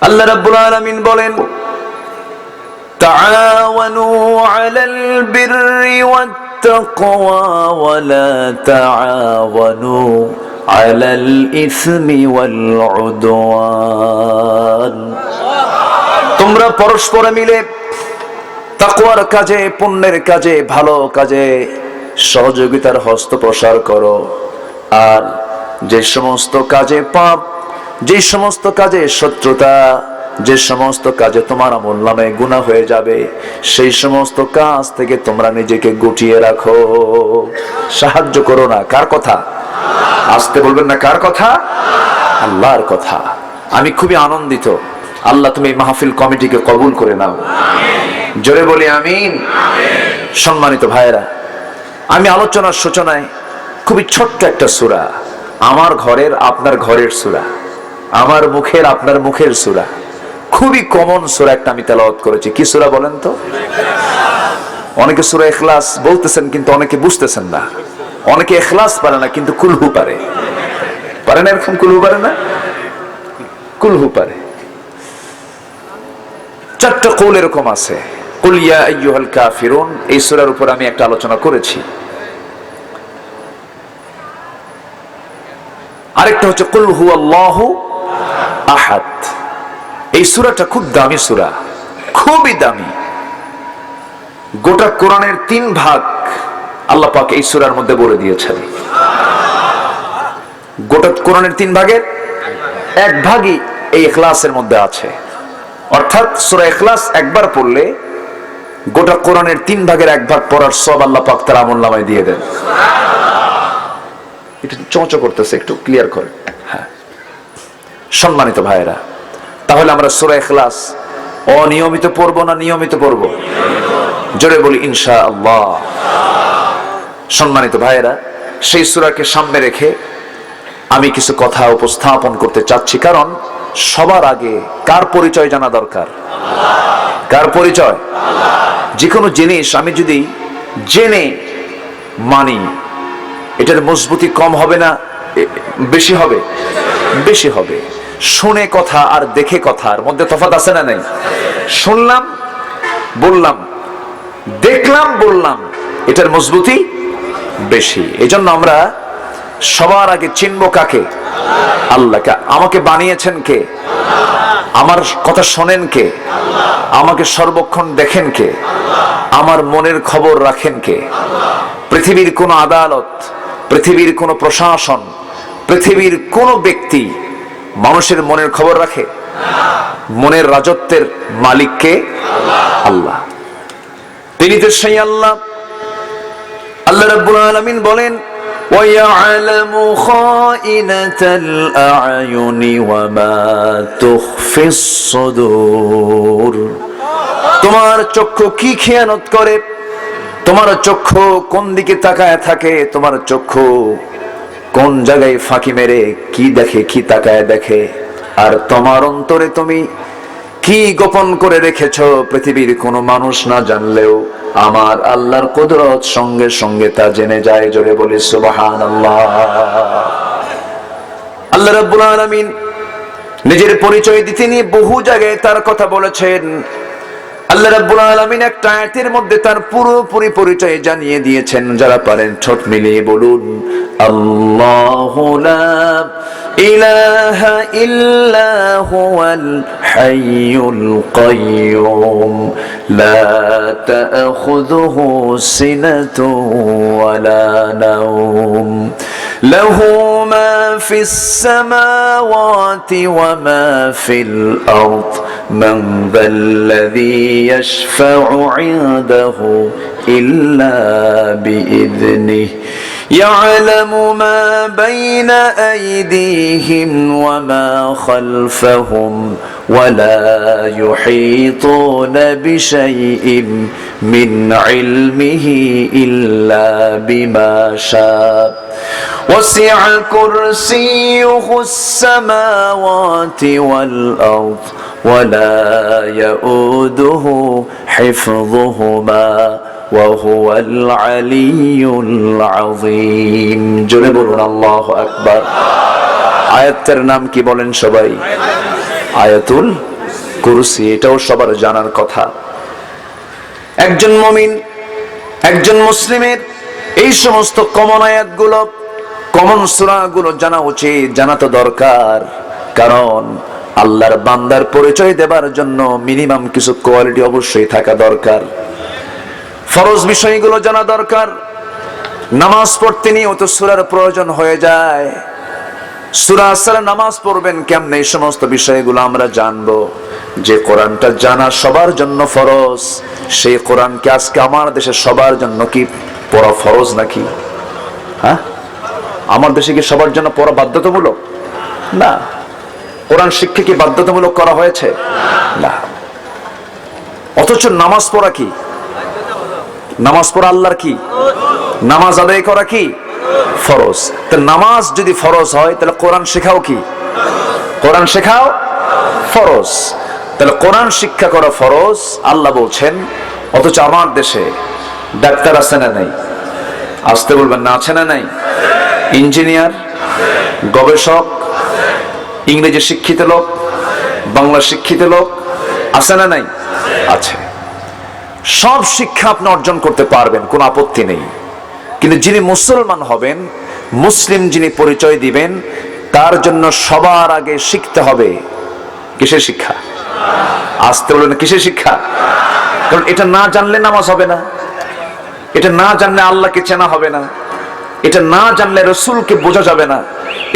আল্লাহ রাব্বুল আলামিন বলেন, তাআওয়ানু আলাল বিররি ওয়াত তাকওয়া ওয়া লা তাআওয়ানু আলাল ইসমি ওয়াল উদওয়ান। তোমরা পরস্পর মিলে তাকওয়ার কাজে, পুণ্যের কাজে, ভালো কাজে সহযোগিতার হস্ত প্রসার করো। আর যে সমস্ত কাজে পাপ, যে সমস্ত কাজে শত্রুতা, যে সমস্ত কাজে তোমার আমলনামায় গুনাহ হয়ে যাবে, সেই সমস্ত কাজ থেকে তোমরা নিজেকে গুটিয়ে রাখো। সাহায্য করো না। কার কথা? আসতে বলবেন না। কার কথা? আল্লাহর কথা। আমি খুবই আনন্দিত, আল্লাহ তুমি এই মাহফিল কমিটিকে কবুল করে নাও। জোরে বলি আমিন। সম্মানিত ভাইয়েরা, আমি আলোচনার সূচনায় খুবই ছোট্ট একটা সূরা, আমার ঘরের আপনার ঘরের সূরা, আমার মুখের আপনার মুখের সূরা, খুবই কমন সূরা একটা আমি তেলাওয়াত করেছি। কি সূরা বলেন তো? অনেকে সূরা ইখলাস বলতেছেন কিন্তু অনেকে বুঝতেছেন না। অনেকে ইখলাস পারে না কিন্তু কুলহু পারে। পারে না? এরকম কুলহু পারে না? কুলহু পারে। চারটা কৌল এরকম আছে। কুল ইয়া আইয়ুহাল কাফিরুন, এই সূরার উপর আমি একটা আলোচনা করেছি। আরেকটা হচ্ছে কুল হুয়াল্লাহু আহাদ। এই সূরাটা খুব দামি সূরা, খুবই দামি। গোটা কোরআনের 3 ভাগ আল্লাহ পাক এই সূরার মধ্যে বলে দিয়েছেন। গোটা কোরআনের 3 ভাগের 1 ভাগই এই ইখলাসের মধ্যে আছে। অর্থাৎ সূরা ইখলাস একবার পড়লে গোটা কোরআনের 3 ভাগের 1 ভাগ পড়ার সওয়াব আল্লাহ পাক তার আমলনামায় দিয়ে দেন। এটা চোঁচো করতেছে, একটু ক্লিয়ার করে। হ্যাঁ, সম্মানিত ভাইয়েরা, তাহলে আমরা সূরা ইখলাস অনিয়মিত পড়বো না নিয়মিত পড়বো? জোরে বলি ইনশাআল্লাহ। সম্মানিত ভাইয়েরা, সেই সূরাকে সামনে রেখে আমি কিছু কথা উপস্থাপন করতে চাচ্ছি। কারণ সবার আগে কার পরিচয় জানা দরকার? কার পরিচয়? যে কোনো জিনিস আমি যদি জেনে মানি, এটার মজবুতি কম হবে না বেশি হবে? বেশি হবে। শুনে কথা আর দেখে কথার মধ্যে তফাৎ আছে না নাই? শুনলাম বললাম, দেখলাম বললাম, এটার মজবুতি বেশি। এজন্য আমরা সবার আগে চিনবো কাকে? আল্লাহকে। আমাকে বানিয়েছেন কে? আমার কথা শোনেন কে? আমাকে সর্বক্ষণ দেখেন কে? আমার মনের খবর রাখেন কে? পৃথিবীর কোন আদালত, পৃথিবীর কোন প্রশাসন, পৃথিবীর কোন ব্যক্তি মানুষের মনের খবর রাখে? মনের রাজত্বের মালিক কে? আল্লাহ। তিনি তো সেই আল্লাহ। আল্লাহ রাব্বুল আলামিন বলেন, وَيَعْلَمُ خَائِنَةَ الْأَعْيُنِ وَمَا تُخْفِي الصُّدُورُ। তোমার চক্ষু কি খেয়ানত করে, তোমার চক্ষু কোন দিকে তাকায় থাকে, তোমার চক্ষু কোন জায়গায় ফাঁকি মেরে কি দেখে, কি তাকায় দেখে, আর তোমার অন্তরে তুমি কি গোপন করে রেখেছো, পৃথিবীর কোনো মানুষ না জানলেও আমার আল্লাহর কুদরত সঙ্গে সঙ্গে তা জেনে যায়। জোরে বলি সুবহানাল্লাহ। আল্লাহ রাব্বুল আলামিন নিজের পরিচয় দিতে নিয়ে বহু জায়গায় তার কথা বলেছেন। আল্লাহ রাব্বুল আলামিন একটা আয়াতের মধ্যে তার পুরোপুরি পরিচয় জানিয়ে দিয়েছেন। যারা পারেন ঠোঁট মিলিয়ে বলুন, আল্লাহু লা ইলাহা ইল্লা হুয়াল হাইয়ুল কাইয়্যুম লা তাখুযুহু সিনাতুন ওয়ালা নাওম লাহু মা ফিস সামাওয়াতি ওয়া মা ফিল আরদ মান যাল্লাযী ইয়াশফা'ু 'ইনদাহু ইল্লা বিইذনিহি يعلم ما بين أيديهم وما خلفهم ولا يحيطون بشيء من علمه إلا بما شاء وسع كرسيه السماوات والأرض ولا يؤوده حفظهما وهو العلي العظيم। জোরে বলুন আল্লাহু আকবার। আয়াতের নাম কি বলেন সবাই? আয়াতুল কুরসি, এটাও সবার জানার কথা। একজন মুমিন, একজন মুসলিমের এই সমস্ত কমন আয়াতগুলো, কমন সূরাগুলো জানা উচিত, জানা তো দরকার। কারণ আল্লাহর বান্দার পরিচয় দেবার জন্য মিনিমাম কিছু কোয়ালিটি অবশ্যই থাকা দরকার। ফরজ বিষয়গুলো জানা দরকার। নামাজ পড়তে নিয়েও তো সূরার প্রয়োজন হয়ে যায়। সূরা ছাড়া নামাজ পড়বেন কেমনে, এই সমস্ত বিষয়গুলো আমরা জানবো। যে কোরআনটা জানা সবার জন্য ফরজ, সেই কোরআনকে আজকে আমার দেশে সবার জন্য কি পড়া ফরজ নাকি? হ্যাঁ, আমার দেশে কি সবার জন্য পড়া বাধ্যতামূলক? না। কোরআন শিক্ষা কি বাধ্যতামূলক করা হয়েছে? না। অথচ নামাজ পড়া কি? নামাজ পড়া আল্লাহর কি? নামাজ আদায় করা কি ফরজ। তো নামাজ যদি ফরজ হয় তাহলে কোরআন শেখাও কি? কোরআন শেখাও ফরজ। তাহলে কোরআন শিক্ষা করা ফরজ আল্লাহ বলছেন। অথচ আমার দেশে ডাক্তার আছে না নাই? আসতে বলবেন না, আছে না নাই? ইঞ্জিনিয়ার, গবেষক, ইংরেজি শিক্ষিত লোক, বাংলা শিক্ষিত লোক আছে না নাই? আছে। সব শিক্ষা আপনি অর্জন করতে পারবেন, কোনো আপত্তি নেই। কিন্তু যিনি মুসলমান হবেন, মুসলিম যিনি পরিচয় দিবেন, তার জন্য সবার আগে শিখতে হবে কিসের শিক্ষা? আসতে বলেন কিসের শিক্ষা? কারণ এটা না জানলে নামাজ হবে না, এটা না জানলে আল্লাহকে চেনা হবে না, এটা না জানলে রসুলকে বোঝা যাবে না,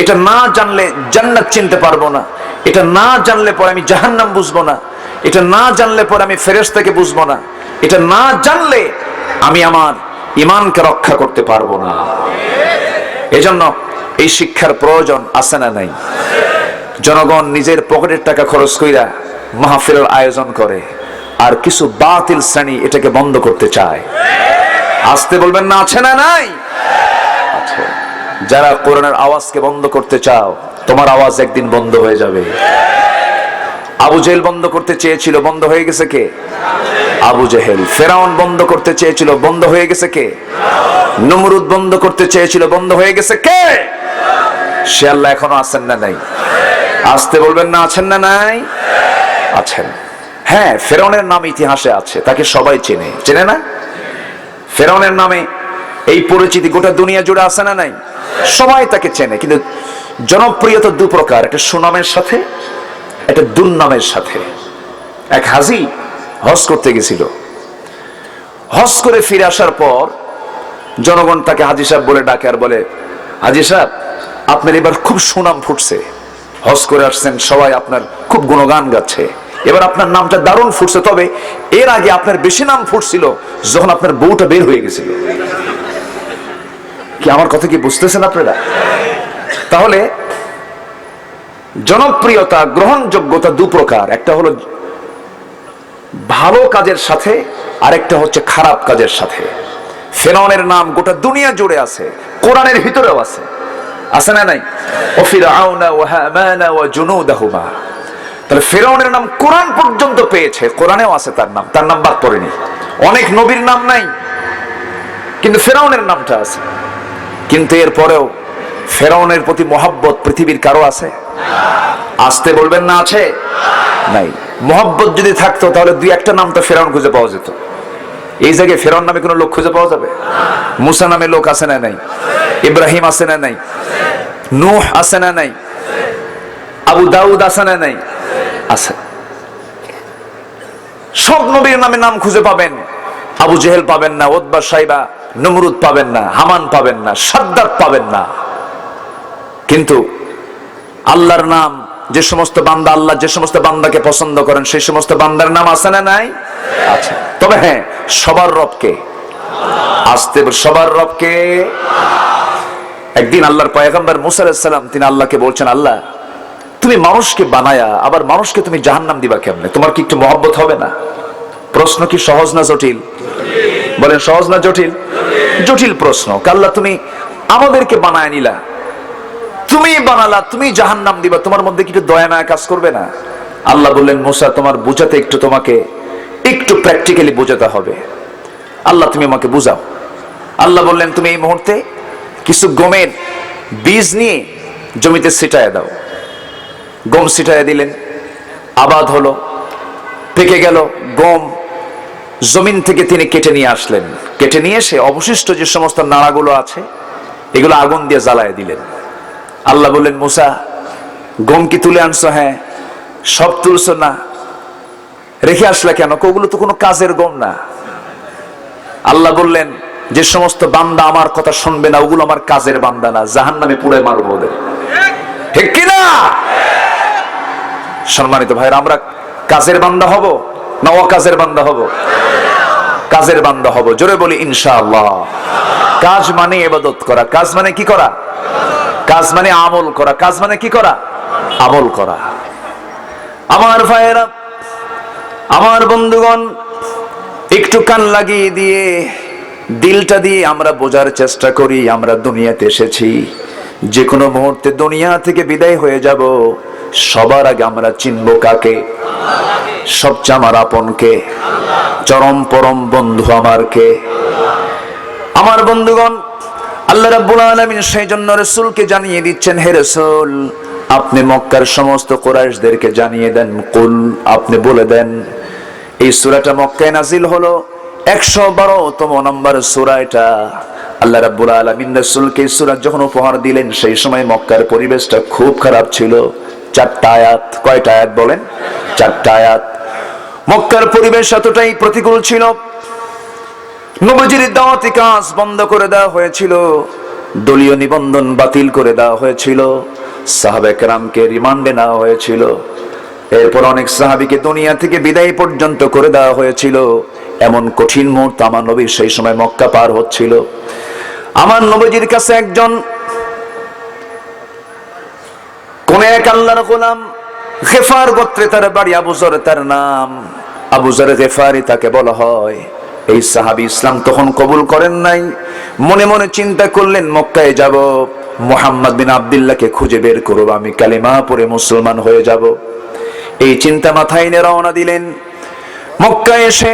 এটা না জানলে জান্নাত চিনতে পারবো না, এটা না জানলে পরে আমি জাহান্নাম বুঝবো না, এটা না জানলে পরে আমি ফেরেশতাকে বুঝবো না, এটা না জানলে আমি আমার ঈমানকে রক্ষা করতে পারবো না। এজন্য এই শিক্ষার প্রয়োজন আছে না নাই? জনগণ নিজের পকেটের টাকা খরচ কইরা মাহফিলের আয়োজন করে, আর কিছু বাতিল শ্রেণী এটাকে বন্ধ করতে চায়। আসতে বলবেন না, আছে না নাই? আছে। যারা কোরআনের আওয়াজকে বন্ধ করতে চাও, তোমার আওয়াজ একদিন বন্ধ হয়ে যাবে। আবু জেহেল বন্ধ করতে চেয়েছিল, বন্ধ হয়ে গেছে কে? আবু জেহেল। ফেরাউন বন্ধ করতে চেয়েছিল, বন্ধ হয়ে গেছে কে? নমরুদ বন্ধ করতে চেয়েছিল, বন্ধ হয়ে গেছে কে? সে আল্লাহ এখনো আছেন না নাই? আসতে বলবেন না, আছেন না নাই? আছেন। হ্যাঁ, ফেরাউনের নাম ইতিহাসে আছে, তাকে সবাই চেনে, চেনে না? ফেরাউনের নামে এই পরিচিতি গোটা দুনিয়া জুড়ে আছে না নাই? সবাই তাকে চেনে। কিন্তু জনপ্রিয়তা দু প্রকার, একটা সুনামের সাথে, একটা দুর্নামের সাথে। এক হাজি হজ করতে গেছিল, হজ করে ফিরে আসার পর জনগণ তাকে হাজি সাহেব বলে ডাকে, আর বলে, হাজি সাহেব আপনার এবার খুব সুনাম ফুটছে, হজ করে আসছেন, সবাই আপনার খুব গুণগান গাচ্ছে, এবার আপনার নামটা দারুণ ফুটছে। তবে এর আগে আপনার বেশি নাম ফুটছিল যখন আপনার বউটা বের হয়ে গেছিল। কি আমার কথা কি বুঝতেছেন আপনারা? তাহলে জনপ্রিয়তা, গ্রহণযোগ্যতা দু প্রকার, একটা হলো ভালো কাজের সাথে, আরেকটা হচ্ছে খারাপ কাজের সাথে। ফেরাউনের নাম গোটা দুনিয়া জুড়ে আছে, কোরআনের ভিতরেও আছে, আছে না নাই? ও ফিরআউনা ওয়া হামানা ওয়া জুনুদাহুমা। তাহলে ফেরাউনের নাম কোরআন পর্যন্ত পেয়েছে, কোরআনেও আছে তার নাম, তার নাম বাদ পড়েনি। অনেক নবীর নাম নাই, কিন্তু ফেরাউনের নামটা আছে। কিন্তু এরপরেও ফেরাউনের প্রতি মহব্বত পৃথিবীর কারো আছে? আসতে বলবেন না, আছে? নাই। মহব্বত যদি থাকতো তাহলে দুই একটা নাম তো ফেরাউন খুঁজে পাওয়া যেত। এই জায়গায় ফেরাউন নামে কোনো লোক খুঁজে পাওয়া যাবে? মুসা নামে লোক আছে না নাই? ইব্রাহিম আছে না নাই? নূহ আছে না নাই? আবু দাউদ আছে না নাই? আছে। সব নবীর নামে নাম খুঁজে পাবেন, আবু জেহেল পাবেন না, উতবা সাইবা, নমরুদ পাবেন না, হামান পাবেন না, সাদ্দাত পাবেন না। কিন্তু আল্লাহর নাম, যে সমস্ত বান্দা, আল্লাহ যে সমস্ত বান্দাকে পছন্দ করেন, সেই সমস্ত বান্দার নাম আছে না নাই? আছে। তবে হ্যাঁ, সবার রবকে আসতে, সবার রবকে। একদিন আল্লাহর পয়গম্বর মুসা আলাইহিস সালাম তিনি আল্লাহকে বলছেন, আল্লাহ তুমি মানুষকে বানায়া আবার মানুষকে তুমি জাহান্নাম দিবা কেমনে? তোমার কি একটু মহব্বত হবে না? প্রশ্ন কি সহজ না জটিল? বলেন সহজ না জটিল? জটিল প্রশ্ন। আল্লাহ তুমি আমাদেরকে বানায় নিলা, তুমি বানালা, তুমি জাহান্নাম দিবা, তোমার মধ্যে কি একটু দয়া মায়া কাজ করবে না? আল্লাহ বললেন, মুসা তোমার বোঝাতে একটু, তোমাকে একটু প্র্যাকটিক্যালি বোঝাতে হবে। আল্লাহ তুমি আমাকে বুঝাও। আল্লাহ বললেন, তুমি এই মুহূর্তে কিছু গমের বীজ নিয়ে জমিতে ছিটায় দাও। গম ছিটায় দিলেন, আবাদ হলো, পেকে গেল গম, জমিন থেকে তিনি কেটে নিয়ে আসলেন। কেটে নিয়ে এসে অবশিষ্ট যে সমস্ত নাড়াগুলো আছে এগুলো আগুন দিয়ে জ্বালায় দিলেন। আল্লাহ বললেন, মুসা গম কি তুলে আনছো? হ্যাঁ। সব তুলছো? না। রেখে আসলে কেন? ওগুলো তো কোনো কাজের গম না। আল্লাহ বললেন, যে সমস্ত বান্দা আমার কথা শুনবে না ওগুলো আমার কাজের বান্দা না, জাহান্নামে পুড়ে মারবো ওদের। ঠিক কিনা? সম্মানিত ভাইরা, আমরা কাজের বান্দা হব না অকাজের বান্দা হব? কাজের বান্দা হব। জোরে বলি ইনশাআল্লাহ। কাজ মানে ইবাদত করা। কাজ মানে কি করা? কাজ মানে আমল করা। কাজ মানে কি করা? আমল করা। আমার ভাইয়েরা, আমার বন্ধুগণ, একটু কান লাগিয়ে দিয়ে দিলটা দিয়ে আমরা বোঝার চেষ্টা করি, আমরা দুনিয়াতে এসেছি, যে কোনো মুহূর্তে দুনিয়া থেকে বিদায় হয়ে যাব। সবার আগে আমরা চিনব কাকে? সবচেয়ে আমার আপনকে, চরম পরম বন্ধু আমার কে? আমার বন্ধুগণ, আল্লাহ রাব্বুল আলামিন সেই জন্য রাসূলকে জানিয়ে দিচ্ছেন, হে রাসূল আপনি মক্কার সমস্ত কুরাইশদেরকে জানিয়ে দেন, কুল, আপনি বলে দেন। এই সূরাটা মক্কায় নাজিল হলো, 112তম নম্বর সূরা এটা। আল্লাহ রাব্বুল আলামিন রাসূলকে এই সূরা যখন উপহার দিলেন সেই সময় মক্কার পরিবেশটা খুব খারাপ ছিল। 4টা আয়াত। কয়টা আয়াত বলেন? 4টা আয়াত। মক্কার পরিবেশ এতটাই প্রতিকূল ছিল, নবীজির দাওয়াতি কাজ বন্ধ করে দেওয়া হয়েছিল, দলীয় নিবন্ধন বাতিল করে দেওয়া হয়েছিল, সাহাবায়ে কেরামকে রিমান্ডে নেওয়া হয়েছিল, এরপর অনেক সাহাবীকে দুনিয়া থেকে বিদায় পর্যন্ত করে দেওয়া হয়েছিল। এমন কঠিন মুহূর্ত আমার নবী সেই সময় মক্কা পার হচ্ছিল। আমার নবীজির কাছে একজন কোন এক আল্লাহর গোলাম, গিফার গোত্রে তার বাড়ি, আবু যর তার নাম, আবু যর গিফারি তাকে বলা হয়। এই সাহাবী ইসলাম তখন কবুল করেন নাই। মনে মনে চিন্তা করলেন, মক্কায় যাব, মুহাম্মদ বিন আব্দুল্লাহকে খুঁজে বের করব, আমি কালিমা পড়ে মুসলমান হয়ে যাব। এই চিন্তা মাথায় নিয়ে রওনা দিলেন। মক্কায় এসে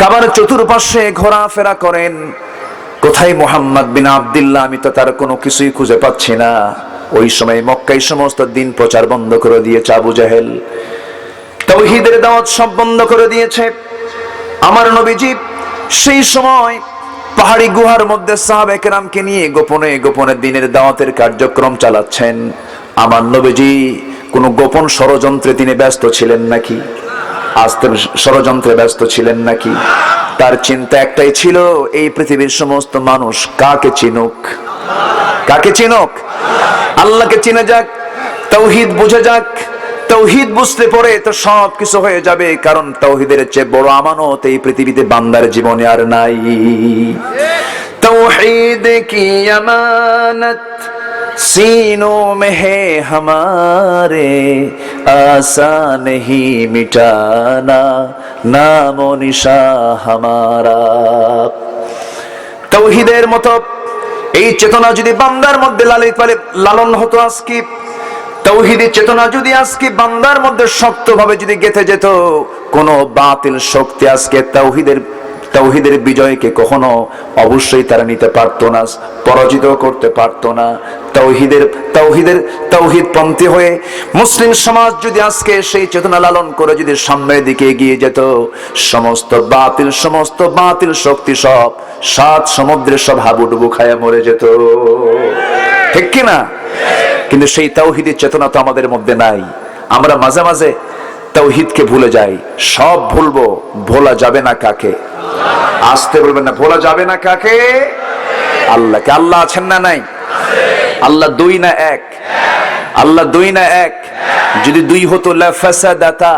কাবার চতুর্পাশে ঘোরাফেরা করেন, কোথায় মুহাম্মদ বিন আব্দুল্লাহ? আমি তো তার কোনো কিছুই খুঁজে পাচ্ছি না। ওই সময় মক্কায় সমস্ত দিন প্রচার বন্ধ করে দিয়েছে আবু জাহেল, তাওহীদের দাওয়াত সব বন্ধ করে দিয়েছে। আমার নবীজি সেই সময় পাহাড়ি গুহার মধ্যে সাহাবায়ে কেরামকে নিয়ে গোপনে গোপনে দ্বীনের দাওয়াতের কার্যক্রম চালাচ্ছেন। আমার নবীজি কোন গোপন ষড়যন্ত্রে তিনি ব্যস্ত ছিলেন নাকি? আস্তের ষড়যন্ত্রে ব্যস্ত ছিলেন নাকি? তার চিন্তা একটাই ছিল, এই পৃথিবীর সমস্ত মানুষ কাকে চিনুক? কাকে চিনুক? আল্লাহকে চিনে যাক, তাওহীদ বুঝে যাক। তাওহীদ বুঝতে পড়ে তো সব কিছু হয়ে যাবে, কারণ তাওহীদের চেয়ে বড় আমানত এই পৃথিবীতে বান্দার জীবনে আর নাই। তাওহীদ কি আমানত सीनों में है हमारे, आसा नहीं मिटाना नामो निशा हमारा। তাওহীদের মতো এই চেতনা যদি বান্দার মধ্যে লালন হতো, আজকে তাওহীদি চেতনা যদি আজকে বান্দার মধ্যে শক্তভাবে যদি গেঁথে যেত, কোন বাতিল শক্তি আজকে তাওহীদের বিজয়কে কখনো অবশ্যই তারা নিতে পারতো না, পরাজিত করতে পারতো না। তাওহীদপন্থী হয়ে মুসলিম সমাজ যদি আজকে সেই চেতনা লালন করে যদি সামনের দিকে এগিয়ে যেত, সমস্ত বাতিল শক্তি সব 7 সমুদ্রে সব হাবুডুবু খায়া মরে যেত। ঠিক কিনা? কিন্তু সেই তাওহীদের চেতনা তো আমাদের মধ্যে নাই। আমরা মাঝে মাঝে তাওহীদকে ভুলে যাই। সব ভুলবো, ভোলা যাবে না কাকে? আসতে বলবেন না, ভোলা যাবে না কাকে? আল্লাহকে। আল্লাহ আছেন না নাই? আল্লাহ 2 না 1? আল্লাহ 2 না 1? যদি 2 হতো লা ফাসাদাতা,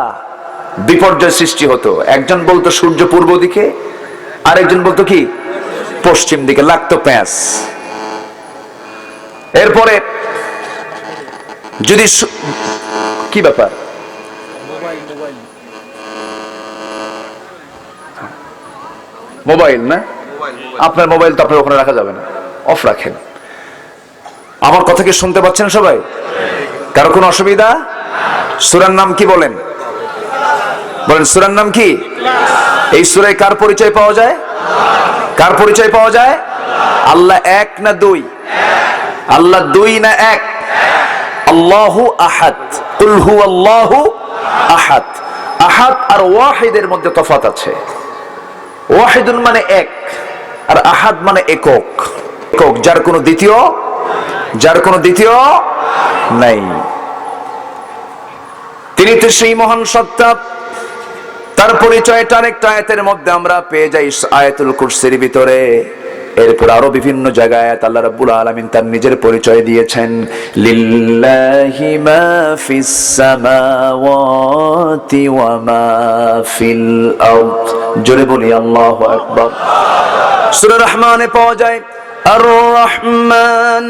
বিপর্যয় সৃষ্টি হতো। একজন বলতো সূর্য পূর্ব দিকে, আরেকজন বলতো কি পশ্চিম দিকে, লাগতো প্যাঁচ। এরপরে যদি কি ব্যাপার, মোবাইল না? আপনার মোবাইল তো আপনার ওখানে রাখা যাবে না, অফ রাখেন। আমার কথা কি শুনতে পাচ্ছেন সবাই? কারো কোনো অসুবিধা? সূরার নাম কি বলেন? বলেন, সূরার নাম কি? এই সূরায় কার পরিচয় পাওয়া যায়? কার পরিচয় পাওয়া যায়? আল্লাহ 1 না 2? আল্লাহ 2 না 1? আল্লাহু আহাদ, কুল হুয়াল্লাহু আহাদ। আহাদ আর ওয়াহিদের মধ্যে তফাৎ আছে। ওয়াহিদুন মানে এক, আর আহাদ মানে একক। একক, যার কোনো দ্বিতীয় নাই। তিনি তো সেই মহান সত্তা। তার পরিচয়টা আরেকটা আয়াতের মধ্যে আমরা পেয়ে যাই, আয়াতুল কুরসির ভিতরে। এরপর আরো বিভিন্ন জায়গায় আল্লাহ রাব্বুল আলামিন তার নিজের পরিচয় দিয়েছেন, লিল্লাহি মা ফিস সামাওয়াতি ওয়া মা ফিল আরদ। জোরে বলি আল্লাহু আকবার। সূরা রহমানে পাওয়া যায়, আর রহমান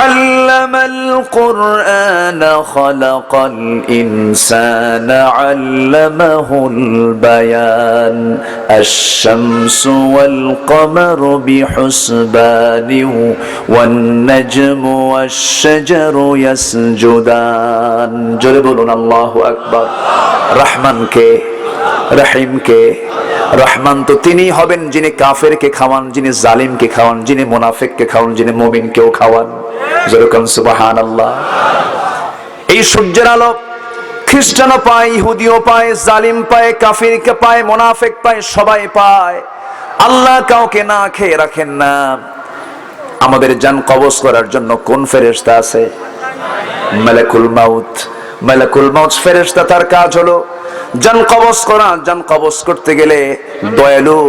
আল্লামাল কুরআন খালাকাল ইনসানা আল্লামাহুল বায়ান আশ-শামসু ওয়াল কমারু বিহুসবানিন ওয়ান নাজমু ওয়াশ-শাজারু ইয়াসজুদান। জোরে বলুন আল্লাহু আকবার। রহমান কে? রহিম কে? রহমান তো তিনি হবেন যিনি কাফেরকে খাওয়ান, যিনি জালিমকে খাওয়ান, যিনি মুনাফিককে খাওয়ান, যিনি মুমিনকেও খাওয়ান। যেরকম সুবহানাল্লাহ। এই সূর্যের আলো খ্রিস্টানও পায়, ইহুদিও পায়, জালিম পায়, কাফিরকে পায়, মুনাফিক পায়, সবাই পায়। আল্লাহ কাউকে না খেয়ে রাখেন না। আমাদের জান কবজ করার জন্য কোন ফেরেশতা আছে? মালাকুল মাউত। মালাকুল মাউত ফেরেশতা, তার কাজ হলো জান কবজ করা। জান কবজ করতে গেলে দয়ালু,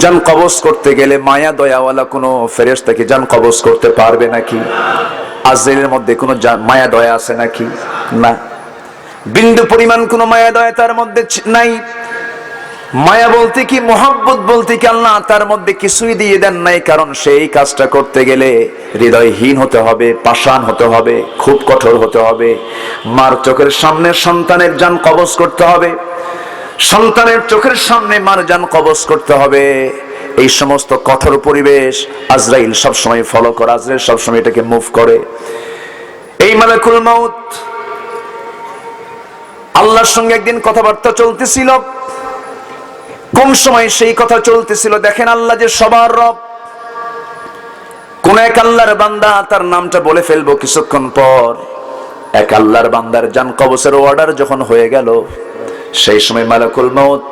জান কবজ করতে গেলে মায়া দয়াওয়ালা কোনো ফেরেশতা কি জান কবজ করতে পারবে নাকি? আজরাইলের মধ্যে কোনো মায়া দয়া আছে নাকি? না, বিন্দু পরিমাণ কোনো মায়া দয়া তার মধ্যে নাই। মায়া বলতে কি, মোহাব্বত বলতে কি আল্লাহ তার মধ্যে কিছুই দিয়ে দেন নাই। কারণ সেই কাজটা করতে গেলে হৃদয়হীন হতে হবে, পাষাণ হতে হবে, খুব কঠোর হতে হবে। মার চোখের সামনে সন্তানের জান কবজ করতে হবে, সন্তানের চোখের সামনে মার জান কবজ করতে হবে। এই সমস্ত কঠোর পরিবেশ আজরাইল সবসময় ফলো করে, আজরাইল সবসময় এটাকে মুভ করে। এই মালাকুল মাউত আল্লাহর সঙ্গে একদিন কথাবার্তা চলতেছিল। কোন সময় সেই কথা চলতেছিল? দেখেন আল্লাহ যে সবার রব। কোন এক আল্লাহর বান্দা, তার নামটা বলে ফেলবো কিছুক্ষণ পর, এক আল্লাহর বান্দার জান কবজের অর্ডার যখন হয়ে গেল, সেই সময় মালাকুল মউত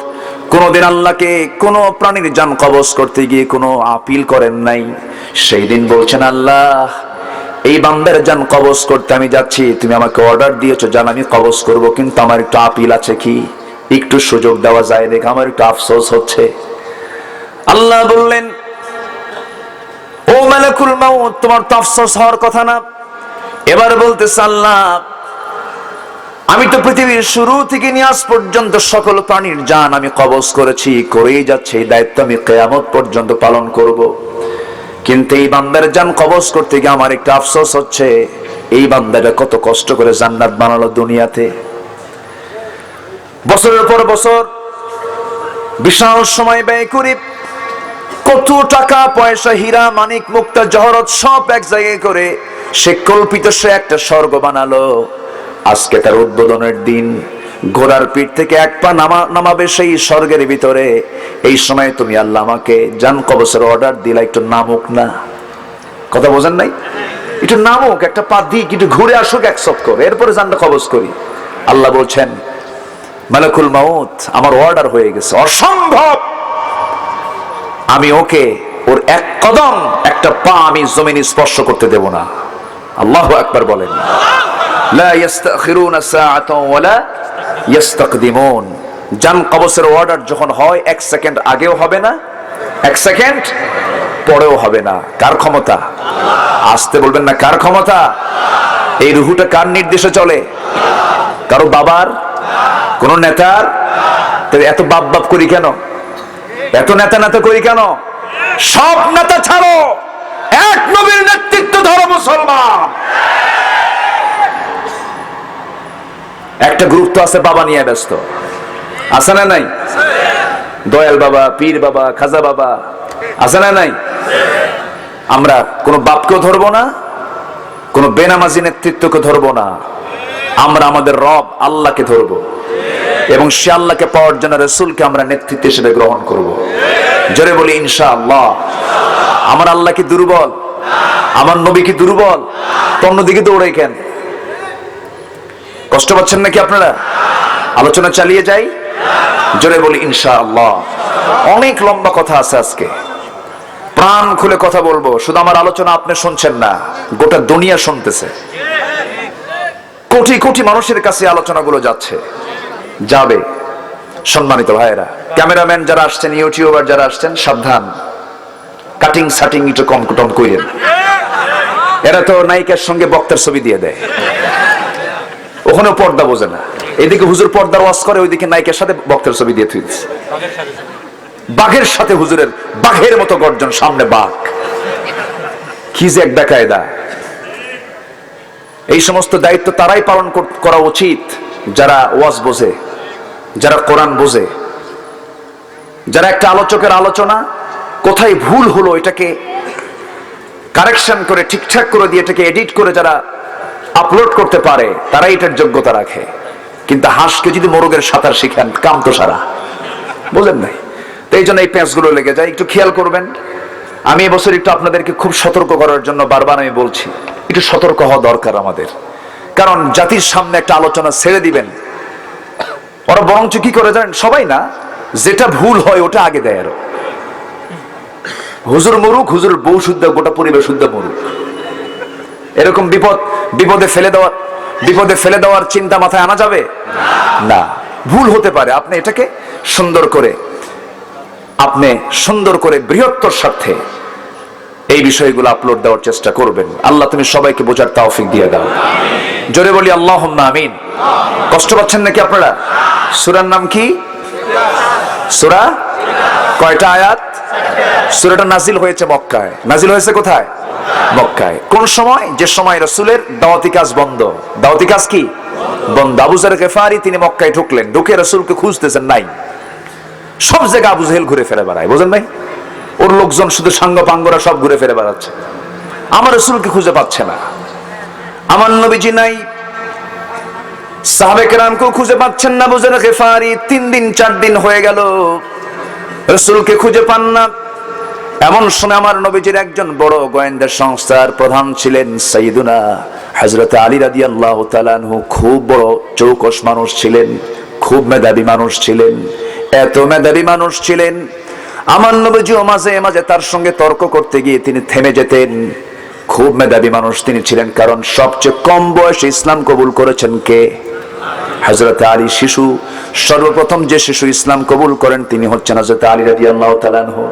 কোনদিন আল্লাহকে কোন প্রাণীর জান কবজ করতে গিয়ে কোনো আপিল করেন নাই। সেই দিন বলছেন, আল্লাহ এই বান্দার জান কবজ করতে আমি যাচ্ছি, তুমি আমাকে অর্ডার দিয়েছো জান আমি কবজ করব, কিন্তু আমার একটু আপিল আছে, কি একটু সুযোগ দেওয়া যায় দেখ, আমার একটু আফসোস হচ্ছে। আল্লাহ বললেন, ও মালাকুল মাউত, তোমার তো আফসোস হওয়ার কথা না। এবার বলতেছে, আল্লাহ আমি তো পৃথিবীর শুরু থেকে নিয়ে আজ পর্যন্ত সকল প্রাণীর জান আমি কবজ করেছি, করেই যাচ্ছে, এই দায়িত্ব আমি কিয়ামত পর্যন্ত পালন করব। কিন্তু এই বান্দার জান কবজ করতে গিয়ে আমার একটা আফসোস হচ্ছে, এই বান্দাটা কত কষ্ট করে জান্নাত বানালো দুনিয়াতে। বছরের পর বছর বিশাল সময় ব্যয় করে কত টাকা পয়সা, হীরা মানিক মুক্তা জহরত সব এক জায়গায় করে সে কল্পিত সে একটা স্বর্গ বানালো। আজকে তার উদ্বোধনের দিন, ঘোড়ার পিঠ থেকে এক পা নামাবে সেই স্বর্গের ভিতরে। এই সময় তুমি আল্লাহ আমাকে জান কবজের অর্ডার দিলা, একটু নামুক না? কথা বোঝেন নাই? একটু নামুক, একটা পা দিক, একটু ঘুরে আসুক এক চক্কর, এরপরে জানটা কবজ করি। আল্লাহ বলছেন, মালাকুল মাউত আমার অর্ডার হয়ে গেছে, অসম্ভব, আমি ওকে ওর এক কদম একটা পা আমি জমিন স্পর্শ করতে দেব না। আল্লাহু আকবার বলেন। লা ইস্তাখিরুনা সাআতাও ওয়ালা ইস্তাকদিমুন। জান কবজের অর্ডার যখন হয়, এক সেকেন্ড আগেও হবে না, এক সেকেন্ড পরেও হবে না। কার ক্ষমতা? আসতে বলবেন না, কার ক্ষমতা? এই রুহুটা কার নির্দেশে চলে? কারো বাবার? কোন নেতার? এত বাপ বাপ করি কেন? এত নেতা নেতা করি কেন? সব নেতা ছাড়ো, এক নবীর নেতৃত্ব ধরো মুসলমান। একটা গ্রুপ তো আছে বাবা নিয়ে ব্যস্ত, আছে না নাই? দয়াল বাবা, পীর বাবা, খাজা বাবা, আছে না নাই? আমরা কোন বাপকেও ধরবো না, কোন বেনামাজি নেতৃত্বকে ধরবো না। আমরা আমাদের রব আল্লাহকে ধরবো এবং সে আল্লাহকে পাওয়ার জন্য রাসূলকে আমরা নেতৃত্ব হিসেবে গ্রহণ করব। জোরে বলি ইনশাআল্লাহ। আমার আল্লাহ কি দুর্বল? আমার নবী কি দুর্বল? অন্যদিকে দৌড়াই কেন? কষ্ট পাচ্ছেন নাকি আপনারা? আলোচনা চালিয়ে যাই, জোরে বলি ইনশাআল্লাহ। অনেক লম্বা কথা আছে আজকে, প্রাণ খুলে কথা বলবো। শুধু আমার আলোচনা আপনি শুনছেন না, গোটা দুনিয়া শুনতেছে। কোটি কোটি মানুষের কাছে আলোচনাগুলো যাচ্ছে, যাবে। সম্মানিত ভাইয়েরা, ক্যামেরাম্যান যারা আসছেন, ইউটিউবার যারা আসছেন, সাবধান, কাটিং সাটিং একটু কম টম কইরেন। এরা তো নায়িকার সঙ্গে বক্তার ছবি দিয়ে দেয়, ওখানেও পর্দা বোঝে না। এদিকে হুজুর পর্দার ওয়াজ করে, ওইদিকে নায়িকার সাথে বক্তার ছবি দিয়ে থুই দিচ্ছে। বাঘের সাথে হুজুরের বাঘের মতো গর্জন, সামনে বাঘ, কি যে এক বেকায়দা। এই সমস্ত দায়িত্ব তারাই পালন করা উচিত যারা ওয়াজ বোঝে, যারা কোরআন বোঝে, যারা একটা আলোচকের আলোচনা কোথায় ভুল হলো এটাকে কারেকশন করে ঠিকঠাক করে দিয়ে এটাকে এডিট করে যারা আপলোড করতে পারে, তারাই এটার যোগ্যতা রাখে। কিন্তু হাঁসকে যদি মোরগের সাঁতার শিখান, কাম তো সারা, বলেন নাই? তো এই জন্য এই প্যাঁচগুলো লেগে যায়, একটু খেয়াল করবেন। আমি এবছর একটু আপনাদেরকে খুব সতর্ক করার জন্য বারবার আমি বলছি, একটু সতর্ক হওয়া দরকার আমাদের। কারণ জাতির সামনে একটা আলোচনা ছেড়ে দিবেন, ওরা বরঞ্চ কি করে জানেন? সবাই না, যেটা ভুল হয় ওটা আগে দেয়। আরো হুজুর মরুক, হুজুর বউ শুদ্ধ, গোটা পরিবেশ শুদ্ধ মরুক, এরকম বিপদে ফেলে দেওয়ার চিন্তা মাথায় আনা যাবে না। ভুল হতে পারে, আপনি এটাকে সুন্দর করে বৃহত্তর স্বার্থে এই বিষয়গুলো আপলোড দেওয়ার চেষ্টা করবেন। আল্লাহ তুমি সবাইকে বোঝার তৌফিক দিয়ে দাও, জোরে বলি আল্লাহুম্মা আমিন। কষ্ট পাচ্ছেন নাকি আপনারা? সূরার নাম কি? সূরা কয়টা আয়াত? সূরাটা নাজিল হয়েছে মক্কায়। নাজিল হয়েছে কোথায়? মক্কায়। কোন সময়? যে সময় রাসূলের দাওয়াতি কাজ বন্ধ। দাওয়াতি কাজ কি বন্ধ? আবু যর গিফারি তিনি মক্কায় ঢুকলেন, ঢুকে রাসূলকে খুঁজতেছেন, নাই। সব জায়গায় আবু জেহেল ঘুরে ফিরে বেড়ায়, বুঝেন নাই? ওর লোকজন শুধু সাঙ্গ পাঙ্গরা সব ঘুরে ফিরে বেড়াচ্ছে, আমার রাসূলকে খুঁজে পাচ্ছে না। আমার নবীজি নাই, সাহাবে কেরামকেও খুঁজে পাচ্ছেন না। আবু যর গিফারি 3 দিন 4 দিন হয়ে গেল রাসূলকে খুঁজে পান না। এমন সময় আমার নবীজির একজন বড় গোয়েন্দা সংস্থার প্রধান ছিলেন সাইয়্যিদুনা হযরত আলী রাদিয়াল্লাহু তাআলা আনহু। খুব বড় চৌকস মানুষ ছিলেন, খুব মেধাবী মানুষ ছিলেন। এত মেধাবী মানুষ ছিলেন, আমার নবীজিও মাঝে মাঝে তার সঙ্গে তর্ক করতে গিয়ে তিনি থেমে যেতেন। খুব মেধাবী মানুষ তিনি ছিলেন, কারণ সবচেয়ে কম বয়সে ইসলাম কবুল করেছেন কে? হযরত আলী। শিশু, সর্বপ্রথম যে শিশু ইসলাম কবুল করেন তিনি হচ্ছেন হযরত আলী রাদিয়াল্লাহু তাআলা আনহু।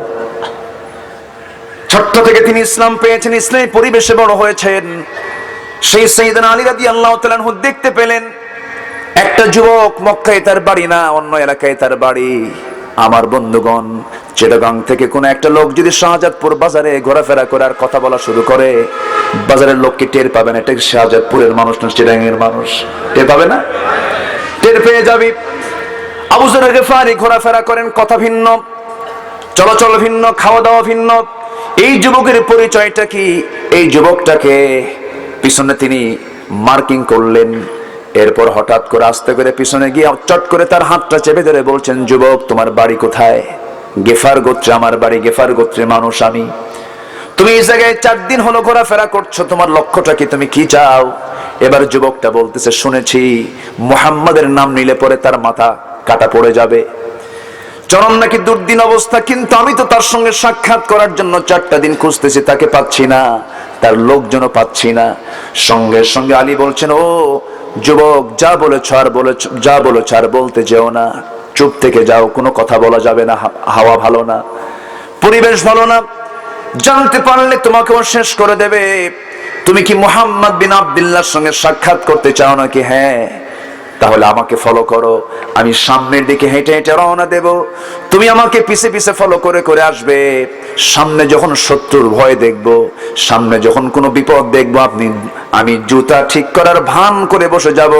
ছোট্ট থেকে তিনি ইসলাম পেয়েছেন, ইসলামী পরিবেশে বড় হয়েছেন। সেই সাইয়েদনা আলী রাদিয়াল্লাহু তাআলা আনহু দেখতে পেলেন একটা যুবক, মক্কায় তার বাড়ি না, অন্য এলাকায় তার বাড়ি। আমার বন্ধুগণ, চিটাগাং থেকে কোন একটা লোক যদি শাহজাদপুর বাজারে ঘোরাফেরা করে আর কথা বলা শুরু করে, বাজারের লোককে টের পাবেন এটা শাহজাদপুরের মানুষ না চিটাগাংয়ের মানুষ। টের পাবে না? টের পেয়ে যাবি। আবু যর গিফারি ঘোরাফেরা করেন, কথা ভিন্ন, চলাচল ভিন্ন, খাওয়া দাওয়া ভিন্ন। এই যুবকের পরিচয়টা কি? এই যুবকটাকে পিছনে তিনি মার্কিং করলেন। এরপর হঠাৎ করে আস্তে করে পিছনে গিয়ে চট করে তার হাতটা চেপে ধরে বলছেন, যুবক তোমার বাড়ি কোথায়? গেফার গোত্রে আমার বাড়ি, গেফার গোত্রের মানুষ আমি। তুমি এই জায়গায় 4 দিন হলো ঘোরাফেরা করছো, তোমার লক্ষ্যটা কি? তুমি কি চাও? এবার যুবকটা বলতেছে, শুনেছি মুহাম্মাদের নাম নিলে পরে তার মাথা কাটা পড়ে যাবে, চরম নাকি দুর্দিন অবস্থা, কিন্তু আমি তো তার সঙ্গে সাক্ষাৎ করার জন্য 4টা দিন খুঁজতেছি, তাকে পাচ্ছি না, তার লোকজনও পাচ্ছি না। সঙ্গে সঙ্গে আলী বলছেন, ও যুবক, যা বলেছ আর বলতে যেও না, চুপ থেকে যাও, কোনো কথা বলা যাবে না, হাওয়া ভালো না, পরিবেশ ভালো না, জানতে পারলে তোমাকেও শেষ করে দেবে। তুমি কি মুহাম্মদ বিন আব্দুল্লাহর সঙ্গে সাক্ষাৎ করতে চাও নাকি? হ্যাঁ, তাহলে আমাকে ফলো করো, আমি সামনের দিকে হেঁটে হেঁটে রওনা দেব, তুমি আমাকে পিছে পিছে ফলো করে করে আসবে। সামনে যখন শত্রুর ভয় দেখব, সামনে যখন কোনো বিপদ দেখব, আমি জুতা ঠিক করার ভান করে বসে যাব,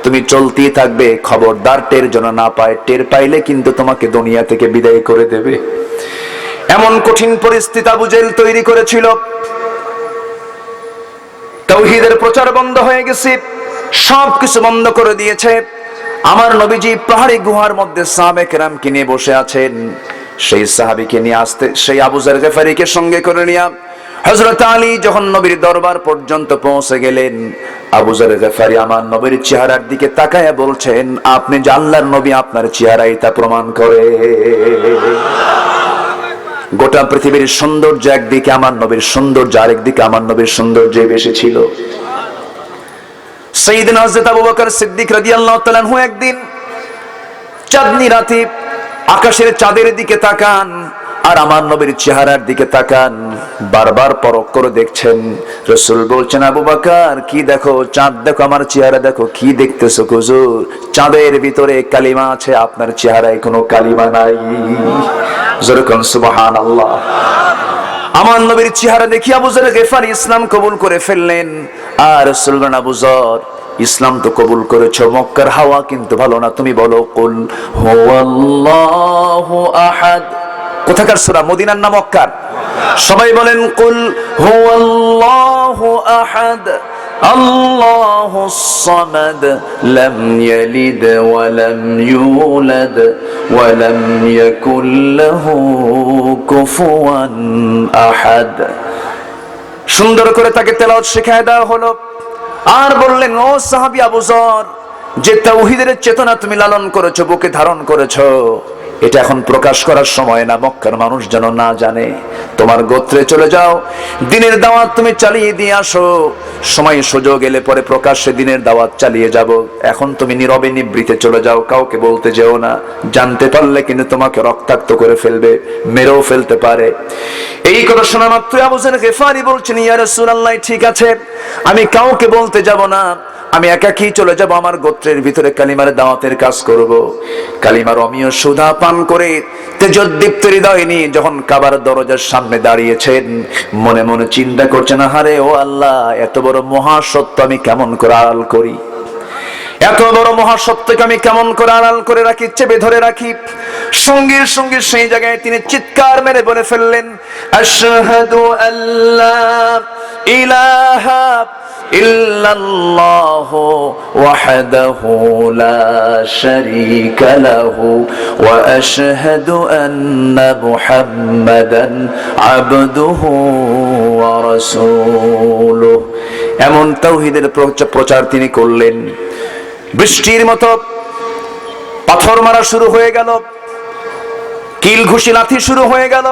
তুমি চলতেই থাকবে, খবরদার টের যেন না পায়, টের পাইলে কিন্তু তোমাকে দুনিয়া থেকে বিদায় করে দেবে। এমন কঠিন পরিস্থিতি আবু জেহেল তৈরি করেছিল। তাওহীদের প্রচার বন্ধ হয়ে গেছে, সবকিছু বন্ধ করে দিয়েছে। আমার নবীজি পাহাড়ি গুহার মধ্যে সাহাবে কেরামকে নিয়ে বসে আছেন। সেই সাহাবীকে নিয়ে আসতে, সেই আবু যর গিফারিকে সঙ্গে করে নিয়ে হযরত আলী যখন নবীর দরবার পর্যন্ত পৌঁছে গেলেন, আবু যর গফারি আমার নবীর চেহারার দিকে তাকায়া বলছেন, আপনি যে আল্লাহর নবী আপনার চেহারাই তা প্রমাণ করে। গোটা পৃথিবীর সৌন্দর্য একদিকে, আমার নবীর সৌন্দর্য আরেকদিকে, আমার নবীর সৌন্দর্য বেশি ছিল। সাইয়েদনা হযরত আবু বকর সিদ্দিক রাদিয়াল্লাহু তাআলা আনহু একদিন চাঁদনি রাতে আকাশের চাঁদের দিকে তাকান আর আমার নবীর চেহারার দিকে তাকান, বারবার পরখ করে দেখছেন। রাসূল বলছেন, আবু বকর কি দেখো? চাঁদ দেখো, আমার চেহারা দেখো। কি দেখতেছো হুজুর? চাঁদের ভিতরে কালিমা আছে, আপনার চেহারায় কোনো কালিমা নাই। যেরকম সুবহানাল্লাহ। আমার নবীর চেহারা দেখি আবু যর গফারি ইসলাম কবুল করে ফেললেন। আর রাসূল বলেন, আবু যর ইসলাম তো কবুল করেছো, মক্কার হাওয়া কিন্তু ভালো না, তুমি বলো কুল হুয়াল্লাহু আহাদ। কোথাকার সূরা? মদিনার না মক্কার? সবাই বলেন কুল হুয়াল্লাহু আহাদ আল্লাহুস সামাদ লাম ইয়ালিদ ওয়া লাম ইউলাদ ওয়া লাম ইয়াকুল লাহু কুফুয়ান আহাদ। সুন্দর করে তাকে তেলাওয়াত শিখিয়ে দেওয়া হলো। আর বললেন, ও সাহাবী আবু যর, যে তাওহীদের চেতনা তুমি লালন করেছো, বুকে ধারণ করেছো, এটা এখন প্রকাশ করার সময় না, মক্কার মানুষ যেন না জানে। তোমার গোত্রে চলে যাও, দ্বীনের দাওয়াত তুমি চালিয়ে দিয়ে আসো। সময় সুযোগ এলে পরে প্রকাশ্যে দ্বীনের দাওয়াত চালিয়ে যাব। এখন তুমি নীরবে নিভৃতে চলে যাও, কাউকে বলতে যেও না। জানতে পারলে কিন্তু তোমাকে রক্তাক্ত করে ফেলবে, মেরেও ফেলতে পারে। এই কথা শোনা মাত্র আবু যর গফারি বলছেন, ইয়া রাসূলুল্লাহ, ঠিক আছে, আমি কাউকে বলতে যাব না, আমি একাকী চলে যাব, আমার গোত্রের ভিতরে কালিমার দাওয়াতের কাজ করব। কালিমার অমীয় সুধা পান করে তেজোদ্দীপ্ত হৃদয় নিয়ে যখন কাবার দরজার সামনে দাঁড়িয়েছেন, মনে মনে চিন্তা করছেন, আহারে ও আল্লাহ, এত বড় মহাসত্য আমি কেমন করে আড়াল করি, এত বড় মহাসত্যকে আমি কেমন করে আড়াল করে রাখি, চেপে ধরে রাখি। সঙ্গে সঙ্গে সেই জায়গায় তিনি চিৎকার মেরে বলে ফেললেন, আশহাদু আল্লা ইলাহা ইল্লাল্লাহু ওয়াহদাহু লা শারীকা লাহু ওয়া আশহাদু আন্না মুহাম্মাদান আবদুহু ওয়া রাসূলুহু। এমন তাওহীদের প্রচার তিনি করলেন, বৃষ্টির মতো পাথর মারা শুরু হয়ে গেল, কিল ঘুষি লাথি শুরু হয়ে গেল।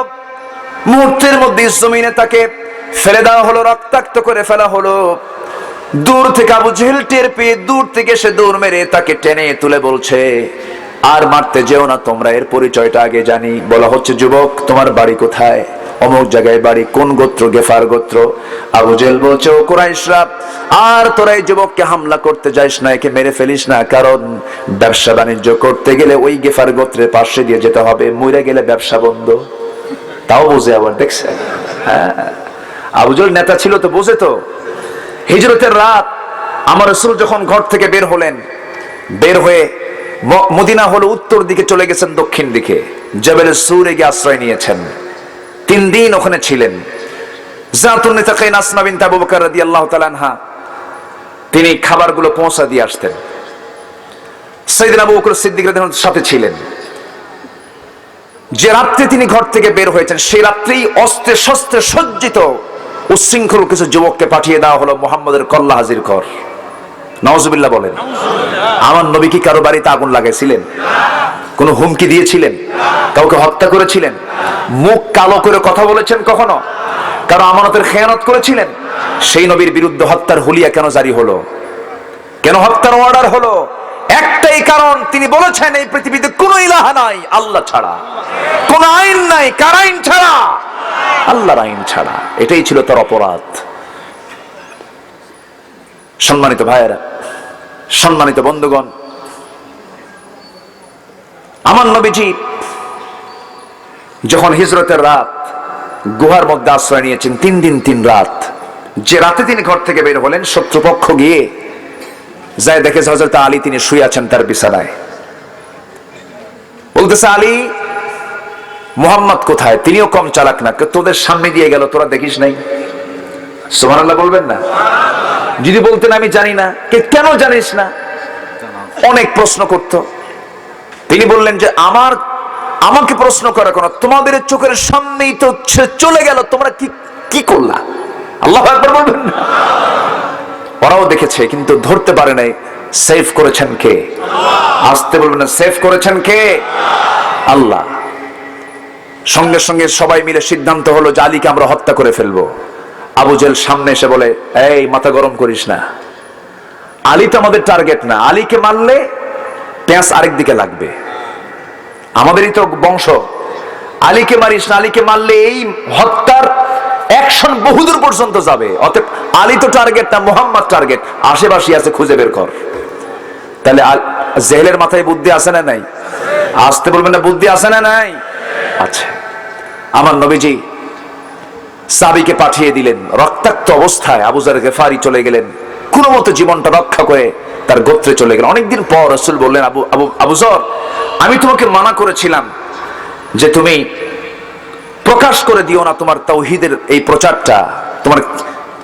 মুহূর্তের মধ্যে জমিনে তাকে ফেলে দেওয়া হলো, রক্তাক্ত করে ফেলা হলো। দূর থেকে আবু জেহেল টের পেয়ে দূর থেকে সে দৌড় মেরে তাকে টেনে তুলে বলছে, আর মারতে যেও না, তোমরা এর পরিচয়টা আগে জানি। বলা হচ্ছে, যুবক তোমার বাড়ি কোথায়? অমুক জায়গায় বাড়ি। কোন গোত্র? গেফার গোত্র। আবু জেহেল বলছে, ও কুরাইশরা, আর তোরা এই যুবককে হামলা করতে যাইস না, একে মেরে ফেলিস না, কারণ ব্যবসা বাণিজ্য করতে গেলে ওই গেফার গোত্রের পাশে দিয়ে যেতে হবে, মরে গেলে ব্যবসা বন্ধ। তাও বোঝে আবার, দেখছেন? হ্যাঁ, আবু জেহেল নেতা ছিল তো, বোঝে তো। হিজরতের রাত আমার রাসূল যখন ঘর থেকে বের হলেন, বের হয়ে মদিনা হলো উত্তর দিকে, চলে গেছেন দক্ষিণ দিকে, জাবেলে সূরে গিয়ে আশ্রয় নিয়েছেন। 3 দিন ওখানে ছিলেন। জাতুন নিতাকাইন আসমা বিনতে আবু বকর রাদিয়াল্লাহু তাআলা আনহা তিনি খাবারগুলো পৌঁছা দিয়ে আসতেন। সাইয়েদনা আবু বকর সিদ্দিক রাদিয়াল্লাহু আনহুর সাথে ছিলেন। যে রাত্রে তিনি ঘর থেকে বের হয়েছেন, সেই রাত্রেই অস্ত্রে শস্ত্রে সজ্জিত উচ্ছৃঙ্খল কিছু যুবককে পাঠিয়ে দেওয়া হলো, মুহাম্মদের কল্লা হাজির কর। নাউজুবিল্লাহ বলেন। আমার নবী কি কারো বাড়িতে আগুন লাগাইছিলেন? কোন হুমকি দিয়েছিলেন? কাউকে হত্যা করেছিলেন? মুখ কালো করে কথা বলেছেন কখনো? কারো আমানতের খেয়ানত করেছিলেন? সেই নবীর বিরুদ্ধে হত্যার হুলিয়া কেন জারি হলো? কেন হত্যার অর্ডার হলো? একটাই কারণ, তিনি বলেছেন এই পৃথিবীতে কোনো ইলাহা নাই আল্লাহ ছাড়া, কোন আইন নাই কার আইন ছাড়া, আল্লাহর আইন ছাড়া। এটাই ছিল তার অপরাধ। সম্মানিত ভাইয়েরা, সম্মানিত বন্ধুগণ, আমার নবীজি যখন হিজরতের রাত গুহার মধ্যে আশ্রয় নিয়েছেন 3 দিন 3 রাত, যে রাতে তিনি ঘর থেকে বের হলেন, শত্রুপক্ষ গিয়ে যায় দেখে হযরত আলী তিনি শুয়ে আছেন তার বিছানায়। বলতেছে, আলী, মুহাম্মদ কোথায়? তিনিও কম চালাক না, তোদের সামনে দিয়ে গেল, তোরা দেখিস নাই? সুবহানাল্লাহ বলবেন না? যদি বলতেন আমি জানি না, কেন জানিস না, অনেক প্রশ্ন করত। তিনি বললেন যে আমাকে প্রশ্ন করা কেন, তোমাদের চোখের সামনেই তো চলে গেল, তোমরা কি করলা? আল্লাহু আকবার বলবেন না? ওরাও দেখেছে কিন্তু ধরতে পারে নাই। সেভ করেছেন কে? আসতে বলবেন না, সেভ করেছেন কে? আল্লাহ। সঙ্গে সঙ্গে সবাই মিলে সিদ্ধান্ত হলো যে আলীকে আমরা হত্যা করে ফেলবো। আবু জেহেল সামনে এসে বলে, এই মাথা গরম করিস না, আলী তো আমাদের টার্গেট না, আলীকে মারলে পেঁচ আরেক দিকে লাগবে, আমাদেরই তো বংশ, আলীকে মারিস না, আলীকে মারলে এই হত্যার অ্যাকশন বহুদূর পর্যন্ত যাবে, অতএব আলী তো টার্গেট না, মুহাম্মদ টার্গেট, আশেপাশে আছে, খুঁজে বের কর। তাহলে জেহেলের মাথায় বুদ্ধি আছে না নাই? আসতে বলবেন না, বুদ্ধি আছে না নাই? আচ্ছা, আমার নবীজি সাহাবীকে পাঠিয়ে দিলেন, রক্তাক্ত অবস্থায় আবু যার গিফারি চলে গেলেন, কোন মতে জীবনটা রক্ষা করে তার গোত্রে চলে গেলেন। অনেকদিন পর রাসূল বললেন, আবু যর, আমি তোমাকে মানা করেছিলাম যে তুমি প্রকাশ করে দিও না তোমার তাওহীদের এই প্রচারটা, তোমার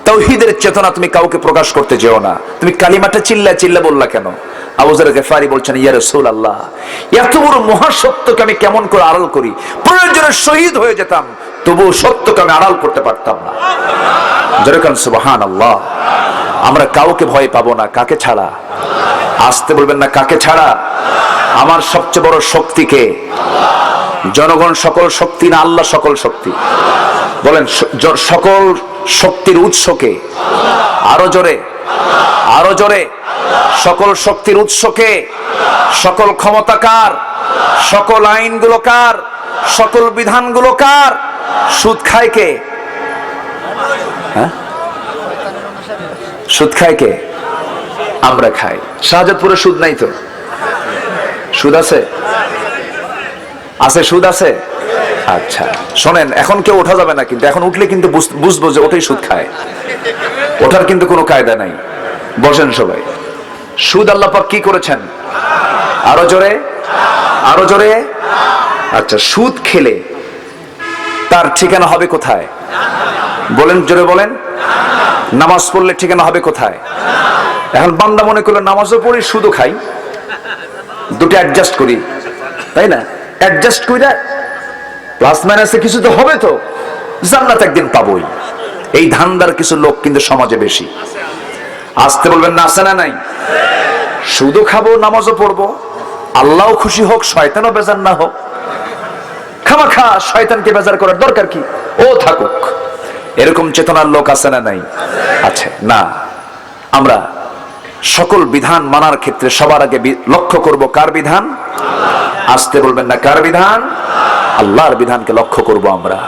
তাওহীদের চেতনা তুমি কাউকে প্রকাশ করতে যেও না, তুমি কালিমাটা চিল্লা চিল্লা বললা কেন? আবু যার গিফারি বলছেন, ইয়া রাসূলুল্লাহ, এত বড় মহাসত্যকে আমি কেমন করে আড়াল করি? প্রয়োজনে শহীদ হয়ে যেতাম, তবু সত্যকে আমি আড়াল করতে পারতাম না। যেরকম সুবহানাল্লাহ। আমরা কাউকে ভয় পাবো না, কাকে ছাড়া? আসতে বলবেন না, কাকে ছাড়া? আমার সবচেয়ে বড় শক্তিকে? জনগণ সকল শক্তি না আল্লাহ সকল শক্তি? বলেন, সকল শক্তির উৎসকে? আরো জোরে, আরো জোরে। সকল শক্তির উৎসকে? সকল ক্ষমতা কার? সকল আইনগুলো কার? সকল বিধানগুলো কার? সুদ খায় কে? হ্যাঁ, সুদ খায় কে? আমরা খাই। শাহজাদপুরে সুদ নাই তো? সুদ আছে? আছে, সুদ আছে। আচ্ছা শোনেন, এখন কেউ ওঠা যাবে না, কিন্তু এখন উঠলে কিন্তু বুঝবো যে ওটাই সুদ খায়, ওঠার কিন্তু কোনো কায়দা নাই। বসেন সবাই। সুদ আল্লাহ পাক কি করেছেন? আরো জোরে, আরো জোরে। আচ্ছা, সুদ খেলে তার ঠিকানা হবে কোথায়? বলেন, জোরে বলেন। নামাজ পড়লে ঠিকানা হবে কোথায়? এখন বান্দা মনে করলে নামাজও পড়ি, সুদও খাই, দুটো অ্যাডজাস্ট করি, তাই না? অ্যাডজাস্ট কইরা প্লাস মাইনাসে কিছু তো হবে, তো জান্নাত একদিন পাবোই। এই ধান্দার কিছু লোক কিন্তু সমাজে বেশি। আসতে বলবেন না, আছে না নাই? সুদও খাবো, নামাজও পড়বো, আল্লাহও খুশি হোক, শয়তানও বেজার না হোক। খামাখা শয়তানকে বেজার করার দরকার কি? ও থাকুক। এরকম চেতনার লোক আছে না নাই? আছে না? আমরা সকল বিধান মানার ক্ষেত্রে সবার আগে লক্ষ্য করব কার বিধান? আসতে বলবেন না, কার বিধান? আল্লাহর বিধানকে লক্ষ্য করব আমরা।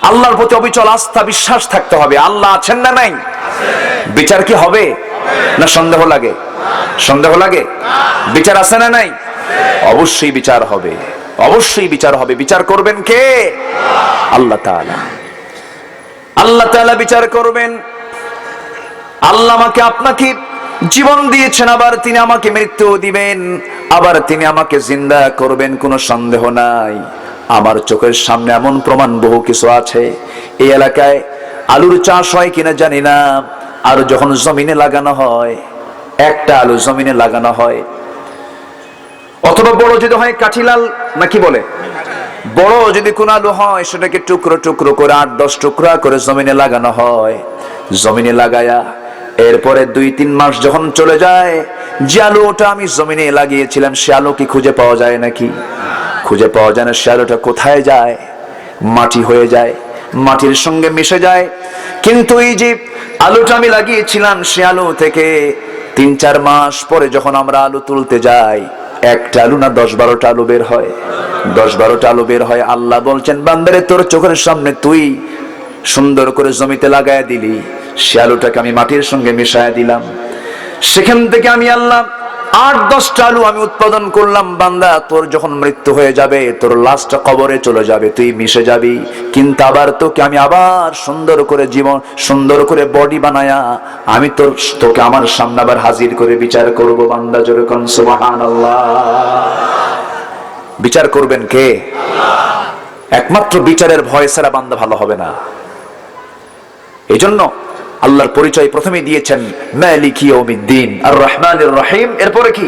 আল্লাহর প্রতি অবিচল আস্থা বিশ্বাস থাকতে হবে। আল্লাহ আছেন না নাই? বিচার কি হবে না সন্দেহ লাগে? সন্দেহ লাগে? বিচার আছে না নাই? অবশ্যই বিচার হবে, অবশ্যই বিচার হবে। বিচার করবেন কে? আল্লাহ তাআলা। আল্লাহ তাআলা বিচার করবেন। আল্লাহ আমাকে আপনাকে জীবন দিয়েছেন, আবার তিনি আমাকে মৃত্যু দিবেন, আবার তিনি আমাকে জিন্দা করবেন, কোনো সন্দেহ নাই। আমার চোখের সামনে এমন প্রমাণ বহু কিছু আছে। এই এলাকায় আলুর চাষ হয় কিনা জানি না, আর যখন জমিনে লাগানো হয়, একটা আলু জমিনে লাগানো হয়, অথবা বড় যদি হয় কাঠিলাল নাকি বলে, বড় যদি কোন আলু হয় সেটাকে টুকরো টুকরো করে 8-10 টুকরা করে জমিনে লাগানো হয়। জমিনে লাগায়া এরপরে 2-3 মাস যখন চলে যায়, যে আলুটা আমি জমিনে লাগিয়েছিলাম সে আলু কি খুঁজে পাওয়া যায় নাকি? খুঁজে পাওয়া যায় না। সে আলুটা কোথায় যায়? মাটি হয়ে যায়, মাটির সঙ্গে মিশে যায়। কিন্তু এই যে আলুটা আমি লাগিয়েছিলাম, সে আলু থেকে 3-4 মাস পরে যখন আমরা আলু তুলতে যাই, একটা আলু না 10-12টা আলু বের হয়। 10-12টা আলু বের হয়। আল্লাহ বলছেন, বান্দারে তোর চোখের সামনে তুই সুন্দর করে জমিতে লাগায় দিলি, সে আলুটাকে আমি মাটির সঙ্গে মিশায় দিলাম। সেখান থেকে আমি আল্লাহ 8-10টা আলু আমি উৎপাদন করলাম। বান্দা, তোর যখন মৃত্যু হয়ে যাবে, তোর লাশটা কবরে চলে যাবে, তুই মিশে যাবি, কিন্তু আবার তোকে আমি আবার সুন্দর করে জীবন, সুন্দর করে বডি বানায়া আমি তোকে আমার সামনে আবার হাজির করে বিচার করব। বান্দা জোরে কোন সুবহানাল্লাহ। বিচার করবেন কে? একমাত্র বিচারের ভয় ছাড়া বান্দা ভালো হবে না। এই জন্য আল্লাহর পরিচয় প্রথমে দিয়েছেন মালিক ইয়াউমিদ্দিন, আর রহমানির রহিম। এরপরে কি?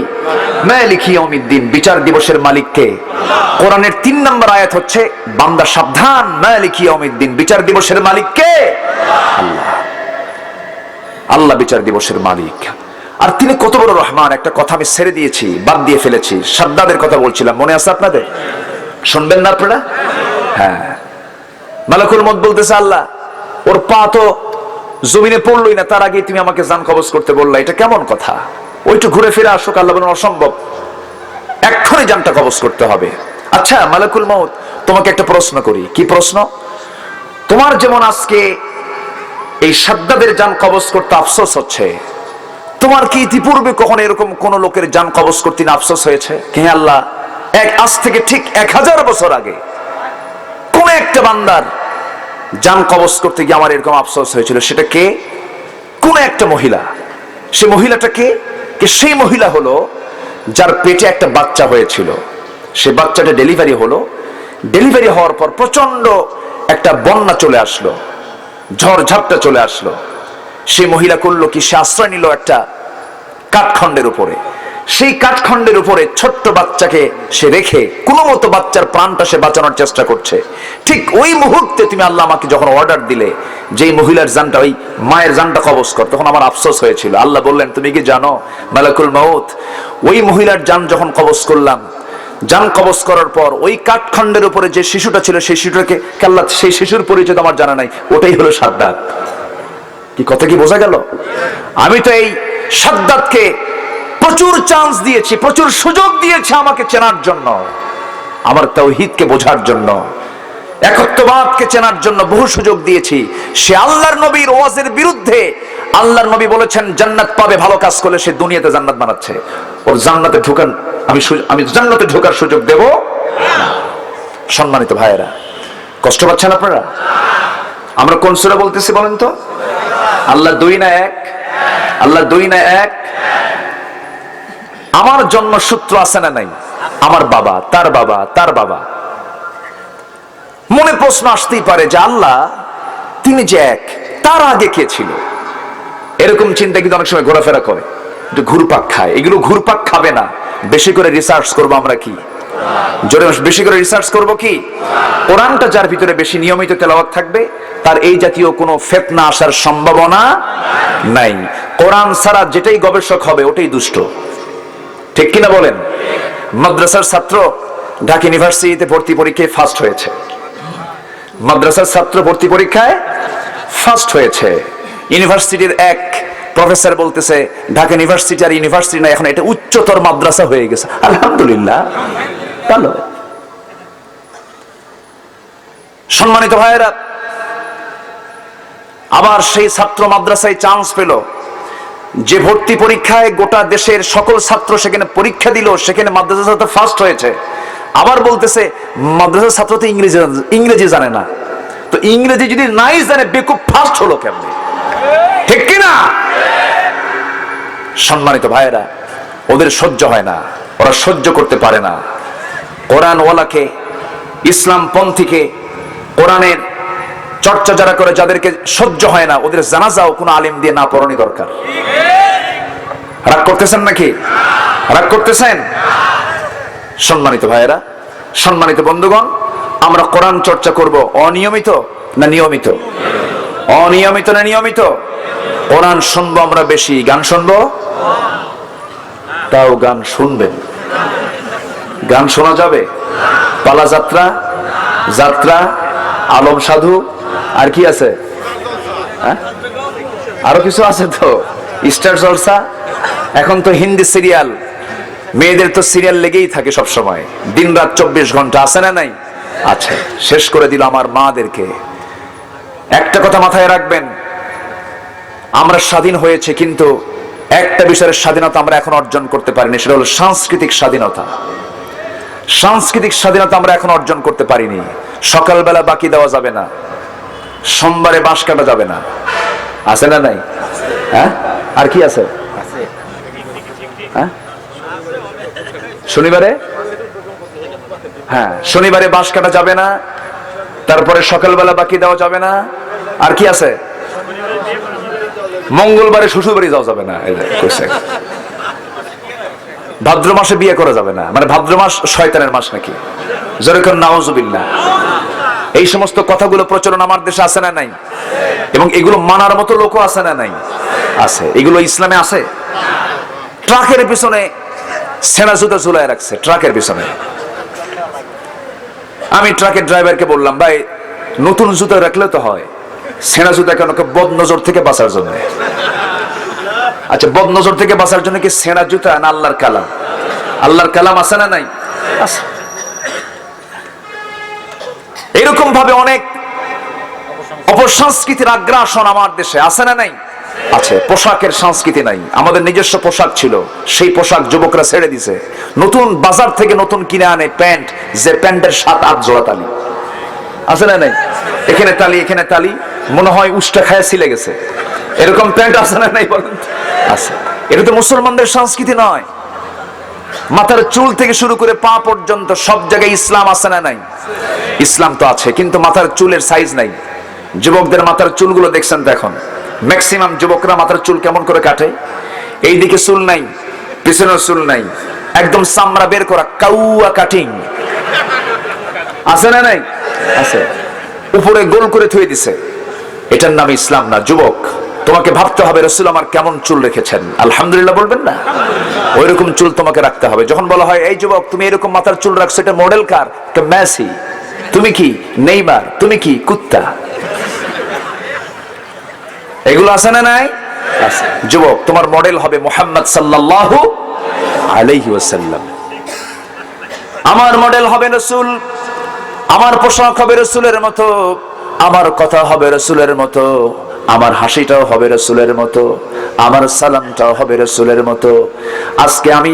মালিক ইয়াউমিদ্দিন, বিচার দিবসের মালিক কে? কোরআনের 3 নম্বর আয়াত হচ্ছে, বান্দা সাবধান, মালিক ইয়াউমিদ্দিন, বিচার দিবসের মালিক কে? আল্লাহ। আল্লাহ বিচার দিবসের মালিক। আর তিনি কত বড় রহমান। একটা কথা আমি ছেড়ে দিয়েছি, বাদ দিয়ে ফেলেছি, সাদ্দাদের কথা বলছিলাম, মনে আছে আপনাদের? শুনবেন না আপনারা? হ্যাঁ, মালাকুল মউত বলতেছে, আল্লাহ ওর পা তো জমিনে পড়লই না, তার আগে তুমি আমাকে জান কবজ করতে বললা, এটা কেমন কথা? ওইটু ঘুরে ফিরে আসুক। আল্লাহ বলেন অসম্ভব, এক্ষুনি জানটা কবজ করতে হবে। আচ্ছা মালাকুল মউত, তোমাকে একটা প্রশ্ন করি। কি প্রশ্ন? তোমার যেমন আজকে এই সাদ্দাদের জান কবজ করতে আফসোস হচ্ছে, তোমার কি ইতিপূর্বে কখনো এরকম কোন লোকের জান কবজ করতে না আফসোস হয়েছে? কে আল্লাহ, আজ থেকে ঠিক 1000 বছর আগে কোন একটা বান্দার জান কবজ করতে গিয়ে আমার এরকম আফসোস হয়েছিল। সেটা কে? কোন একটা মহিলা। সে মহিলাটা কে? সেই মহিলা হলো যার পেটে একটা বাচ্চা হয়েছিল। সে বাচ্চাটা ডেলিভারি হলো। ডেলিভারি হওয়ার পর প্রচন্ড একটা বন্যা চলে আসলো, ঝড় ঝাপটা চলে আসলো। সেই মহিলা করলো কি? সে আশ্রয় নিল একটা কাঠখণ্ডের উপরে। সেই কাঠখণ্ডের উপরে ছোট্ট বাচ্চাকে সে রেখে কোনো মতো বাচ্চার প্রাণটা সে বাঁচানোর চেষ্টা করছে। ঠিক ওই মুহূর্তে তুমি আল্লাহ আমাকে যখন অর্ডার দিলে যে মহিলার জানটা, ওই মায়ের জানটা কবজ কর, তখন আমার আফসোস হয়েছিল। আল্লাহ বললেন, তুমি কি জানো মালাকুল মউত, ওই মহিলার জান যখন কবজ করলাম, জান কবজ করার পর ওই কাঠখণ্ডের উপরে যে শিশুটা ছিল, সেই শিশুটাকে আল্লাহ, সেই শিশুর পরিচয় আমার জানা নাই, ওটাই হলো সাদ্দাত। কি কথা কি বোঝা গেল? আমি তো এই সাদ্দাতকে প্রচুর চান্স দিয়েছি, প্রচুর সুযোগ দিয়েছি আমাকে চেনার জন্য, আমার তাওহীদকে বোঝার জন্য, একত্ববাদকে চেনার জন্য বহু সুযোগ দিয়েছি। সে আল্লাহর নবীর ওয়াজের বিরুদ্ধে, আল্লাহর নবী বলেছেন জান্নাত পাবে ভালো কাজ করলে, সে দুনিয়াতে জান্নাত বানাচ্ছে। ওর জান্নাতে ঢোকান, আমি জান্নাতে ঢোকার সুযোগ দেব না। সম্মানিত ভাইয়েরা, কষ্ট পাচ্ছেন আপনারা? আমরা কোন সূরা বলতেছি বলেন তো? আল্লাহ 2 না 1? আল্লাহ 2 না 1? আমার জন্ম সূত্র আছে না নাই? আমার বাবা, তার বাবা, তার বাবা। মনে প্রশ্ন আসতেই পারে যে আল্লাহ তিনি যে এক, তার আগে কে ছিল? এরকম চিন্তা কিন্তু অনেক সময় ঘোরাফেরা করে, একটু ঘুরপাক খায়। এগুলো ঘুরপাক খাবে না, বেশি করে রিসার্চ করবো আমরা। কি জোরে বেশি করে রিসার্চ করবো? কি কোরআনটা যার ভিতরে বেশি নিয়মিত তেলাওয়াত থাকবে, তার এই জাতীয় কোনো ফিতনা আসার সম্ভাবনা নাই। কোরআন ছাড়া যেটাই গবেষক হবে ওটাই দুষ্ট, ঠিক কিনা বলেন? মাদ্রাসার ছাত্র ঢাকা ইউনিভার্সিটিতে ভর্তি পরীক্ষায় ফার্স্ট হয়েছে। মাদ্রাসার ছাত্র ভর্তি পরীক্ষায় ফার্স্ট হয়েছে। ইউনিভার্সিটির এক প্রফেসর বলতেছে ঢাকা ইউনিভার্সিটি আর ইউনিভার্সিটি না, এখন এটা উচ্চতর মাদ্রাসা হয়ে গেছে। আলহামদুলিল্লাহ, ভালো। সম্মানিত ভাইয়েরা, আবার সেই ছাত্র মাদ্রাসায় চান্স পেল, যে ভর্তি পরীক্ষায় গোটা দেশের সকল ছাত্র সেখানে পরীক্ষা দিল, সেখানে মাদ্রাসা ছাত্র ফার্স্ট হয়েছে। আবার বলতেছে মাদ্রাসা ছাত্র তো ইংরেজি জানে না, তো ইংরেজি যদি নাই জানে বেকুব ফার্স্ট হলো কেমনে? ঠিক কিনা? সম্মানিত ভাইয়েরা, ওদের সহ্য হয় না, ওরা সহ্য করতে পারে না। কোরআনওয়ালাকে, ইসলাম পন্থীকে, কোরআনের চর্চা যারা করে, যাদেরকে সহ্য হয় না, ওদের জানাজাও কোনো আলেম দিয়ে না পড়ানি দরকার। রাগ করতেছেন নাকি? রাগ করতেছেন? সম্মানিত ভাইয়েরা, সম্মানিত বন্ধুগণ, আমরা কোরআন চর্চা করব অনিয়মিত না নিয়মিত? অনিয়মিত না নিয়মিত? কোরআন শুনবো আমরা বেশি, গান শুনবো? তাও গান শুনবেন? গান শোনা যাবে? পালা যাত্রা, যাত্রা, আলম সাধু, আর কি আছে? আরো কিছু আছে তো, স্টার জলসা। এখন তো হিন্দি সিরিয়াল, মেয়েদের তো সিরিয়াল লেগেই থাকে সব সময়, দিন রাত 24 ঘন্টা, আছে না নাই? আছে। শেষ করে দিল আমার মাদেরকে। একটা কথা মাথায় রাখবেন, আমরা স্বাধীন হয়েছে, কিন্তু একটা বিষয়ের স্বাধীনতা আমরা এখন অর্জন করতে পারিনি, সেটা হলো সাংস্কৃতিক স্বাধীনতা। সাংস্কৃতিক স্বাধীনতা আমরা এখন অর্জন করতে পারিনি। সকালবেলা বাকি দেওয়া যাবে না, সোমবারে বাঁশ কাটা যাবে না, আছে না নাই? হ্যাঁ, আর কি আছে? হ্যাঁ, শনিবারে, হ্যাঁ শনিবারে বাঁশ কাটা যাবে না, তারপরে সকালবেলা বাকি দেওয়া যাবে না, আর কি আছে? মঙ্গলবারে শ্বশুর বাড়ি যাওয়া যাবে না, ভাদ্র মাসে বিয়ে করা যাবে না, মানে ভাদ্র মাস শয়তানের মাস নাকি? যেরকম নাউজুবিল্লাহ। এই সমস্ত কথাগুলো প্রচলন আমার দেশে আছে না নাই? এবং এগুলো মানার মতো লোকও আছে না নাই? আছে। এগুলো ইসলামে আছে? ট্রাকের পিছনে ছেঁড়া জুতা ঝুলায় রাখছে, ট্রাকের পিছনে। আমি ট্রাকের ড্রাইভারকে বললাম, ভাই নতুন জুতা রাখলে তো হয়, ছেঁড়া জুতা কেন? বদ নজর থেকে বাঁচার জন্য। আচ্ছা, বদ নজর থেকে বাঁচার জন্য কি ছেঁড়া জুতা না আল্লাহর কালাম? আল্লাহর কালাম আছে না নাই? আছে। এরকম ভাবে অনেক অপসংস্কৃতির আগ্রাসন আমার দেশে আছে না নাই? আছে। পোশাকের সংস্কৃতি নাই, আমাদের নিজস্ব পোশাক ছিল, সেই পোশাক যুবকরা ছেড়ে দিছে। নতুন বাজার থেকে নতুন কিনে আনে প্যান্ট, যে প্যান্টের 7-8 জোড়া তালি আছে না নাই? এখানে তালি, এখানে তালি, মনে হয় উষ্টা খায় ছিলে গেছে, এরকম প্যান্ট আছে না নাই বলেন? আছে। এটা তো মুসলমানদের সংস্কৃতি নয়। মাথার চুল থেকে শুরু করে পা পর্যন্ত সব জায়গায় ইসলাম আছে না নাই? ইসলাম তো আছে, কিন্তু মাথার চুলের সাইজ নাই। যুবকদের মাথার চুলগুলো দেখছেন তো এখন? ম্যাক্সিমাম যুবকরা মাথার চুল কেমন করে কাটে? এইদিকে চুল নাই, পিছনের চুল নাই, একদম চামড়া বের করা কাউয়া কাটিং আছে না নাই? আছে। উপরে গোল করে থুয়ে দিছে, এটার নাম ইসলাম না। যুবক, তোমাকে ভাবতে হবে রাসূল আমার কেমন চুল রেখেছেন, আলহামদুলিল্লাহ বলবেন না? ওইরকম চুল তোমাকে রাখতে হবে। যখন বলা হয় এই যুবক তুমি এরকম মাথার চুল রাখছো, এটা মডেল কার? এটা মেসি। তুমি কি নেইমার? তুমি কি কুত্তা? এগুলো আছে না নাই? আছে। যুবক, তোমার মডেল হবে মুহাম্মদ সাল্লাল্লাহু আলাইহি ওয়াসাল্লাম। আমার মডেল হবে রাসূল, আমার পোশাক হবে রাসূলের মতো, আমার কথা হবে রাসূলের মতো, আমার হাসিটাও হবে রাসূলের মতো, আমার সালামটাও হবে রাসূলের মতো। আজকে আমি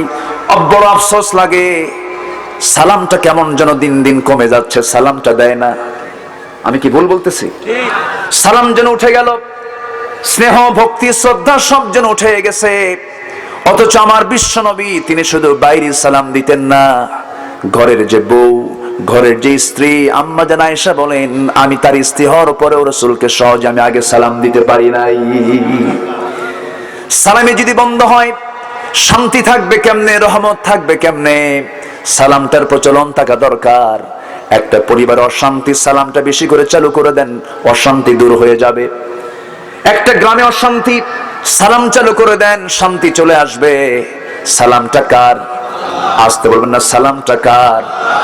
বড় আফসোস লাগে, সালামটা কেমন যেন দিন দিন কমে যাচ্ছে, সালামটা দেয় না। আমি কি ভুল বলতেছি? সালাম যেন উঠে গেল, স্নেহ ভক্তি শ্রদ্ধা সব যেন উঠে গেছে। অথচ আমার বিশ্বনবী তিনি শুধু বাইরে সালাম দিতেন না, ঘরের যে বউ, ঘরের যে স্ত্রী আম্মা জান আয়েশা বলেন, আমি তার স্ত্রী হওয়ার পরেও রাসূলকে সহজে আমি আগে সালাম দিতে পারি নাই। সালামে যদি বন্ধ হয়, শান্তি থাকবে কেমনে, রহমত থাকবে কেমনে? সালামটার প্রচলন থাকা দরকার। একটা পরিবার অশান্তি, সালামটা বেশি করে চালু করে দেন, অশান্তি দূর হয়ে যাবে। একটা গ্রামে অশান্তি, সালাম চালু করে দেন, শান্তি চলে আসবে। সালামটা কার? আসতে বলবেন না, সালামটা কার?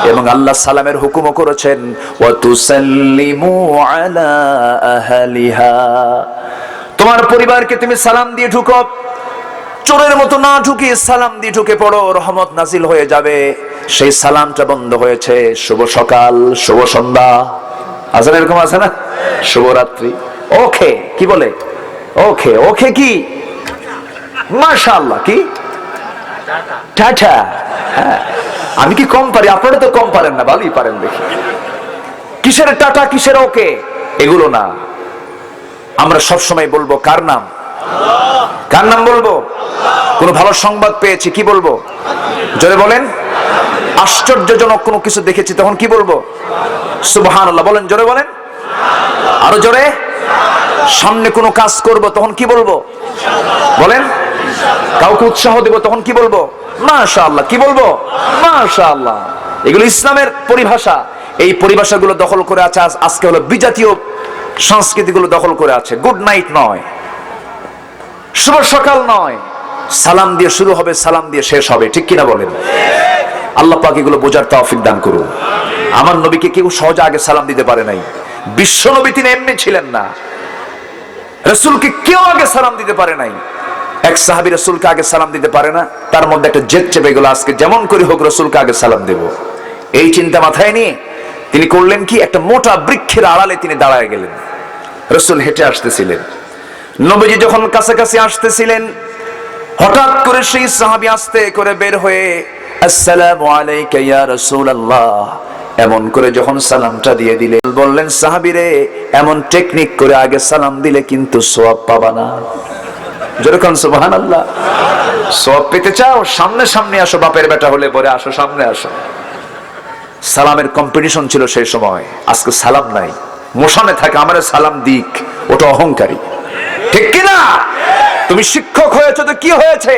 এবং আল্লাহ সালামের হুকুমও করেছেন, ওয়া তুসাল্লিমু আলা আহলিহা। তোমার পরিবারকে তুমি সালাম দিয়ে ঢুকো, চোরের মতো না ঢুকে সালাম দিয়ে ঢুকে পড়ো, রহমত নাজিল হয়ে যাবে। সেই সালামটা বন্ধ হয়েছে, শুভ সকাল, শুভ সন্ধ্যা, আছে না? এরকম আছে না? শুভরাত্রি, ওকে কি বলে? ওকে, ওকে কি? মাশাআল্লাহ, কি টাটা। হ্যাঁ, আমি কি কম পারি? আপনারা তো কম পারেন না, ভালোই পারেন দেখি। কিসের টাটা, কিসের ওকে? এগুলো না। আমরা সব সময় বলবো কার নাম? কার নাম বলবো? কোন ভালো সংবাদ পেয়েছি, কি বলবো? জোরে বলেন। আশ্চর্যজনক কোনো কিছু দেখেছি, তখন কি বলবো? সুবহানাল্লাহ বলেন, জোরে বলেন, আরো জোরে। সামনে কোনো কাজ করব, তখন কি বলবো? বলেন। কাউকে উৎসাহ দেব, তখন কি বলবো? মাশাআল্লাহ। কি বলবো? মাশাআল্লাহ। এগুলো ইসলামের পরিভাষা। এই পরিভাষাগুলো দখল করে আছে আজকে হলো বিজাতীয় সংস্কৃতিগুলো দখল করে আছে। গুড নাইট নয়, শুভ সকাল নয়, সালাম দিয়ে শুরু হবে, সালাম দিয়ে শেষ হবে, ঠিক কিনা বলেন? আল্লাহ পাক এগুলো বোঝার তৌফিক দান করুন। আমার নবীকে কেউ সহজে আগে সালাম দিতে পারে নাই। বিশ্ব নবী তিনি এমনি ছিলেন না, রাসূলকে কেউ আগে সালাম দিতে পারে নাই। এক সাহাবী রাসূলকে আগে সালাম দিতে পারে না, তার মধ্যে একটা জেদ চেপে গেল, আজকে যেমন করে হোক রাসূলকে আগে সালাম দেব। এই চিন্তা মাথায় নিয়ে তিনি করলেন কি, একটা মোটা বৃক্ষের আড়ালে তিনি দাঁড়ায় গেলেন। রাসূল হেঁটে আসতেছিলেন, নবীজি যখন কাছাকাছি আসতেছিলেন, হঠাৎ করে সেই সাহাবী আস্তে করে বের হয়ে আসসালামু আলাইকা ইয়া রাসূলুল্লাহ এমন করে যখন সালামটা দিয়ে দিলেন, বললেন সাহাবী রে, এমন টেকনিক করে আগে সালাম দিলে কিন্তু সওয়াব পাবা না। যেরকম সুবহানাল্লাহ। সওয়াব পেতে চাও, সামনে সামনে আসো, বাপের বেটা হলে পরে আসো, সামনে আসো। সালামের কম্পিটিশন ছিল সেই সময়, আজকে সালাম নাই। মোশানে থাকে আমার সালাম দিক, ওটা অহংকারী, ঠিক কিনা? তুমি শিক্ষক হয়েছো তো কি হয়েছে,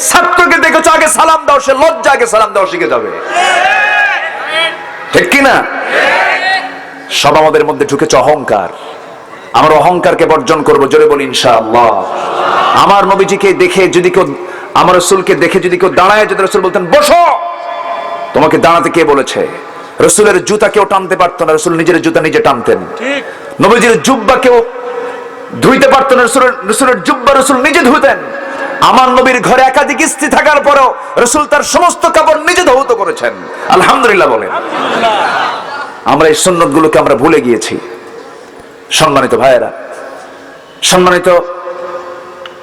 ছাত্রকে দেখেছো আগে সালাম দাও, সে লজ্জা আগে সালাম দাও শিখে যাবে, ঠিক কিনা? সব আমাদের মধ্যে ঢুকেছে অহংকার। আমার অহংকারকে বর্জন করব, জোরে বলি ইনশাআল্লাহ। আমার নবীজিকে দেখে যদি কেউ, আমার রাসূলকে দেখে যদি কেউ দাঁড়ায়, যদি রাসূল বলতেন বসো, তোমাকে দাঁড়াতে কে বলেছে? রাসূলের জুতা কেউ টানতে পারতো না, রাসূল নিজের জুতা নিজে টানতেন। নবীজির জুব্বা কেউ ধুইতে পারতো না, রাসূলের জুব্বা রাসূল নিজে ধুতেন। আমার নবীর ঘরে একাধিক স্ত্রী থাকার পরেও রাসূল তার সমস্ত কাপড় নিজে ধৌত করেছেন। আলহামদুলিল্লাহ বলেন। আমরা এই সুন্নতগুলোকে আমরা ভুলে গিয়েছি। সম্মানিত ভাইয়েরা, সম্মানিত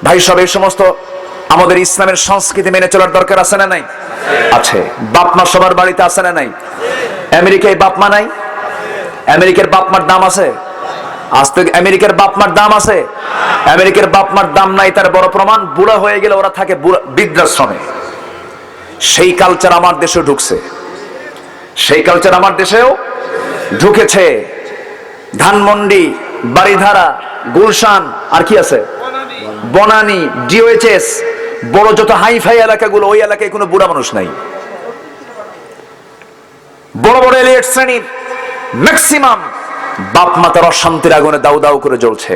ভাই সব, এই সমস্ত আমাদের ইসলামের সংস্কৃতি মেনে চলার দরকার আছে না নাই? আছে। বাপমা সবার বাড়িতে আছে না নাই? আমেরিকায় বাপমা নাই? আমেরিকার বাপমার দাম আছে? আজ থেকে আমেরিকার বাপমার দাম আছে? আমেরিকার বাপমার দাম নাই, তার বড় প্রমাণ বুড়া হয়ে গেলে ওরা থাকে বৃদ্ধাশ্রমে। সেই কালচার আমার দেশেও ঢুকছে, সেই কালচার আমার দেশেও ঢুকেছে। ধানমন্ডি, বাড়িধারা, গুলশান, আর কি আছে, বনানী, ডিওএইচএস, বড় যত হাইফাই এলাকাগুলো, ওই এলাকায় কোনো বুড়া মানুষ নাই। বড় বড় এলিয়েট শ্রেণীর ম্যাক্সিমাম বাপ মাতার অশান্তির আগুনে দাউ দাউ করে জ্বলছে,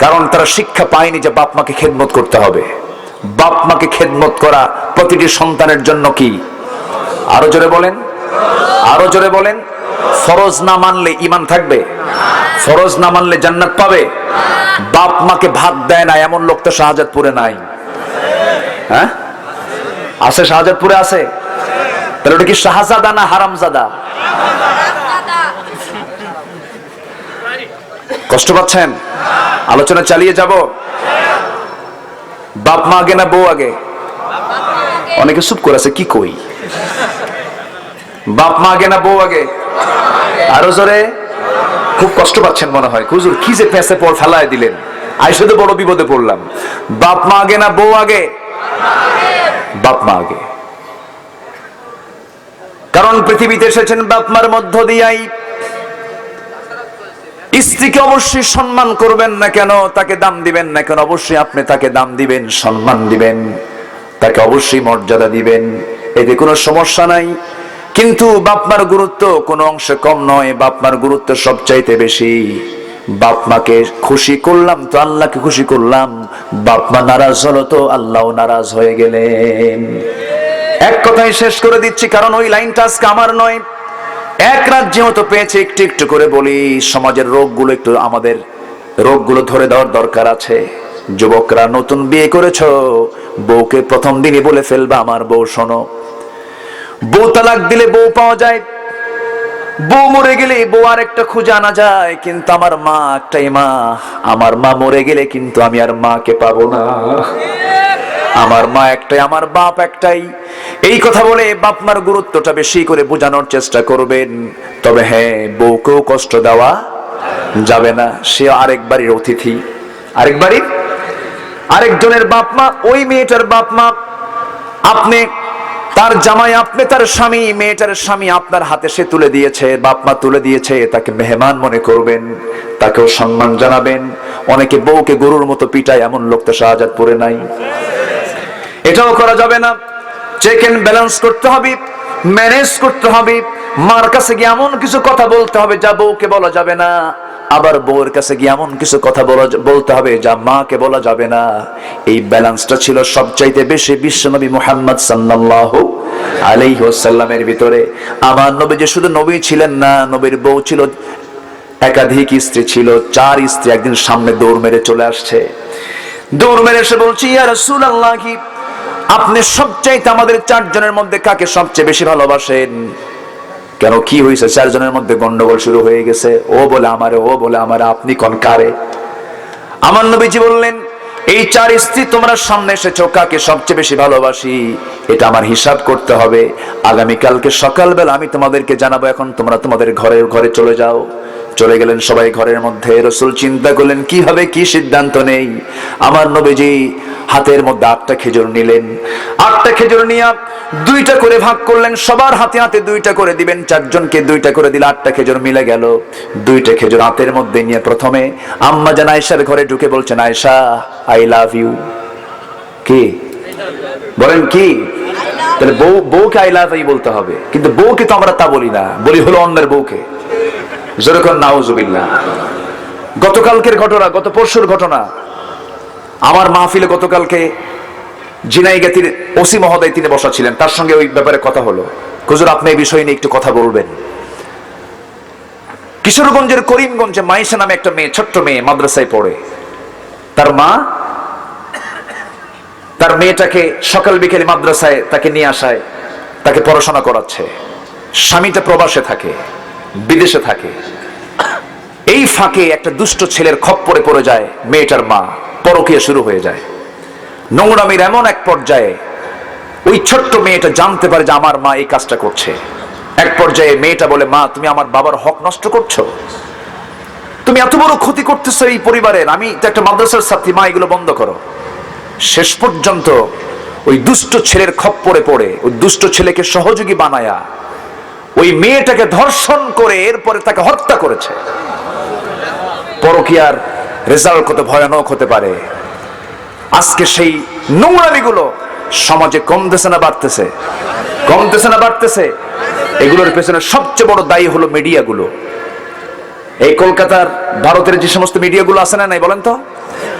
কারণ তারা শিক্ষা পায়নি যে বাপ মাকে খেদমত করতে হবে। বাপ মাকে খেদমত করা প্রতিটি সন্তানের জন্য কি, আরো জোরে বলেন, আরো জোরে বলেন, ফরজ না মানলে ঈমান থাকবে? ফরজ না মানলে জান্নাত পাবে? বাপ মাকে ভাত দেয় না এমন লোক তো শাহজাদপুরে নাই। হ্যাঁ আছে, শাহজাদপুরে আছে। তাহলে ওটা কি শাহজাদা না হারামজাদা? কষ্ট পাচ্ছেন? আলোচনা চালিয়ে যাব। বাপ মা আগে না বউ আগে? অনেকে চুপ করে আছে, কি কই? বাপ মা আগে না বউ আগে? আরো জোরে। খুব কষ্ট পাচ্ছেন মনে হয়, হুজুর কি যে পেছে পর ফেলায় দিলেন, আইসে তো বড় বিপদে পড়লাম। বাপ মা আগে না বউ আগে? বাপ মা আগে। কারণ পৃথিবীতে এসেছেন বাপ মার মধ্য দিয়াই। স্ত্রীকে অবশ্যই সম্মান করবেন না কেন, তাকে দাম দিবেন না কেন, অবশ্যই আপনি তাকে দাম দিবেন, সম্মান দিবেন, তাকে অবশ্যই মর্যাদা দিবেন, এতে কোনো সমস্যা নাই। কিন্তু বাপমার গুরুত্ব কোনো অংশে কম নয়, বাপমার গুরুত্ব সবচাইতে বেশি। বাপ মাকে খুশি করলাম তো আল্লাহকে খুশি করলাম, বাপ মা নারাজ হলো তো আল্লাহও নারাজ হয়ে গেলেন। এক কথাই শেষ করে দিচ্ছি, কারণ ওই লাইনটা আজকে আমার নয়। এক রাত যেহেতু পেয়েছে, একটু একটু করে বলি। সমাজের রোগগুলো একটু, আমাদের রোগগুলো ধরে দেওয়ার দরকার আছে। যুবকরা নতুন বিয়ে করেছো, বউকে প্রথম দিনই বলে ফেলবা, আমার বউ শোনো, বউ তালাক দিলে বউ পাওয়া যায়, বউ মরে গেলে বউ আর একটা খুঁজে আনা যায়, কিন্তু আমার মা একটাই মা, আমার মা মরে গেলে কিন্তু আমি আর মাকে পাবো না। আমার মা একটাই, আমার বাপ একটাই। এই কথা বলে বাপ মার গুরুত্বটা বেশি করে বোঝানোর চেষ্টা করবেন। তবে হ্যাঁ, বউকেও কষ্ট দেওয়া যাবে না, সে আরেক বাড়ির অতিথি, আরেক বাড়ির আরেকজনের বাপ মা। ওই মেয়েটার বাপ মা আপনি তার জামাই, আপনি তার স্বামী, মেয়েটার স্বামী আপনার হাতে সে তুলে দিয়েছে, বাপ মা তুলে দিয়েছে, তাকে মেহমান মনে করবেন, তাকেও সম্মান জানাবেন। অনেকে বউকে গরুর মতো পিটায়, এমন লোক তো শাহজাদপুরে নাই। এটাও করা যাবে না। চেক এন্ড ব্যালেন্স করতে হবে, ম্যানেজ করতে হবে। মার কাছে গিয়ে এমন কিছু কথা বলতে হবে যা বউকে বলা যাবে না, আবার বউয়ের কাছে গিয়ে এমন কিছু কথা বলতে হবে যা মাকে বলা যাবে না। এই ব্যালেন্সটা ছিল সবচাইতে বেশি বিশ্বনবী মুহাম্মদ সাল্লাল্লাহু আলাইহি ওয়াসাল্লামের ভিতরে। আমার নবী যে শুধু নবী ছিলেন না, নবীর বউ ছিল, একাধিক স্ত্রী ছিল, 4 স্ত্রী একদিন সামনে দৌড় মেরে চলে আসছে। দৌড় মেরে এসে বলছি, ইয়া রাসূলুল্লাহ, আপনি সবচাইতে আমাদের 4 জনের মধ্যে কাকে সবচেয়ে বেশি ভালোবাসেন? কেন, কি হয়েছে? 4 জনের মধ্যে গন্ডগোল শুরু হয়ে গেছে। ও বলে আমারে, ও বলে আমারে, আপনি কোন কারে? আমার নবীজি বললেন, এই 4 স্ত্রী তোমরা সামনে এসেছো, কাকে সবচেয়ে বেশি ভালোবাসি এটা আমার হিসাব করতে হবে। আগামীকালকে সকালবেলা আমি তোমাদেরকে জানাবো, এখন তোমরা তোমাদের ঘরে চলে যাও। চলে গেলেন সবাই ঘরের মধ্যে। রাসূল চিন্তা করলেন কিভাবে কি সিদ্ধান্ত নেই। আমার নবীজি হাতের মধ্যে 8টা খেজুর নিলেন। 8টা খেজুর নিয়ে 2টা করে ভাগ করলেন, সবার হাতে হাতে 2টা করে দিবেন। 4 জনকে 2টা করে দিলে 8টা খেজুর মিলে গেল। 2টা খেজুর হাতের মধ্যে নিয়ে প্রথমে আম্মা জান আয়েশার ঘরে ঢুকে বলছেন, আয়েশা আই লাভ ইউ। কি বলেন? কি? তাহলে বউকে আই লাভ ইউ বলতে হবে, কিন্তু বউকে তো আমরা তা বলি না, বলি হলো অন্যের বউকে। যেরকম নাউজুবিল্লাহ। গতকালকের ঘটনা, গত পরশুর ঘটনা। আমার মাহফিলে গতকালকে ঝিনাইগাতীর ওসি মহোদয় তিনি বসা ছিলেন, তার সঙ্গে ওই ব্যাপারে কথা হলো। হুজুর আপনি এই বিষয় নিয়ে একটু কথা বলবেন। কিশোরগঞ্জের করিমগঞ্জে মাইশা নামে একটা মেয়ে, ছোট্ট মেয়ে, মাদ্রাসায় পড়ে। তার মা তার মেয়েটাকে সকাল বিকেলে মাদ্রাসায় তাকে নিয়ে আসায়, তাকে পড়াশোনা করাচ্ছে। স্বামীটা প্রবাসে থাকে, বিদেশে থাকে। এই ফাঁকে একটা দুষ্ট ছেলের খপ্পরে পড়ে যায় মেয়েটার মা, পরকীয়া শুরু হয়ে যায়। নোংরামির এমন এক পর্যায়ে ওই ছোট্ট মেয়েটা জানতে পারে যে আমার মা এই কাজটা করছে। এক পর্যায়ে মেয়েটা বলে, মা তুমি আমার বাবার হক নষ্ট করছো, তুমি এত বড় ক্ষতি করতেছো এই পরিবারের, আমি তো একটা মাদ্রাসার ছাত্রী, মা এগুলো বন্ধ করো। শেষ পর্যন্ত ওই দুষ্ট ছেলের খপ্পরে পড়ে ওই দুষ্ট ছেলেকে সহযোগী বানায়া ওই মেয়েটাকে ধর্ষণ করে এরপরে তাকে হত্যা করেছে। পরকীয়ার রেজাল্ট কত ভয়ানক হতে পারে। আজকে সেই নোংরামিগুলো সমাজে কমতেছে না বাড়তেছে? কমতেছে না বাড়তেছে? এগুলোর পেছনে সবচেয়ে বড় দায়ী হলো মিডিয়াগুলো। এই কলকাতার, ভারতের যে সমস্ত মিডিয়াগুলো আছে না, নাই বলেন তো,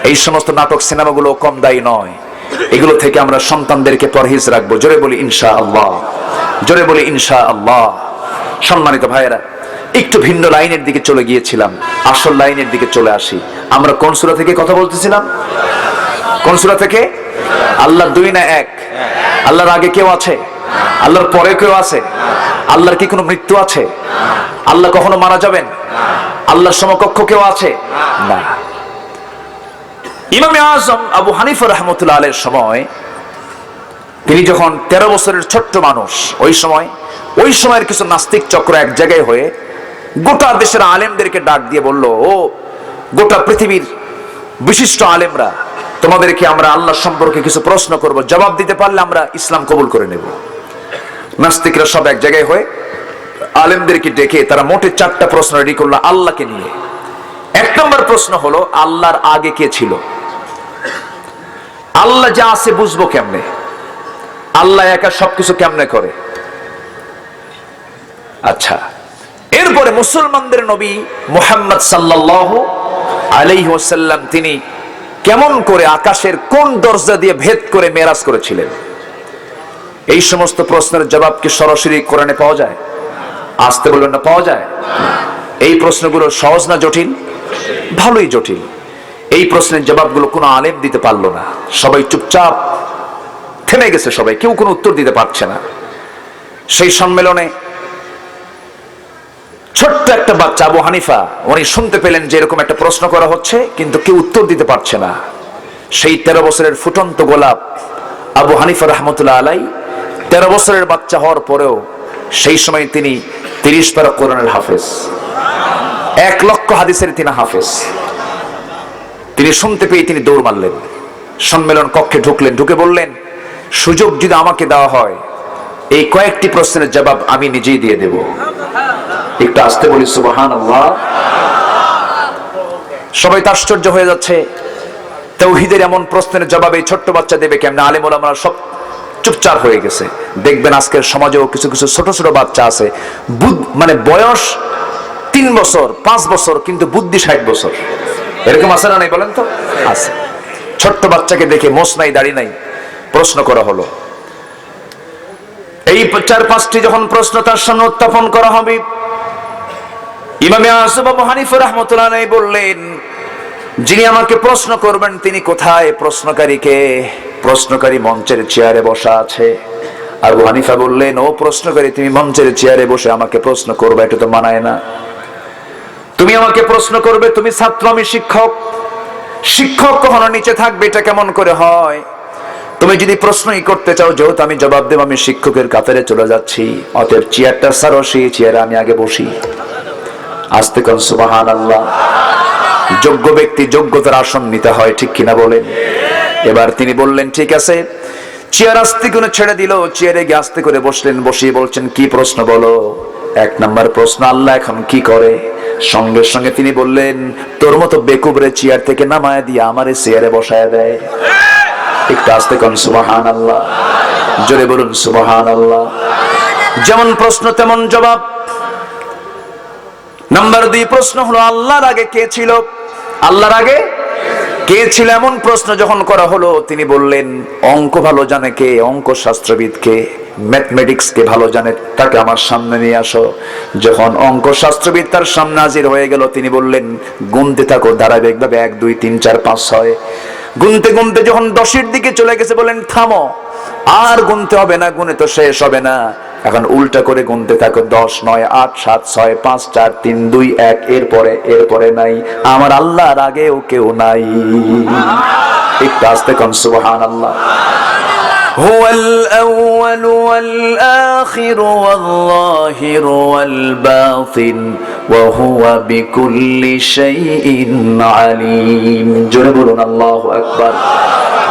এই সমস্ত নাটক সিনেমাগুলো কম দায়ী নয়। এগুলো থেকে আমরা সন্তানদেরকে পরহেজ রাখবো। জোরে বলি ইনশাআল্লাহ, জোরে বলি ইনশাআল্লাহ। সম্মানিত ভাইয়েরা, একটু ভিন্ন লাইনের দিকে চলে গিয়েছিলাম, আসল লাইনের দিকে চলে আসি। আমরা কোন সূরা থেকে কথা বলতেছিলাম? কোন সূরা থেকে? আল্লাহ দুই না এক? আল্লাহর আগে কেউ আছে? আল্লাহর পরে কেউ আছে? আল্লাহর কি কোনো মৃত্যু আছে? আল্লাহ কখনো মারা যাবেন? আল্লাহর সমকক্ষ কেউ আছে? না। ইমামে আজম আবু হানিফা রাহমাতুল্লাহ আলাইহির সময়, তিনি যখন 13 বছরের ছোট্ট মানুষ, ওই সময়ের কিছু নাস্তিক চক্র এক জায়গায় হয়ে গোটা দেশের আলেমদেরকে ডাক দিয়ে বলল, ও গোটা পৃথিবীর বিশিষ্ট আলেমরা, তোমাদেরকে আমরা আল্লাহ সম্পর্কে কিছু প্রশ্ন করব, জবাব দিতে পারলে আমরা ইসলাম কবুল করে নেব। নাস্তিকরা সব এক জায়গায় হয়ে আলেমদেরকে ডেকে তারা মোটে 4টা প্রশ্ন রেডি করলো আল্লাহকে নিয়ে। 1 নম্বর প্রশ্ন হলো, আল্লাহর আগে কে ছিল? আল্লাহ যা আছে বুঝবো কেমনে? আল্লাহ একা সবকিছু কেমনে করে? আচ্ছা, এরপরে মুসলমানদের নবী মুহাম্মদ সাল্লাল্লাহু আলাইহি ওয়াসাল্লাম তিনি কেমন করে আকাশের কোন দরজা দিয়ে ভেদ করে মেরাজ করেছিলেন? এই সমস্ত প্রশ্নের জবাব কি সরাসরি কোরআনে পাওয়া যায়? আসতে বলবেন না, পাওয়া যায়? এই প্রশ্নগুলো সহজ না জটিল? ভালোই জটিল। এই প্রশ্নের জবাবগুলো কোনো আলেম দিতে পারলো না। সবাই চুপচাপ থেমে গেছে, সবাই, কেউ কোনো উত্তর দিতে পারছে না। সেই সম্মেলনে ছোট্ট একটা বাচ্চা আবু হানিফা, উনি শুনতে পেলেন যে এরকম একটা প্রশ্ন করা হচ্ছে, কিন্তু কেউ উত্তর দিতে পারছে না। সেই 13 বছরের ফুটন্ত গোলাপ আবু হানিফা রাহমাতুল্লাহ আলাই, 13 বছরের বাচ্চা হওয়ার পরেও সেই সময় তিনি 30 পারা কোরআনের হাফেজ, 1 লক্ষ হাদিসের তিনি হাফেজ। তিনি শুনতে পেয়ে তিনি দৌড় মারলেন, সম্মেলন কক্ষে ঢুকলেন, ঢুকে বললেন, সুযোগ যদি আমাকে দেওয়া হয় এই কয়েকটি প্রশ্নের জবাব আমি নিজেই দিয়ে দেব। একটু আসতে বলি সুবহানাল্লাহ। সবাই আশ্চর্য হয়ে যাচ্ছে, তাওহীদের এমন প্রশ্নের জবাব এই ছোট্ট বাচ্চা দেবে কেমনে? আলেম ওলামারা সব চুপচাপ হয়ে গেছে। দেখবেন আজকের সমাজেও কিছু কিছু ছোট ছোট বাচ্চা আছে, মানে বয়স 3 বছর 5 বছর, কিন্তু বুদ্ধি 60 বছর। এরকম আছে না নাই বলেন তো? আছে। ছোট্ট বাচ্চাকে দেখে মোছ নাই, দাড়ি নাই, প্রশ্ন করা হলো। এই 4-5টি যখন প্রশ্ন তার সামনে উত্থাপন করা হবে, ইমামে আযম আবু হানিফা রাহমাতুল্লাহ আলাইহি বললেন, যিনি আমাকে প্রশ্ন করবেন তিনি কোথায়? প্রশ্নকারীকে? প্রশ্নকারী মঞ্চের চেয়ারে বসা আছে। আবু হানিফা বললেন, ও প্রশ্নকারী, তুমি মঞ্চের চেয়ারে বসে আমাকে প্রশ্ন করবে, এটা তো মানায় না। তুমি আমাকে প্রশ্ন করবে, তুমি ছাত্র, আমি শিক্ষক। শিক্ষক কখনো নিচে থাকবে, এটা কেমন করে হয়? তুমি যদি প্রশ্নই করতে চাও, যেহেতু আমি জবাব দেব, আমি শিক্ষকের কাতারে চলে যাচ্ছি, অতএব চেয়ারটা ছাড়ো, সেই চেয়ারে আমি আগে বসি। আস্তে কোন সুবহানাল্লাহ। যোগ্য ব্যক্তি যোগ্যতার আসন নিতে হয়, ঠিক কিনা বলেন? এবার তিনি বললেন, ঠিক আছে। চেয়ার আস্তে করে ছেড়ে দিল, চেয়ারে গিয়ে আস্তে করে বসলেন, বসিয়ে বলছেন, কি প্রশ্ন বলো? 1 নম্বর প্রশ্ন, আল্লাহ এখন কি করে? সঙ্গে সঙ্গে তিনি বললেন, তোর মতো বেকুবরে চেয়ার থেকে নামায় দিয়ে আমারে চেয়ারে বসায় দেয়। একটু আস্তে কোন সুবহানাল্লাহ, জোরে বলুন সুবহানাল্লাহ। যেমন প্রশ্ন তেমন জবাব। নাম্বার 2 প্রশ্ন হলো আল্লাহর আগে কে ছিল? আল্লাহর আগে কে ছিল এমন প্রশ্ন যখন করা হলো, তিনি বললেন অঙ্ক ভালো জানে কে? অঙ্ক শাস্ত্রবিদ কে? ম্যাথমেটিক্স কে ভালো জানে? তাকে আমার সামনে নিয়ে আসো। যখন অঙ্ক শাস্ত্রবিদ তার সামনে হাজির হয়ে গেল, তিনি বললেন গুনতে থাকো ধারাবাহিকভাবে 1 2 3 4 5 6। গুনতে গুনতে যখন 10-এর দিকে চলে গেছে, বলেন থামো, আর গুনতে হবে না, গুনে তো শেষ হবে না, এখন উল্টা করে গুনতে থাকো 10 9 8 7 6 5 4 3 2 1। এরপরে নাই, আমার আল্লাহর আগেও কেউ নাই। একটু আস্তে কোন সুবহানাল্লাহ। হুয়াল আউয়ালু ওয়াল আখিরু ওয়াল যাহিরু ওয়াল বাতিন ওয়া হুয়া বিকুল্লি শাইইন আলীম। জোরে বলুন আল্লাহু আকবার।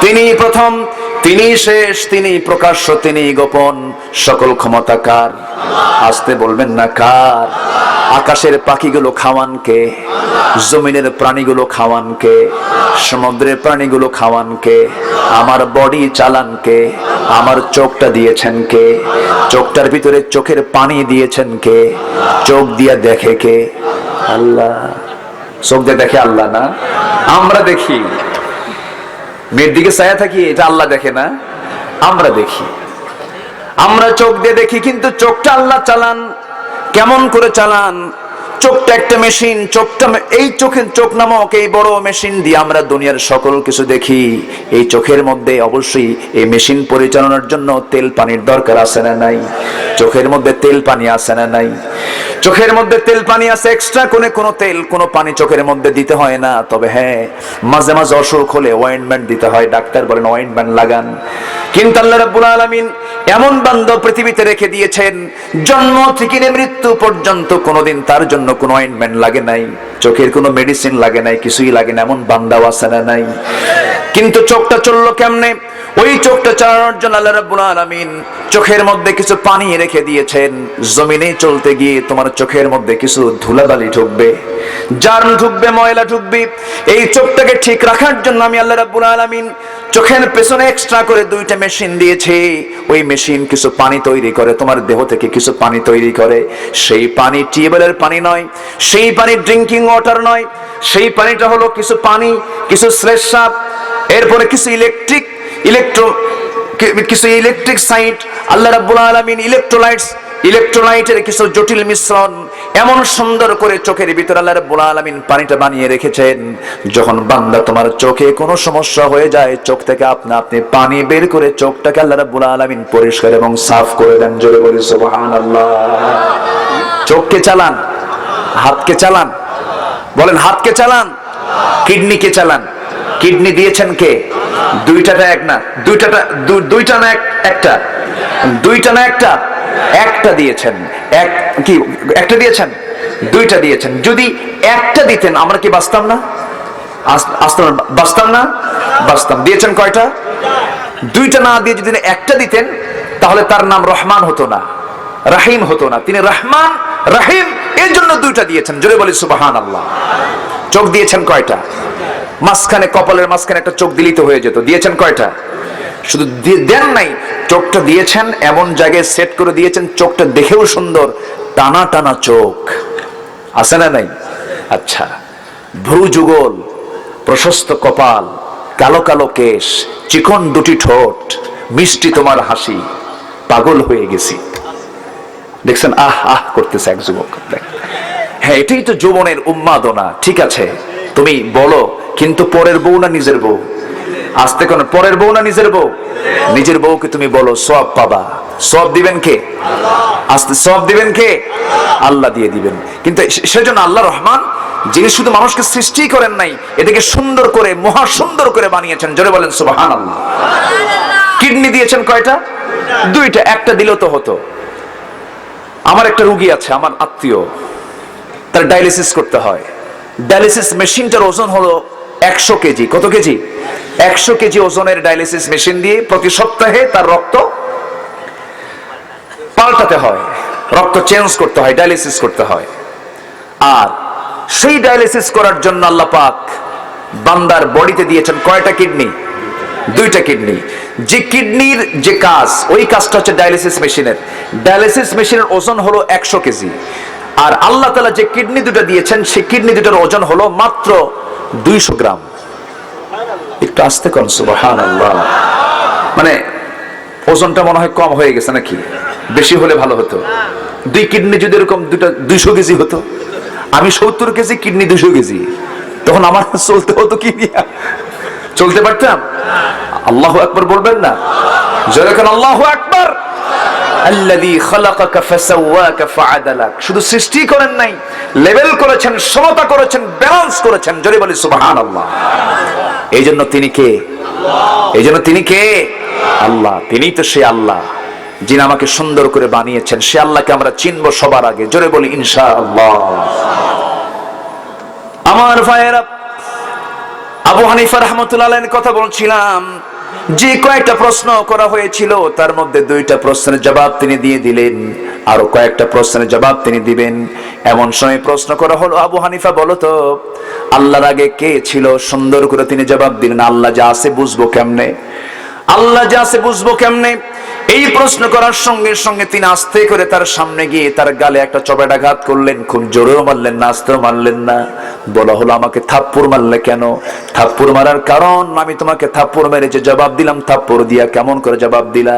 তিনি প্রথম, তিনি শেষ, তিনি প্রকাশ্য, তিনি গোপন। সকল ক্ষমতা কার? আসতে বলবেন না কার? আকাশের পাখিগুলো খাওয়ান কে? জমিনের প্রাণীগুলো খাওয়ান কে? সমুদ্রের প্রাণীগুলো খাওয়ান কে? আমার বডি চালান কে? আমার চোখটা দিয়েছেন কে? চোখটার ভিতরে চোখের পানি দিয়েছেন কে? চোখ দিয়া দেখে কে? আল্লাহ। চোখ দিয়ে দেখে আল্লাহ না? আমরা দেখি, মেয়ের দিকে ছায়া থাকি, এটা আল্লাহ দেখে না, আমরা দেখি। আমরা চোখ দিয়ে দেখি, কিন্তু চোখটা আল্লাহ চালান। কেমন করে চালান? চোখটা একটা মেশিন, চোখটা এই চোখের চোখ নামক এই বড় মেশিন দিয়ে আমরা দুনিয়ার সকল কিছু দেখি। এই চোখের মধ্যে অবশ্যই এই মেশিন পরিচালনার জন্য তেল পানির দরকার আছে না নাই? চোখের মধ্যে তেল পানি আছে না নাই? চোখের মধ্যে তেল পানি আছে, এক্সট্রা কোনো তেল কোনো পানি চোখের মধ্যে দিতে হয় না। তবে হ্যাঁ, মাঝে মাঝে অসুখ হলে অয়েন্টমেন্ট দিতে হয়, ডাক্তার বলেন অয়েন্টমেন্ট লাগান। কিন্তু আল্লাহ রাব্বুল আলামিন এমন বান্দা পৃথিবীতে রেখে দিয়েছেন, জন্ম থেকে মৃত্যু পর্যন্ত কোনোদিন তার জন্য কোনো অয়েন্টমেন্ট লাগে নাই, চোখের কোনো মেডিসিন লাগে নাই, কিছুই লাগে না, এমন বান্দাও আছে না নাই? কিন্তু চোখটা চললো কেমনে? ওই চোখটা চালানোর জন্য আল্লাহ রাব্বুল আলামিন চোখের মধ্যে কিছু পানি রেখে দিয়েছেন। জমিনে চলতে গিয়ে তোমার চোখের মধ্যে কিছু ধুলাবালি ঢুকবে, জার্ম ঢুকবে, ময়লা ঢুকবে। এই চোখটাকে ঠিক রাখার জন্য আমি আল্লাহ রাব্বুল আলামিন চোখের পেছনে এক্সট্রা করে 2টা মেশিন দিয়েছে। ওই মেশিন কিছু পানি তৈরি করে, তোমার দেহ থেকে কিছু পানি তৈরি করে। সেই পানি টিউবওয়েলের পানি নয়, সেই পানি ড্রিঙ্কিং ওয়াটার নয়, সেই পানিটা হলো কিছু পানি, কিছু শ্লেষ্মাপ, এরপরে কিছু ইলেকট্রিক সাইট, আল্লাহ রাব্বুল আলামিন ইলেকট্রোলাইটের কিছু জটিল মিশ্রণ এমন সুন্দর করে চোখের ভিতর আল্লাহ রাব্বুল আলামিন পানিটা বানিয়ে রেখেছেন। যখন বান্দা তোমার চোখে কোনো সমস্যা হয়ে যায়, চোখ থেকে আপনি পানি বের করে চোখটাকে আল্লাহ রাব্বুল আলামিন পরিষ্কার এবং সাফ করে দেন। জোরে বলি সুবহানাল্লাহ। চোখকে চালান, হাতকে চালান, বলেন হাতকে চালান, কিডনিকে চালান। কিডনি দিয়েছেন কে? 2টা না এক না? 2টা না একটা? 2টা না একটা? একটা দিয়েছেন। একটা দিয়েছেন? 2টা দিয়েছেন। যদি একটা দিতেন আমরা কি বাঁচতাম না? বাঁচতাম না? বাঁচতাম। দিয়েছেন কয়টা? 2টা না দিয়ে যদি একটা দিতেন, তাহলে তার নাম রহমান হতো না, রাহিম হতো না। তিনি রহমান রাহিম, এর জন্য 2টা দিয়েছেন। জোরে বলি সুবহানাল্লাহ। চোখ দিয়েছেন কয়টা? মাঝখানে, কপালের মাঝখানে একটা চোখ দিলেই তো হয়ে যেত। দিয়েছেন কয়টা? শুধু দেন নাই, চোখটা দিয়েছেন এমন জায়গায় সেট করে দিয়েছেন, চোখটা দেখেও সুন্দর, টানা টানা চোখ আছে না নাই? আচ্ছা, ভ্রু যুগল, প্রশস্ত কপাল, কালো কালো কেশ, চিকন 2টি ঠোঁট, মিষ্টি তোমার হাসি, পাগল হয়ে গেছি। দেখছেন আহ আহ করতেছে এক যুবক। হ্যাঁ, এটাই তো যৌবনের উন্মাদনা। ঠিক আছে, তুমি বলো, কিন্তু পরের বউ না নিজের বউ? আসতে কোন পরের বউ না নিজের বউ? নিজের বউকে তুমি বলো, সওয়াব পাবা। সওয়াব দিবেন কে? আসতে সওয়াব দিবেন কে? আল্লাহ দিয়ে দিবেন। কিন্তু সেজন্য আল্লাহ রহমান, যিনি শুধু মানুষকে সৃষ্টি করেন নাই, এটাকে সুন্দর করে, মহা সুন্দর করে বানিয়েছেন। জোরে বলেন সুবহানাল্লাহ। কিডনি দিয়েছেন কয়টা? 2টা। একটা দিলেও তো হতো। আমার একটা রোগী আছে, আমার আত্মীয়, তার ডায়ালিসিস করতে হয়। ডায়ালিসিস মেশিনটার ওজন হলো 100 কেজি। কত কেজি? 100 কেজি ওজনের ডায়ালিসিস মেশিন দিয়ে প্রতি সপ্তাহে তার রক্ত পাল্টাতে হয়, রক্ত চেঞ্জ করতে হয়, ডায়ালিসিস করতে হয়। আর সেই ডায়ালিসিস করার জন্য আল্লাহ পাক বান্দার বডিতে দিয়েছেন কয়টা কিডনি? 2টা কিডনি। যে কিডনির যে কাজ, ওই কাজটা হচ্ছে ডায়ালিসিস মেশিনের। ডায়ালিসিস মেশিনের ওজন হলো 100 কেজি। আর আল্লাহ তাআলা যে কিডনি দুটো দিয়েছেন সেই কিডনি দুটোর ওজন হলো মাত্র 200 গ্রাম। একটু আস্তে করুন সুবহানাল্লাহ। মানে ওজনটা মনে হয় কম হয়ে গেছে নাকি? বেশি হলে ভালো হতো। 2 কিডনি যদি এরকম দুটো 200 কেজি হতো, আমি 70 কেজি, কিডনি 200 কেজি, তখন আমার চলতে হতো কি নিয়ে? চলতে পারতাম? আল্লাহু আকবার বলবেন না? যেরকম আল্লাহু আকবার। আল্লাযী খালাকাকা ফাসাওয়াকা ফাআদালাক। শুধু সৃষ্টি করেন নাই, লেভেল করেছেন, সমতা করেছেন, ব্যালেন্স করেছেন। জোরে বলি সুবহানাল্লাহ। এইজন্য তিনি কে? এইজন্য তিনি কে? আল্লাহ। তিনিই তো সেই আল্লাহ যিনি আমাকে সুন্দর করে বানিয়েছেন। সে আল্লাহকে আমরা চিনবো সবার আগে। জোরে বলি ইনশাআল্লাহ। আমার ভাইয়েরা, আবু হানিফা রাহমাতুল্লাহ আলাইহির কথা বলছিলাম। যে কয়েকটা প্রশ্ন করা হয়েছিল তার মধ্যে 2টা প্রশ্নের জবাব তিনি দিয়ে দিলেন, আরো কয়েকটা প্রশ্নের জবাব তিনি দিবেন। এমন সময় প্রশ্ন করা হলো, আবু হানিফা বলো তো আল্লাহর আগে কে ছিল? সুন্দর করে তিনি জবাব দিলেন, আল্লাহ যা আছে বুঝবো কেমনে? আল্লাহ যা আছে বুঝবো কেমনে? এই প্রশ্ন করার সঙ্গে সঙ্গে তিনি আস্তে করে তার সামনে গিয়ে তার গালে একটা চপেটাঘাত করলেন। খুব জোরেও মারলেন না, আস্তেও মারলেন না। বলা হলো, আমাকে থাপ্পড় মারলে কেন? থাপ্পড় মারার কারণ, আমি তোমাকে থাপ্পড় মেরেছি, জবাব দিলাম থাপ্পড় দিয়া। কেমন করে জবাব দিলা?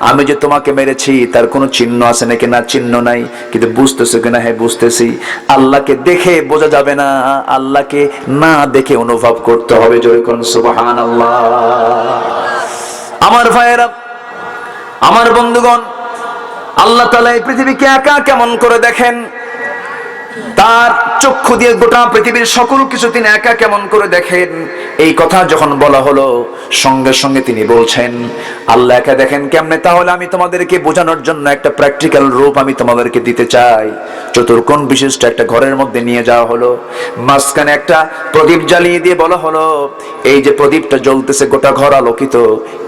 আমি যে তোমাকে মেরেছি তার কোনো চিহ্ন আছে নাকি? না, চিহ্ন নাই। কিন্তু বুঝতেছো কিনা? হ্যাঁ বুঝতেছি। আল্লাহকে দেখে বোঝা যাবে না, আল্লাহকে না দেখে অনুভব করতে হবে। জোরে কোন সুবহানাল্লাহ। আমার ভাইয়েরা, আমার বন্ধুগণ, আল্লাহ তাআলা এই পৃথিবীকে একা কেমন করে দেখেন? তার চক্ষু দিয়ে গোটা পৃথিবীর সকল কিছু তিনি একা কেমন করে দেখেন? এই কথা যখন বলা হলো, সঙ্গে সঙ্গে তিনি বলছেন আল্লাহ একা দেখেন কেমনে? তাহলে আমি তোমাদেরকে বোঝানোর জন্য একটা প্র্যাকটিক্যাল রূপ আমি তোমাদেরকে দিতে চাই। চতুর্কোণ বিশিষ্ট একটা ঘরের মধ্যে নিয়ে যাওয়া হলো। মাঝখানে একটা প্রদীপ জ্বালিয়ে দিয়ে বলা হলো, এই যে প্রদীপটা জ্বলতেছে, গোটা ঘর আলোকিত,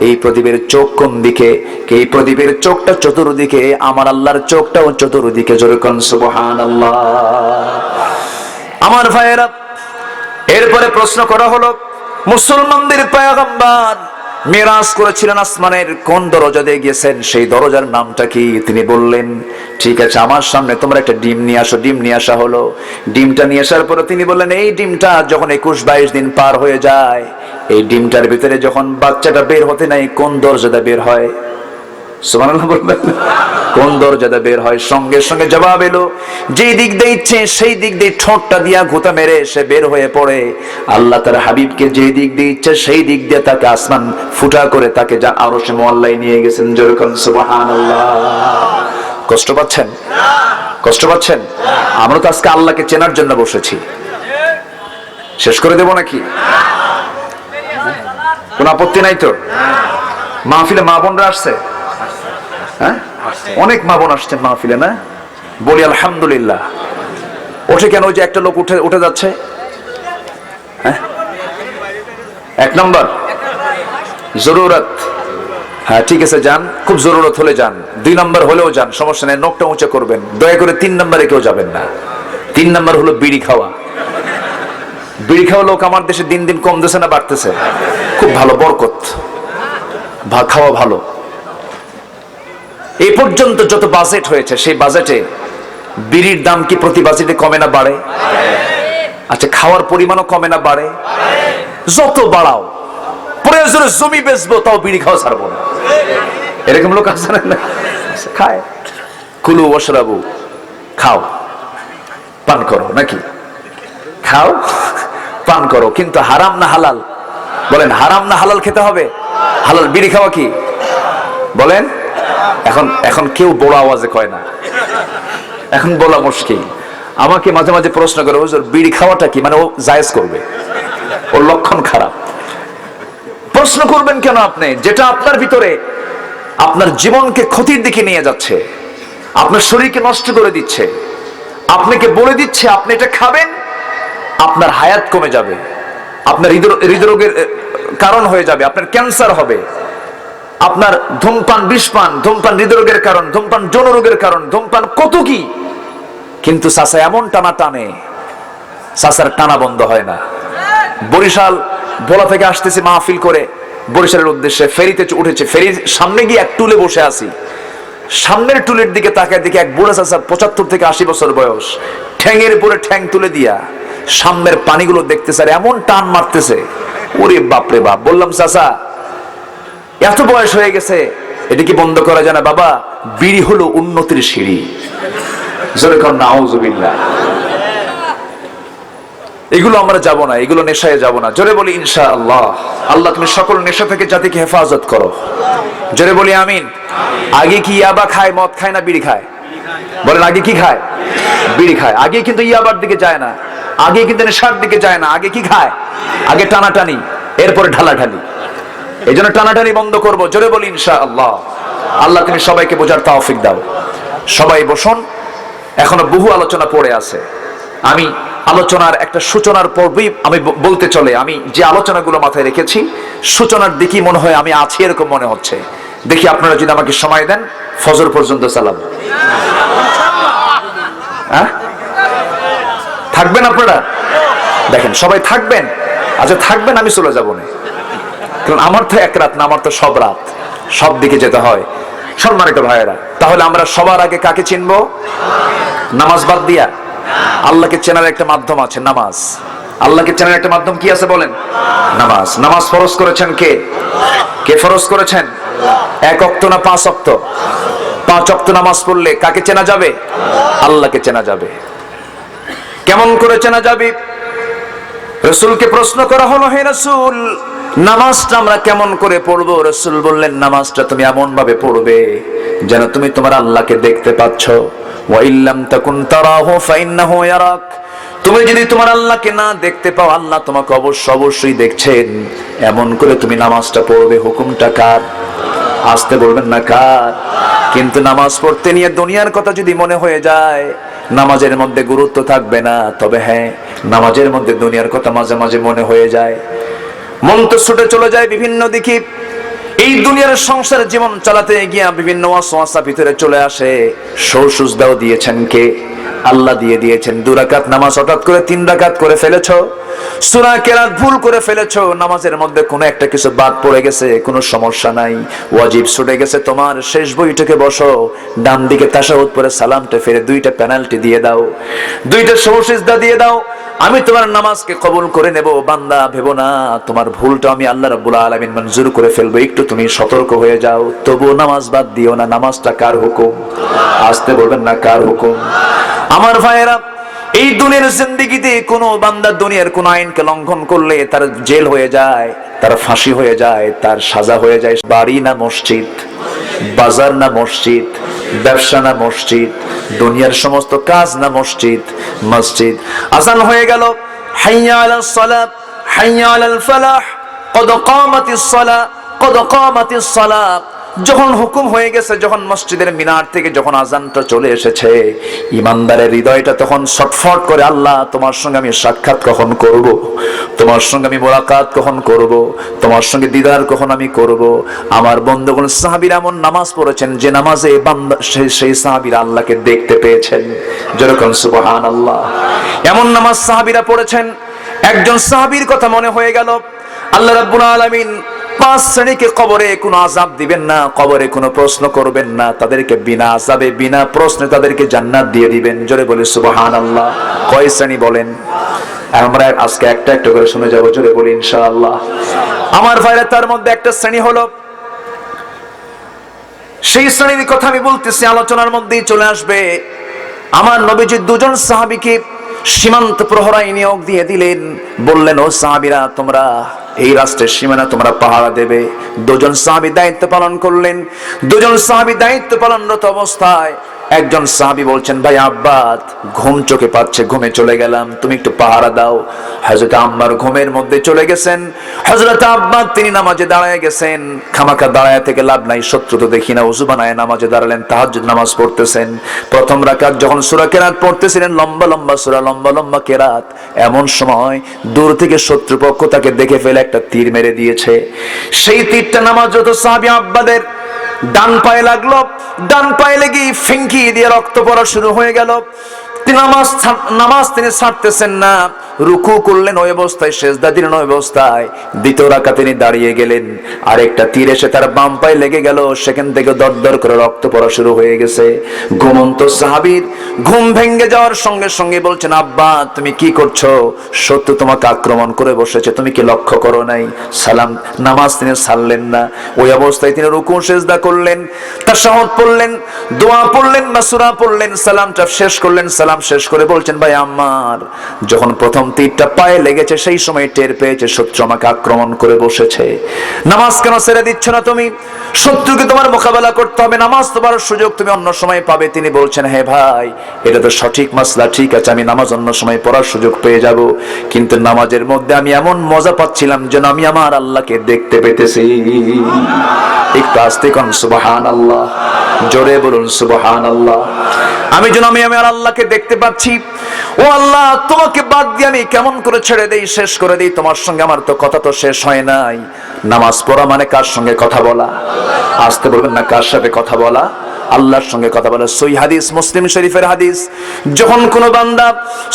এই প্রদীপের চোখ কোন দিকে? এই প্রদীপের চোখটা চতুর্দিকে, আমার আল্লাহর চোখটাও চতুর্দিকে। জোরে কোন সুবহানাল্লাহ। আমার ভাইয়েরা, এরপরে প্রশ্ন করা হলো, মুসলমানদের পয়গম্বর মিরাজ করেছিলেন, আসমানের কোন দরজা দিয়ে গেছেন? সেই দরজার নামটা কি? তিনি বললেন, ঠিক আছে, আমার সামনে তোমরা একটা ডিম নিয়ে আসো। ডিম নিয়ে আসা হলো। ডিমটা নিয়ে আসার পরে তিনি বললেন, এই ডিমটা যখন 21-22 দিন পার হয়ে যায়, এই ডিমটার ভিতরে যখন বাচ্চাটা বের হতে নাই, কোন দরজাটা বের হয়? সুবহানাল্লাহ বলবেন। কোন দরজাটা বের হয়? সঙ্গে সঙ্গে জবাব এলো, যেই দিক দিয়ে ইচ্ছে সেই দিক দিয়ে ঠোঁটটা দিয়া ঘুতা মেরে সে বের হয়ে পড়ে। আল্লাহ তার হাবিবকে যেই দিক দিয়ে ইচ্ছে সেই দিক দিয়ে তাকে আসমান ফুটা করে তাকে যা আরশে মুআল্লায় নিয়ে গেছেন। যেরকম সুবহানাল্লাহ। কষ্ট পাচ্ছেন? কষ্ট পাচ্ছেন? আমরা তো আজকে আল্লাহকে চেনার জন্য বসেছি। শেষ করে দেব নাকি? কোন আপত্তি নাই তো? মাহফিলে মা বোনরা আসছে? হ্যাঁ, অনেক মা বোন আসছেন মাহফিলে, না? বলি আলহামদুলিল্লাহ। ওঠে কেন? ওই যে একটা লোক উঠে যাচ্ছে। হ্যাঁ, 1 নম্বর জরুরত। হ্যাঁ ঠিক আছে, যান। খুব জরুরত হলে যান। 2 নম্বর হলেও যান, সমস্যা নেই। নখটা উঁচু করবেন। দয়া করে 3 নম্বরে কেউ যাবেন না। 3 নম্বর হলো বিড়ি খাওয়া। বিড়ি খাওয়া লোক আমার দেশে দিন দিন কমতেছে না বাড়তেছে? খুব ভালো, বরকত। খাওয়া ভালো। এই পর্যন্ত যত বাজেট হয়েছে, সেই বাজেটে বিড়ির দাম কি প্রতি বাজেটে কমে না বাড়ে? আচ্ছা, খাওয়ার পরিমাণও কমে না বাড়ে? যত বাড়াও, প্রয়োজনে জমি বেচবো তাও বিড়ি খাওয়া ছাড়বো না। এরকম লোক আছে না? খায়। কুলু ওয়াশরাবু, খাও, পান করো, নাকি? খাও, পান করো, কিন্তু হারাম না হালাল? বলেন, হারাম না হালাল খেতে হবে? হালাল। বিড়ি খাওয়া কি বলেন? এখন কেউ বড় আওয়াজে কয় না, এখন বলা মুশকিল। আমাকে মাঝে মাঝে প্রশ্ন করে, হুজুর বিড়ি খাওয়াটা কি? মানে ও জায়েজ করবে, ওর লক্ষণ খারাপ। প্রশ্ন করবেন কেন আপনি? যেটা আপনার ভিতরে আপনার জীবনকে ক্ষতির দিকে নিয়ে যাচ্ছে, আপনার শরীরকে নষ্ট করে দিচ্ছে, আপনাকে বলে দিচ্ছে আপনি এটা খাবেন, আপনার হায়াত কমে যাবে, আপনার হৃদরোগের কারণ হয়ে যাবে, আপনার ক্যান্সার হবে, আপনার ধূমপান বিষপান, ধূমপান হৃদরোগের কারণ, ধূমপান যৌন রোগের কারণ, ধূমপান কত কি। কিন্তু চাচা এমন টানা টানে, চাচার টানা বন্ধ হয় না। বরিশাল ভোলা থেকে আসতেছি মাহফিল করে বরিশালের উদ্দেশ্যে, ফেরিতে উঠেছে, ফেরির সামনে গিয়ে এক টুলে বসে আছি। সামনের টুলের দিকে তাকায় দেখি এক বুড়া চাচা 75 থেকে 80 বছর বয়স, ঠ্যাঙের উপরে ঠ্যাং তুলে দিয়া সামনের পানিগুলো দেখতেছে আর এমন টান মারতেছে, ওরে বাপরে বাপ। বললাম চাচা এত বয়স হয়ে গেছে, এটা কি বন্ধ করা যায় না? বাবা, বিড়ি হলো উন্নতির সিঁড়ি। জোরে কর নাউজুবিল্লাহ। এগুলো আমরা যাব না, এগুলো নেশায় যাব না। জোরে বলি ইনশাআল্লাহ। আল্লাহ তুমি সকল নেশা থেকে জাতিকে হেফাজত করো। জোরে বলি আমিন। আগে কি ইয়াবা খায়, মদ খায় না বিড়ি খায়? বলেন আগে কি খায়? বিড়ি খায়। আগে কিন্তু ইয়াবার দিকে যায় না, আগে কিন্তু নেশার দিকে যায় না, আগে কি খায়? আগে টানাটানি, এরপরে ঢালাঢালি। এই জন্য টানাটানি বন্ধ করবো। জোরে বলি ইনশাআল্লাহ। আল্লাহ তুমি সবাইকে বোঝার তৌফিক দাও। সবাই বসুন, এখনো বহু আলোচনা পড়ে আছে। আমি আলোচনার একটা সূচনার পর্বেই আমি বলতে চলে, আমি যে আলোচনাগুলো মাথায় রেখেছি সূচনার দিকেই মনে হয় আমি আছি এরকম মনে হচ্ছে। দেখি আপনারা যদি আমাকে সময় দেন ফজর পর্যন্ত চালাবো। হ্যাঁ, থাকবেন আপনারা? দেখেন সবাই থাকবেন। আচ্ছা থাকবেন, আমি চলে যাবো না, কারণ আমার তো এক রাত না, আমার তো সব রাত, সব দিকে যেতে হয়। সম্মানিত ভাইয়েরা, তাহলে আমরা সবার আগে কাকে চিনবো? নামাজ বাদ দিয়া? আল্লাহকে চেনার একটা মাধ্যম আছে, নামাজ। আল্লাহকে চেনার একটা মাধ্যম কি আছে বলেন? নামাজ। নামাজ ফরজ করেছেন কে? কে ফরজ করেছেন? 1 ওয়াক্ত না 5 ওয়াক্ত? 5 ওয়াক্ত নামাজ পড়লে কাকে চেনা যাবে? আল্লাহকে চেনা যাবে। কেমন করে চেনা যাবে? রাসূলকে প্রশ্ন করা হলো, হে রাসূল নামাজটা আমরা কেমন করে পড়বো? রাসূল বললেন নামাজটা তুমি এমন ভাবে পড়বে যেন তুমি তোমার আল্লাহকে দেখতে পাচ্ছ। ওয়া ইল্লাম তাকুন তারাহু ফাইন্নাহু ইয়ারাক। তুমি যদি তোমার আল্লাহকে না দেখতে পাও, আল্লাহ তোমাকে অবশ্যই দেখছেন। এমন করে তুমি নামাজটা পড়বে। হুকুমটা কার? আসতে বলবেন না কার? কিন্তু নামাজ পড়তে নিয়ে দুনিয়ার কথা যদি মনে হয়ে যায়, নামাজের মধ্যে গুরুত্ব থাকবে না। তবে হ্যাঁ, নামাজের মধ্যে দুনিয়ার কথা মাঝে মাঝে মনে হয়ে যায়, মন তো ছুটে চলে যায় বিভিন্ন দিকে। এই দুনিয়ার সংসার জীবন চালাতে গিয়ে বিভিন্ন ওয়াসওয়াসা ভিতরে চলে আসে। সুজদাও দিয়েছেন কে? আল্লাহ দিয়ে দিয়েছেন। 2 রাকাত নামাজ হঠাৎ করে 3 রাকাত করে ফেলেছো, সূরা কেরাত ভুল করে ফেলেছো, নামাজের মধ্যে কোনো একটা কিছু বাদ পড়ে গেছে, কোনো সমস্যা নাই। ওয়াজিব ছুটে গেছে তোমার, শেষ বৈঠকে বসো, ডান দিকে তাশাহুদ পড়ে সালামটা ফিরে 2টা পেনাল্টি দিয়ে দাও, 2টা সিজদা দিয়ে দাও। আমি তোমার নামাজকে কবুল করে নেব। বান্দা ভেবো না তোমার ভুলটা আমি আল্লাহ রাব্বুল আলামিন মঞ্জুর করে ফেলবো, একটু তুমি সতর্ক হয়ে যাও। তবু নামাজ বাদ দিও না। নামাজটা কার হুকুম? আসতে বলবেন না কার হুকুম? আমার ভাইয়েরা, এই দুনিয়ার জিন্দেগিতে কোন বান্দা দুনিয়ার কোন আইনকে লঙ্ঘন করলে তার জেল হয়ে যায়, তার ফাঁসি হয়ে যায়, তার সাজা হয়ে যায়। বাড়ি না মসজিদ, বাজার না মসজিদ, ব্যবসা না মসজিদ, দুনিয়ার সমস্ত কাজ না মসজিদ? মসজিদ। আযান হয়ে গেল, হাইয়া আলাস সালাত, হাইয়া আলাল ফালাহ, কদ কামাতিস সালাহ, কদ কামাতিস সালাহ। যখন হুকুম হয়ে গেছে, যখন মসজিদের মিনার থেকে যখন আজানটা চলে এসেছে, ইমানদারের হৃদয়টা তখন ছটফট করে, আল্লাহ তোমার সঙ্গে আমি সাক্ষাৎ কখন করব? তোমার সঙ্গে আমি মোলাকাত কখন করব? তোমার সঙ্গে দিদার কখন আমি করব? আমার বন্ধুগণ, সাহাবীরা এমন নামাজ পড়েছেন যে নামাজে বান্দা সেই সাহাবীরা আল্লাহকে দেখতে পেয়েছেন। যেরকম সুবহানাল্লাহ। এমন নামাজ সাহাবীরা পড়েছেন, একজন সাহাবীর কথা মনে হয়ে গেল, আল্লাহ রাব্বুল আলামিন 5 শ্রেণীকে কবরে কোনো আযাব দিবেন না, কবরে কোনো প্রশ্ন করবেন না, তাদেরকে বিনা আযাবে বিনা প্রশ্নে তাদেরকে জান্নাত দিয়ে দিবেন। জোরে বলি সুবহানাল্লাহ। কয় শ্রেণী বলেন? আমরা আজকে একটা একটা করে শুনে যাব। জোরে বলি ইনশাআল্লাহ। আমার ভাইরা, তার মধ্যে একটা শ্রেণী হলো, সেই শ্রেণীর কথা আমি বলতেছি, আলোচনার মধ্যেই চলে আসবে। আমার নবীজি 2 জন সাহাবীকে সীমান্ত প্রহরায় নিয়োগ দিয়ে দিলেন। বললেন, ও সাহাবীরা, তোমরা এই রাষ্ট্রের সীমানা তোমরা পাহারা দেবে। 2 জন সাহাবী দায়িত্ব পালন করলেন। 2 জন সাহাবী দায়িত্ব পালনরত অবস্থায় একজন সাহাবী বলছেন, ভাই আব্বাদ, ঘুম চোখে পাচ্ছে, ঘুমে চলে গেলাম, তুমি একটু পাহারা দাও। হযরত আম্মার ঘুমের মধ্যে চলে গেছেন। হযরত আব্বাদ তিনি নামাজে দাঁড়ায় গেছেন। খামাখা দাঁড়ায় থেকে লাভ নাই, শত্রু তো দেখি না। ওযু বানায় নামাজে দাঁড়ালেন, তাহাজ্জুদ নামাজ পড়তেছেন। প্রথম রাকাত যখন সূরা কেরাত পড়তেছিলেন, লম্বা লম্বা সূরা, লম্বা লম্বা কেরাত, এমন সময় দূর থেকে শত্রুপক্ষ তাকে দেখে ফেলে একটা তীর মেরে দিয়েছে। সেই তীরটা নামাজরত সাহাবী আব্বাদের ডান পায়ে লাগলো। ডান পায়ে লেগে ফিঙ্কি দিয়ে রক্ত পড়া শুরু হয়ে গেল। নামাজ তিনি ছাড়তেছেন না। রুকু করলেন ওই অবস্থায়, সেজদা দিলেন ওই অবস্থায়, দ্বিতীয় রাকাতে তিনি দাঁড়িয়ে গেলেন, আরেকটা তীর এসে তার বাম পায়ে লেগে গেল, সেখান থেকে দরদর করে রক্ত পড়া শুরু হয়ে গেছে। ঘুমন্ত সাহাবীর ঘুম ভেঙে যাওয়ার সঙ্গে সঙ্গে বলছেন, আব্বা তুমি কি করছো? শত্রু তোমাকে আক্রমণ করে বসেছে, তুমি কি লক্ষ্য করো নাই? সালাম নামাজ তিনি ছাড়লেন না, ওই অবস্থায় তিনি রুকু সেজদা করলেন, তাশাহুদ পড়লেন, দোয়া পড়লেন, মাসুরা পড়লেন, সালামটা শেষ করলেন। সালাম শেষ করে বলছেন, ভাই আমার যখন প্রথম তীরটা পায়ে লেগেছে সেই সময় টের পেয়েছে শত্রু আমাকে আক্রমণ করে বসেছে, নামাজ কেন ছেড়ে দিচ্ছ না তুমি? শত্রুকে তোমার মোকাবেলা করতে হবে, নামাজ তোমার সুযোগ তুমি অন্য সময় পাবে। তিনি বলছেন, হ্যাঁ ভাই এটা তো সঠিক মাসলা, ঠিক আছে আমি নামাজ অন্য সময় পড়ার সুযোগ পেয়ে যাব, কিন্তু নামাজের মধ্যে আমি এমন মজা পাচ্ছিলাম যেন আমি আমার আল্লাহকে দেখতে পেতেছি। একটু আস্তে কোন সুবহানাল্লাহ, জোরে বলুন সুবহানাল্লাহ। আমি যেন আমি আমার আল্লাহকে দেখতে পাচ্ছি। ও আল্লাহ, তোমাকে বাদ দিয়ে আমি কেমন করে ছেড়ে দেই, শেষ করে দেই? তোমার সঙ্গে আমার তো কথা তো শেষ হয় নাই। নামাজ পড়া মানে কার সঙ্গে কথা বলা? আসতে বলবেন না, কার সাথে কথা বলা? আল্লাহর সঙ্গে কথা বলা। সহিহ হাদিস, মুসলিম শরীফের হাদিস, যখন কোন বান্দা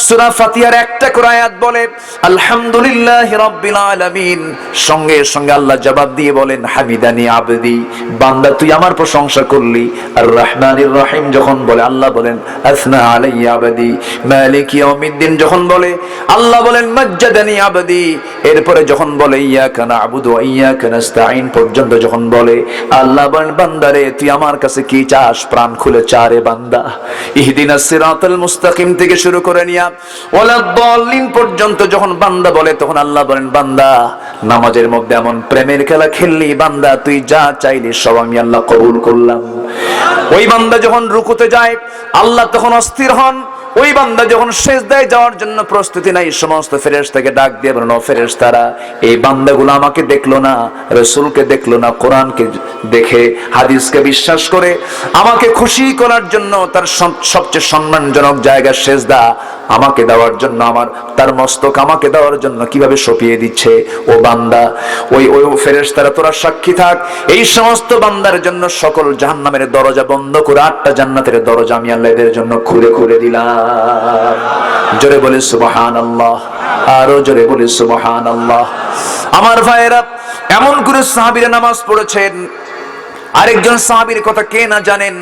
সূরা ফাতিহার একটা করে আয়াত বলে আলহামদুলিল্লাহি রাব্বিল আলামিন, সঙ্গে সঙ্গে আল্লাহ জবাব দিয়ে বলেন হামিদানি আবদি, বান্দা তুই আমার প্রশংসা করলি। আর রহমানির রহিম যখন বলে আল্লাহ বলেন আসনা আলাইয়া আবদি। মালিক ইয়াউমিদ্দিন যখন বলে আল্লাহ বলেন মাজ্জাদানি আবদি। এরপরে যখন বলে ইয়াকা না'বুদু ওয়া ইয়াকা নাস্তাঈন পর্যন্ত যখন বলে আল্লাহ বলেন বান্দারে তুই আমার কাছে কি চাস, প্রাণ খুলে চারে বান্দা। ইহদিনাস সিরাতাল মুস্তাকিম থেকে শুরু করে নিয়া ওয়ালাদ-দাল্লিন পর্যন্ত যখন বান্দা বলে তখন আল্লাহ বলেন বান্দা নামাজের মধ্যে এমন প্রেমের খেলা খেললি বান্দা, তুই যা চাইলি সব আমি আল্লাহ কবুল করলাম। ওই বান্দা যখন রুকুতে যায় আল্লাহ তখন অস্থির হন। ওই বান্দা যখন সিজদায় যাওয়ার জন্য প্রস্তুতি নাই, সমস্ত ফেরেশতাকে ডাক দিয়ে বলেন, ও ফেরেশতারা এই বান্দাগুলো আমাকে দেখলো না, রাসূলকে দেখলো না, কোরআনকে দেখে হাদিসকে বিশ্বাস করে আমাকে খুশি করার জন্য তার সবচেয়ে সম্মানজনক জায়গা সিজদা আমাকে দেওয়ার জন্য, আমার তার মস্তক আমাকে দেওয়ার জন্য কিভাবে সঁপিয়ে দিচ্ছে। ও বান্দা, ওই ওই ফেরেশতারা তোরা সাক্ষী থাক, এই সমস্ত বান্দার জন্য সকল জাহান্নামের দরজা বন্ধ করে 8টা জান্নাতের দরজা আমি আল্লাহ এদের জন্য খুলে খুলে দিলাম। জোরে বলে সুবহানাল্লাহ, আরো জোরে বলে সুবহানাল্লাহ। আমার ভাইয়েরা, এমন করে সাহাবীরা নামাজ পড়েছেন। আরেকজন সাহাবীর কথা কে না জানেন,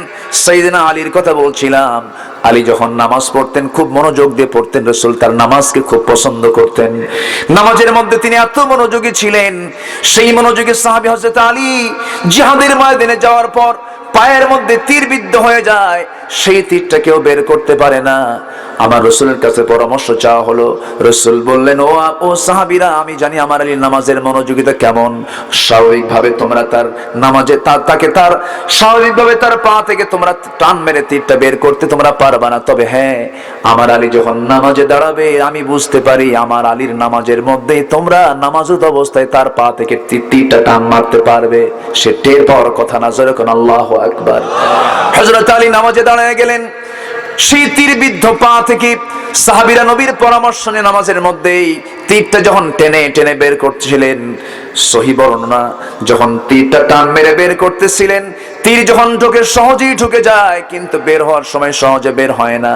সাইয়েদনা আলীর কথা বলছিলাম। আলী যখন নামাজ পড়তেন খুব মনোযোগ দিয়ে পড়তেন, রাসূল তার নামাজকে খুব পছন্দ করতেন। নামাজের মধ্যে তিনি এত মনোযোগী ছিলেন, সেই মনোযোগী সাহাবী হযরত আলী জিহাদের ময়দানে যাওয়ার পর পায়ের মধ্যে তীর বিদ্ধ হয়ে যায়, সেই তীরটা কেউ বের করতে পারে না। আমার রাসূলের কাছে পরামর্শ চাওয়া হলো। রাসূল বললেন, ও সাহাবীরা, আমি জানি আমার আলীর নামাজের মনোযোগিতা কেমন। স্বাভাবিকভাবে তোমরা তার নামাজে তাকে তার স্বাভাবিকভাবে তার পা থেকে তোমরা টান মেরে তীরটা বের করতে তোমরা পারবে না। তবে হ্যাঁ, আমার আলী যখন নামাজে দাঁড়াবে আমি বুঝতে পারি আমার আলীর নামাজের মধ্যে তোমরা নামাজুদ অবস্থায় তার পা থেকে তীরটা টান মারতে পারবে। সে টের পাওয়ার কথা না। জোরে কোন আল্লাহু আকবার। হযরত আলী নামাজে দাঁড়ায় গেলেন, সেই তীর বিদ্ধ পা থেকে সাহাবীরা নবীর পরামর্শ নিয়ে নামাজের মধ্যেই তীরটা যখন টেনে টেনে বের করছিলেন, সহিহ বর্ণনা, যখন তীরটা টান মেরে বের করতেছিলেন, তীর যখন ঢোকে সহজেই ঢুকে যায়, কিন্তু বের হওয়ার সময় সহজে বের হয় না।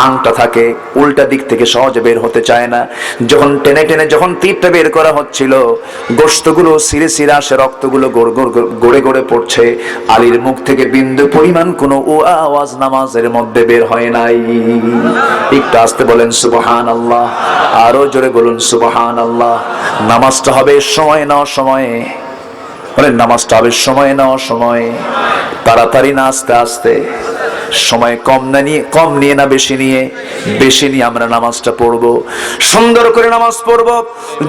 আংটা থাকে উল্টা দিক থেকে, সহজে বের হতে চায় না। যখন টেনে টেনে যখন তীরটা বের করা হচ্ছিল, গোশতগুলো সিরে সিরে আসে, রক্তগুলো গড়ে গড়ে পড়ছে। আলীর মুখ থেকে বিন্দু পরিমাণ কোনো আওয়াজ নামাজের মধ্যে বের হয় নাই। একটু আস্তে বলেন সুবহানাল্লাহ, আরো জোরে বলুন সুবহানাল্লাহ। নামাজটা হবে সময় নেওয়া সময়ে, বলেন নামাজটা হবে সময় নেওয়া সময়ে, তাড়াতাড়ি না আস্তে আস্তে। সময় কম নিয়ে না বেশি নিয়ে আমরা নামাজটা পড়বো, সুন্দর করে নামাজ পড়বো।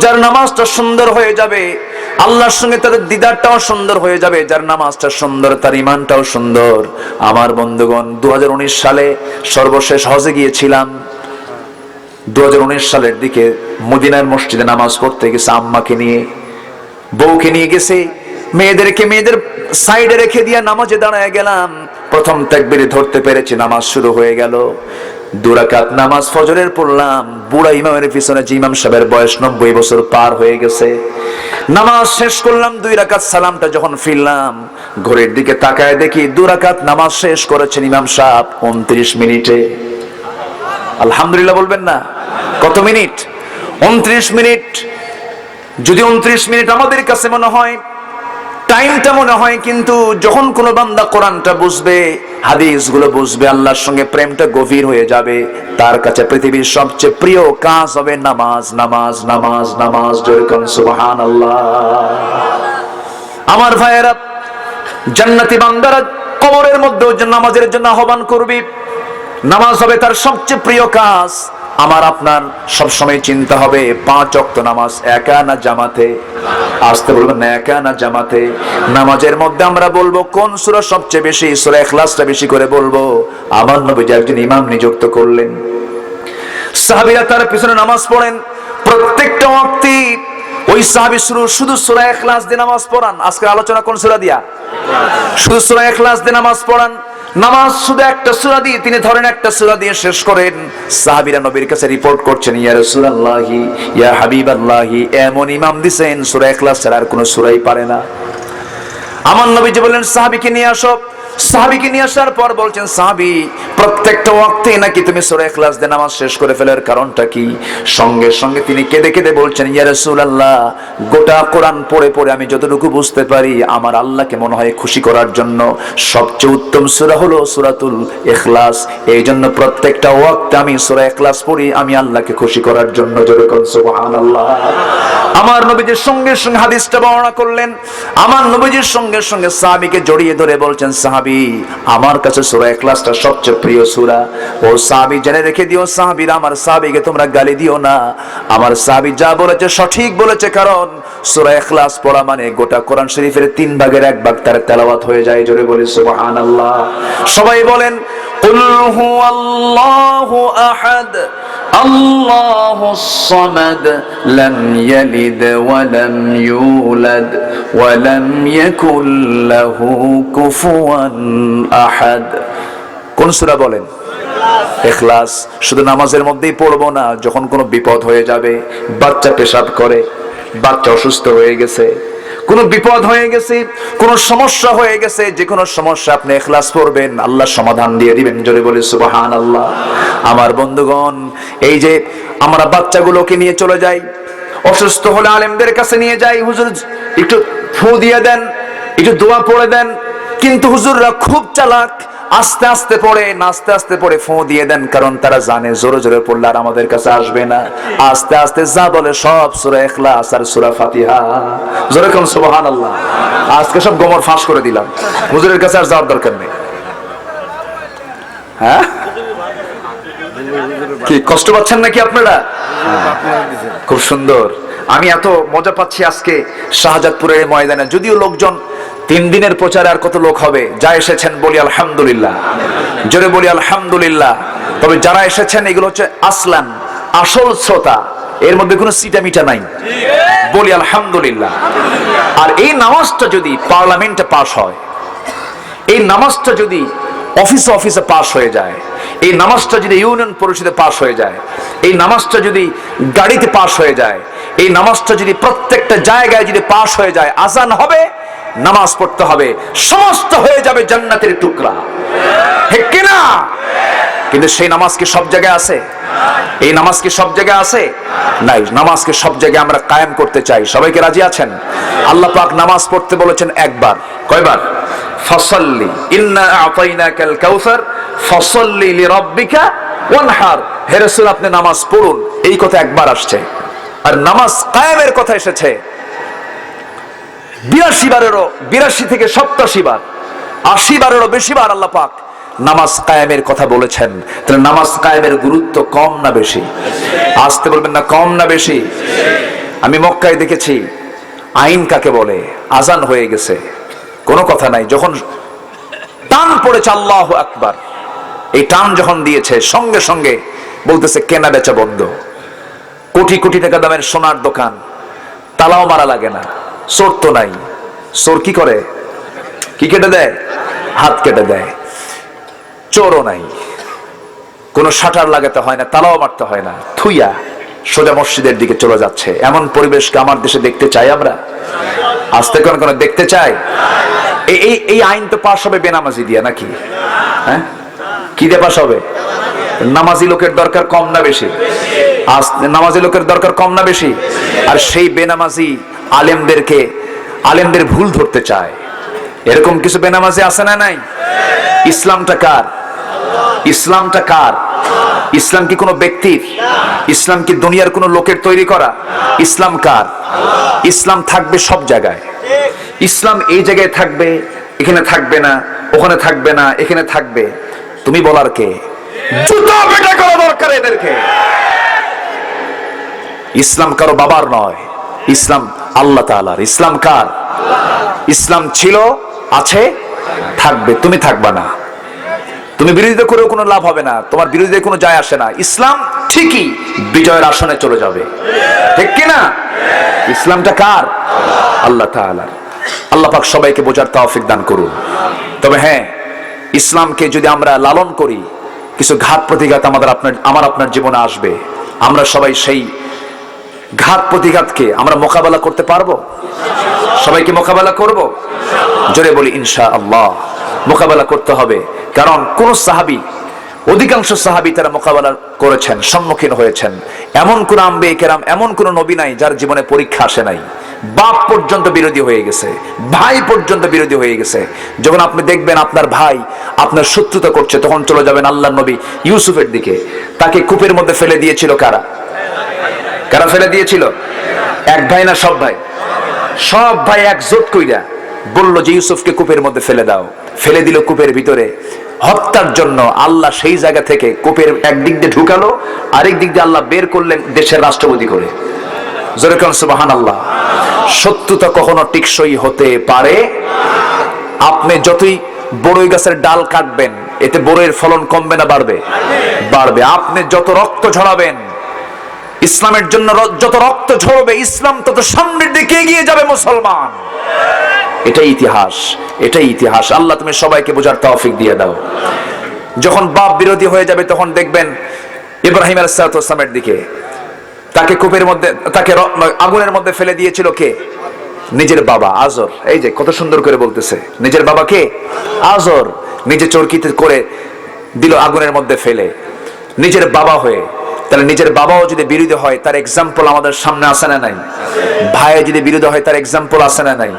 যার নামাজটা সুন্দর হয়ে যাবে আল্লাহর সঙ্গে তার দিদারটাও সুন্দর হয়ে যাবে। যার নামাজটা সুন্দর তার ঈমানটাও সুন্দর। আমার বন্ধুগণ, 2019 সালে সর্বশেষ হজে গিয়েছিলাম। 2019 সালের দিকে মদিনার মসজিদে নামাজ পড়তে গেছে, আম্মাকে নিয়ে, বউকে নিয়ে গেছে, মেয়েদের সাইডে রেখে দিয়ে নামাজে দাঁড়ায় গেলাম। প্রথম তাকবীরে ধরতে পেরেছি, নামাজ শুরু হয়ে গেল। 2 রাকাত নামাজ ফজরের পড়লাম। বুড়া ইমামের পিছনে যে ইমাম সাহেবের বয়স 90 বছর পার হয়ে গেছে। নামাজ শেষ করলাম, 2 রাকাত সালামটা যখন ফিরলাম, ঘড়ির দিকে তাকায় দেখি 2 রাকাত নামাজ শেষ করেছেন ইমাম সাহেব 29 মিনিটে। আলহামদুলিল্লাহ বলবেন না? কত মিনিট? 29 মিনিট, যদি 29 মিনিট আমাদের কাছে মনে হয়, টাইমটা মনে হয়, কিন্তু যখন কোন বান্দা কোরআনটা বুঝবে, হাদিসগুলো বুঝবে, আল্লাহর সঙ্গে প্রেমটা গভীর হয়ে যাবে, তার কাছে পৃথিবীর সবচেয়ে প্রিয় কাজ হবে নামাজ, নামাজ, নামাজ, নামাজ। জোরে কোন সুবহানাল্লাহ। আমার ভাইয়েরা, জান্নাতি বান্দারা কবরের মধ্যে নামাজের জন্য আহ্বান করবে, নামাজ হবে তার সবচেয়ে প্রিয় কাজ। আমার আপনার সবসময় চিন্তা হবে 5 ওয়াক্ত নামাজ একা না জামাতে? আসতে বলবেন না, একা না জামাতে? নামাজের মধ্যে আমরা বলবো কোন সূরা সবচেয়ে বেশি? সূরা ইখলাসটা বেশি করে বলবো। আমার নবীজি একজন ইমাম নিযুক্ত করলেন, সাহাবীরা তার পিছনে নামাজ পড়েন। প্রত্যেকটা ওয়াক্তে ওই সাহাবী শুধু সূরা ইখলাস দিয়ে নামাজ পড়ান। আজকের আলোচনা কোন সূরা দিয়া? শুধু সূরা ইখলাস দিয়ে নামাজ পড়ান। নামাজ শুধু একটা সূরা দিয়ে তিনি ধরেন, একটা সূরা দিয়ে শেষ করেন। সাহাবীরা নবীর কাছে রিপোর্ট করছেন, ইয়া রাসূলুল্লাহি, ইয়া হাবিবাল্লাহি, এমন ইমাম দিছেন সূরা ইখলাস ছাড়া আর কোনো সূরাই পারে না। আমার নবীজি বললেন, সাহাবীকে নিয়ে আসো। সাহাবীকে নিয়ে আসার পর বলছেন, সাহাবী, প্রত্যেকটা ওয়াক্তে নাকি তুমি সূরা ইখলাস দিয়ে নামাজ শেষ করে ফেলার কারণটা কি? সঙ্গে সঙ্গে তিনি কেঁদে কেঁদে বলছেন, ইয়া রাসূলুল্লাহ, গোটা কোরআন পড়ে পড়ে আমি যতটুকু বুঝতে পারি, আমার আল্লাহকে মনে হয় খুশি করার জন্য সবচেয়ে উত্তম সূরা হলো সূরাতুল ইখলাস। এই জন্য প্রত্যেকটা ওয়াক্তে আমি সূরা ইখলাস পড়ি, আমি আল্লাহকে খুশি করার জন্য। জোরে কোন সুবহানাল্লাহ। আমার নবীজির সঙ্গে সঙ্গে হাদিসটা বর্ণনা করলেন। আমার নবীজির সঙ্গে সঙ্গে সাহাবীকে জড়িয়ে ধরে বলছেন, সাহাবী, আমার কাছে সূরা ইখলাসটা সবচেয়ে প্রিয় সূরা। ও সাহাবী, জেনে রেখে দিও সাহাবীরা, আমার সাহাবীকে তোমরা গালি দিও না। আমার সাহাবী যা বলেছে সঠিক বলেছে, কারণ সূরা ইখলাস পড়া মানে গোটা কোরআন শরীফের 3 ভাগের 1 ভাগ তার তেলাওয়াত হয়ে যায়। জোরে বলি সুবহানাল্লাহ। সবাই বলেন, কুল হুয়াল্লাহু আহাদ, আল্লাহুস সামাদ, লাম ইয়ালিদ ওয়া লাম ইউলাদ ওয়া লাম ইয়াকুল লাহু কুফুয়ান আহাদ। কোন সূরা বলেন? ইখলাস। শুধু নামাজের মধ্যেই পড়বো না, যখন কোনো বিপদ হয়ে যাবে, বাচ্চা পেশাব করে, বাচ্চা অসুস্থ হয়ে গেছে, কোনো বিপদ হয়ে গেছে, কোনো সমস্যা হয়ে গেছে, যে কোনো সমস্যা আপনি ইখলাস পড়বেন, আল্লাহ সমাধান দিয়ে দিবেন। জোরে বলি সুবহানাল্লাহ। আমার বন্ধুগণ, এই যে আমরা বাচ্চাগুলোকে নিয়ে চলে যাই, অসুস্থ হলে আলেমদের কাছে নিয়ে যাই, হুজুর একটু ফু দিয়ে দেন, একটু দোয়া পড়ে দেন, কিন্তু হুজুররা খুব চালাক, আস্তে আস্তে পড়ে, আস্তে আস্তে পড়ে ফু দিয়ে দেন, কারণ তারা জানে জোরে জোরে পড়লে আর আমাদের কাছে আসবে না। আস্তে আস্তে যা বলে সব সূরা ইখলাস আর সূরা ফাতিহা। জোরে কোন সুবহানাল্লাহ। আজকে সব গোমর ফাঁস করে দিলাম, হুজুরের কাছে আর যাওয়ার দরকার নেই। হ্যাঁ, কি কষ্ট পাচ্ছেন নাকি আপনারা? খুব সুন্দর। আমি এত মজা পাচ্ছি আজকে শাহজাদপুরের ময়দানে। যদিও লোকজন 3 দিনের প্রচারে আর কত লোক হবে, যা এসেছেন বলি আলহামদুলিল্লাহ, জোরে বলি আলহামদুলিল্লাহ। তবে যারা এসেছেন এগুলো হচ্ছে আসলান, আসল শ্রোতা, এর মধ্যে কোনো সিটা মিটা নাই, বলি আলহামদুলিল্লাহ। আর এই নামাজটা যদি পার্লামেন্টে পাস হয়, এই নামাজটা যদি অফিসে অফিসে পাস হয়ে যায়, এই নামাজটা যদি ইউনিয়ন পরিষদে পাস হয়ে যায়, এই নামাজটা যদি গাড়িতে পাস হয়ে যায়, এই নামাজটা যদি প্রত্যেকটা জায়গায় যদি পাস হয়ে যায়, আজান হবে, নামাজ পড়তে হবে, সমস্ত হয়ে যাবে জান্নাতের টুকরা, ঠিক কিনা? কিন্তু সেই নামাজ কি সব জায়গায় আছে? এই নামাজ কি সব জায়গায় আছে? নাই। নামাজকে সব জায়গায় আমরা কায়েম করতে চাই। সবাইকে রাজি আছেন? আল্লাহ পাক নামাজ পড়তে বলেছেন একবার। কয়বার? ফাসাল্লি ইন্না আ'তাইনাকাল কাউসার ফাসাল্লি লিরাব্বিকা ওয়ানহার। হে রাসূল, আপনি নামাজ পড়ুন, এই কথা একবার আসছে। আর নামাজ কায়েমের কথা এসেছে 82 বারেরও, 82 থেকে 87 বার, 80 বারেরও বেশি বার আল্লাহ পাক নামাজ কায়েমের কথা বলেছেন। তাহলে নামাজ কায়েমের গুরুত্ব কম না বেশি? আসতে বলবেন না, কম না বেশি? আমি মক্কায় দেখেছি আইন কাকে বলে। আজান হয়ে গেছে, কোনো কথা নাই, যখন টান পড়েছে আল্লাহু আকবার, এই টান যখন দিয়েছে, সঙ্গে সঙ্গে বলতেছে কেনা বেচা বন্ধ। কোটি কোটি টাকা দামের সোনার দোকান, তালাও মারা লাগে না, চোর তো নাই। চোর কি করে? কি কেটে দেয়? হাত কেটে দেয়। চোরও নাই, কোনো শাটার লাগাতে হয় না, তালাও মারতে হয় না, থুইয়া সোজা মসজিদের দিকে চলে যাচ্ছে। এমন পরিবেশকে আমার দেশে দেখতে চাই আমরা? আস্তে কোন কোন দেখতে চাই? এই আইন তো পাশ হবে বেনামাজি দিয়া নাকি? হ্যাঁ, কি দিয়ে পাশ হবে? নামাজি লোকের দরকার কম না বেশি? আজ নামাজি লোকের দরকার কম না বেশি? আর সেই বেনামাজি আলেমদের ভুল ধরতে চায়। এরকম কিছু বেনামাজি আছে না নাই? ইসলামটা কার? ইসলামটা কার? ইসলাম কি কোনো ব্যক্তির? ইসলাম কি দুনিয়ার কোনো লোকের তৈরি করা? ইসলাম কার? ইসলাম থাকবে সব জায়গায়। ইসলাম এই জায়গায় থাকবে, এখানে থাকবে না, ওখানে থাকবে না, এখানে থাকবে। তুমি বলার কে? জুতা পেটা করা দরকার এদেরকে। ইসলাম কারো বাবার নয়, ইসলাম আল্লাহ তাআলার। ইসলাম কার? ইসলাম ছিল, আছে, থাকবে। তুমি থাকবা না। তুমি বিরোধিতা করেও কোনো লাভ হবে না, তোমার বিরোধিতায় কোনো যায় আসে না। ইসলাম ঠিকই বিজয়ের আসনে চলে যাবে, ঠিক কি না? ইসলামটা কার? আল্লাহ তাআলার। আল্লাহ পাক সবাইকে বোঝার তৌফিক দান করুন। তবে হ্যাঁ, ইসলামকে যদি আমরা লালন করি, কিছু ঘাত প্রতিঘাত আমার আপনার জীবনে আসবে। আমরা সবাই সেই ঘাত প্রতিঘাতকে আমরা মোকাবেলা করতে পারবো? সবাইকে মোকাবেলা করব? জোরে বলি ইনশাআল্লাহ। মোকাবেলা করতে হবে, কারণ কোন সাহাবী, অধিকাংশ সাহাবী তারা মোকাবেলা করেছেন, সম্মুখীন হয়েছেন। এমন কোন আম্বিয়া কেরাম, এমন কোন নবী নাই যার জীবনে পরীক্ষা আসে নাই। বাপ পর্যন্ত বিরোধী হয়ে গেছে, ভাই পর্যন্ত বিরোধী হয়ে গেছে। যখন আপনি দেখবেন আপনার ভাই আপনার শত্রুতা করছে, তখন চলে যাবেন আল্লাহর নবী ইউসুফের দিকে। তাকে কূপের মধ্যে ফেলে দিয়েছিল কারা? কারা ফেলে দিয়েছিল? এক ভাই না সব ভাই? সব ভাই একজোট কইরা বলল যে ইউসুফকে কূপের মধ্যে ফেলে দাও। ফেলে দিল কূপের ভিতরে হত্যার জন্য। আল্লাহ সেই জায়গা থেকে কূপের একদিক দিয়ে ঢুকালো, আরেক দিক দিয়ে আল্লাহ বের করলেন দেশের রাষ্ট্রপতি করে। জোরে কোন সুবহানাল্লাহ। শত্রুতা কখনো টিকসই হতে পারে? আপনি যতই বড়ই গাছের ডাল কাটবেন, এতে বড়ইয়ের ফলন কমবে না বাড়বে? বাড়বে। আপনি যত রক্ত ঝরাবেন, ইসলামের জন্য যত রক্ত ঝরবে, ইসলাম তত সামনের দিকে এগিয়ে যাবে। মুসলমান, এটাই ইতিহাস, এটাই ইতিহাস। আল্লাহ তুমি সবাইকে বোঝার তৌফিক দিয়ে দাও। যখন বাপ বিরোধী হয়ে যাবে, তখন দেখবেন ইব্রাহিম আলাইহিস সালামের দিকে, তাকে কূপের মধ্যে, তাকে আগুনের মধ্যে ফেলে দিয়েছিল কে? নিজের বাবা আজর। এই যে কত সুন্দর করে বলতেছে, নিজের বাবা কে? আজর। নিজে চরকিতে করে দিল আগুনের মধ্যে ফেলে, নিজের বাবা হয়ে। তাহলে নিজের বাবাও যদি বিরোধী হয়, তার এক্সাম্পল আমাদের সামনে আসে না নাই? ভাই যদি বিরোধী হয়, তার এক্সাম্পল আসে না নাই?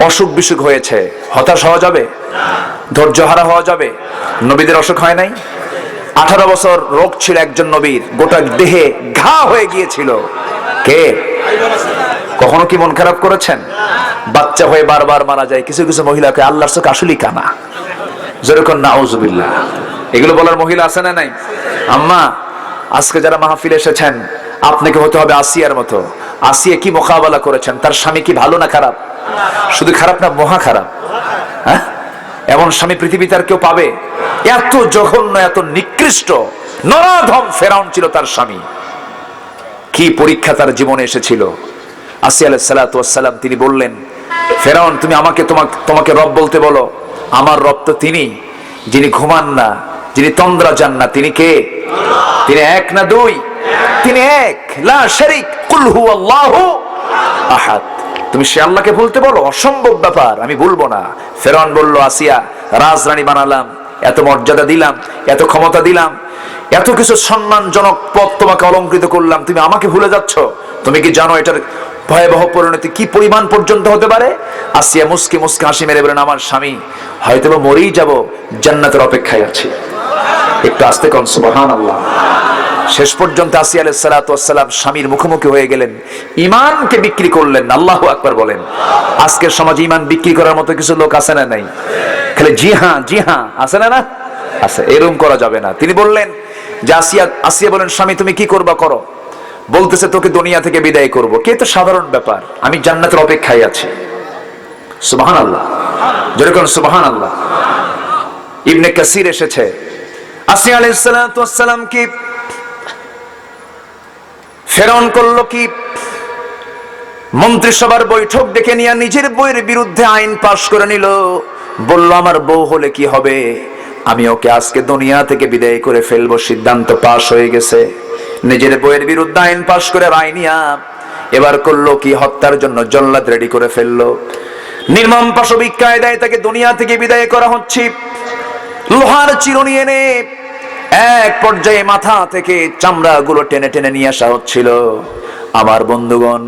অসুখ বিসুখ হয়েছে, হতাশ হওয়া যাবে? ধৈর্য হারা হওয়া যাবে? নবীদের অসুখ হয় নাই? 18 বছর রোগ ছিল একজন নবীর, গোটা দেহে ঘা হয়ে গিয়েছিল। কে? কখনো কি মন খারাপ করেছেন? বাচ্চা হয়ে বারবার মারা যায়। কিছু কিছু মহিলাকে আল্লাহর চোখ আসলেই কানা। যেরকম নাউজুবিল্লাহ। এগুলো বলার মহিলা আছে না নাই? আম্মা, আজকে যারা মাহফিলে এসেছেন, আপনাকে হতে হবে আসিয়ার মতো। আসিয়া কি মোকাবেলা করেছেন? তার স্বামী কি ভালো না খারাপ? শুধু খারাপ না, মহা খারাপ। হ্যাঁ, এমন স্বামী পৃথিবীতে আর কেউ পাবে? এত জঘন্য, এত নিকৃষ্ট, নরাধম ফেরাউন ছিল তার স্বামী। কি পরীক্ষা তার জীবনে এসেছিল। আসিয়া আলাইহিস সালাতু ওয়াস সালাম তিনি বললেন, ফেরাউন তুমি তোমাকে রব বলতে বলো। আমার রব তো তিনি, যিনি ঘুমান না, যিনি তন্দ্রা যান না। তিনি কে? তিনি এক না দুই? তিনি এক, লা শারীক, কুল হুয়াল্লাহু আহাদ। তুমি সে আল্লাহকে বলতে বলো, অসম্ভব ব্যাপার, আমি বলবো না। ফেরাউন বলল, আসিয়া রাজরানী বানালাম, এত মর্যাদা দিলাম, এত ক্ষমতা দিলাম, এত কিছু সম্মানজনক পদ তোমাকে অলংকৃত করলাম, তুমি আমাকে ভুলে যাচ্ছ? তুমি কি জানো এটার ভয়াবহ পরিণতি কি পরিমাণ পর্যন্ত হতে পারে? আসিয়া মুস্কি মুস্কি হাসি মেরে বলেন, আমার স্বামী হয়তো মরেই যাব, জান্নাতের অপেক্ষায় আছি। একটু আস্তে কোন সুবহানাল্লাহ। শেষ পর্যন্ত আসিয়া আলাইহিস সালাতু ওয়াস সালাম স্বামীর মুখোমুখি হয়ে গেলেন, ঈমানকে বিক্রি করলেন। আল্লাহু আকবার বলেন। আজকের সমাজে ঈমান বিক্রি করার মতো কিছু লোক আছে না নাই? খালি জি হ্যাঁ জি হ্যাঁ আছে না? না আছে। এরকম করা যাবে না। তিনি বললেন যে আসিয়া বলেন, স্বামী তুমি কি করবা করো। বলতেছে তোকে দুনিয়া থেকে বিদায় করব। কে? তো সাধারণ ব্যাপার, আমি জান্নাতের অপেক্ষায় আছি। সুবহানাল্লাহ, যেরকম সুবহানাল্লাহ। ইবনে কাসির এসেছে, আসিয়া আলাইহিস সালাতু ওয়াস সালাম কি ফেরাউন করলো কি? মন্ত্রিসভার বৈঠক ডেকে নিয়ে নিজের বউয়ের বিরুদ্ধে আইন পাশ করে নিল। বলল, আমার বউ হলে কি হবে, আমি ওকে আজকে দুনিয়া থেকে বিদায় করে ফেলবো। সিদ্ধান্ত পাশ হয়ে গেছে। নিজের বউয়ের বিরুদ্ধে আইন পাশ করে রাইনিয়া এবার করলো কি? হত্যার জন্য জল্লাদ রেডি করে ফেললো। নির্মম পাশবিক কায়দায় তাকে দুনিয়া থেকে বিদায় করা হচ্ছে। লোহার চিরুনি এনে এক পর্যায়ে মাথা থেকে চামড়াগুলো টেনে টেনে নিয়ে আসা হচ্ছিল। আমার বন্ধুগণ,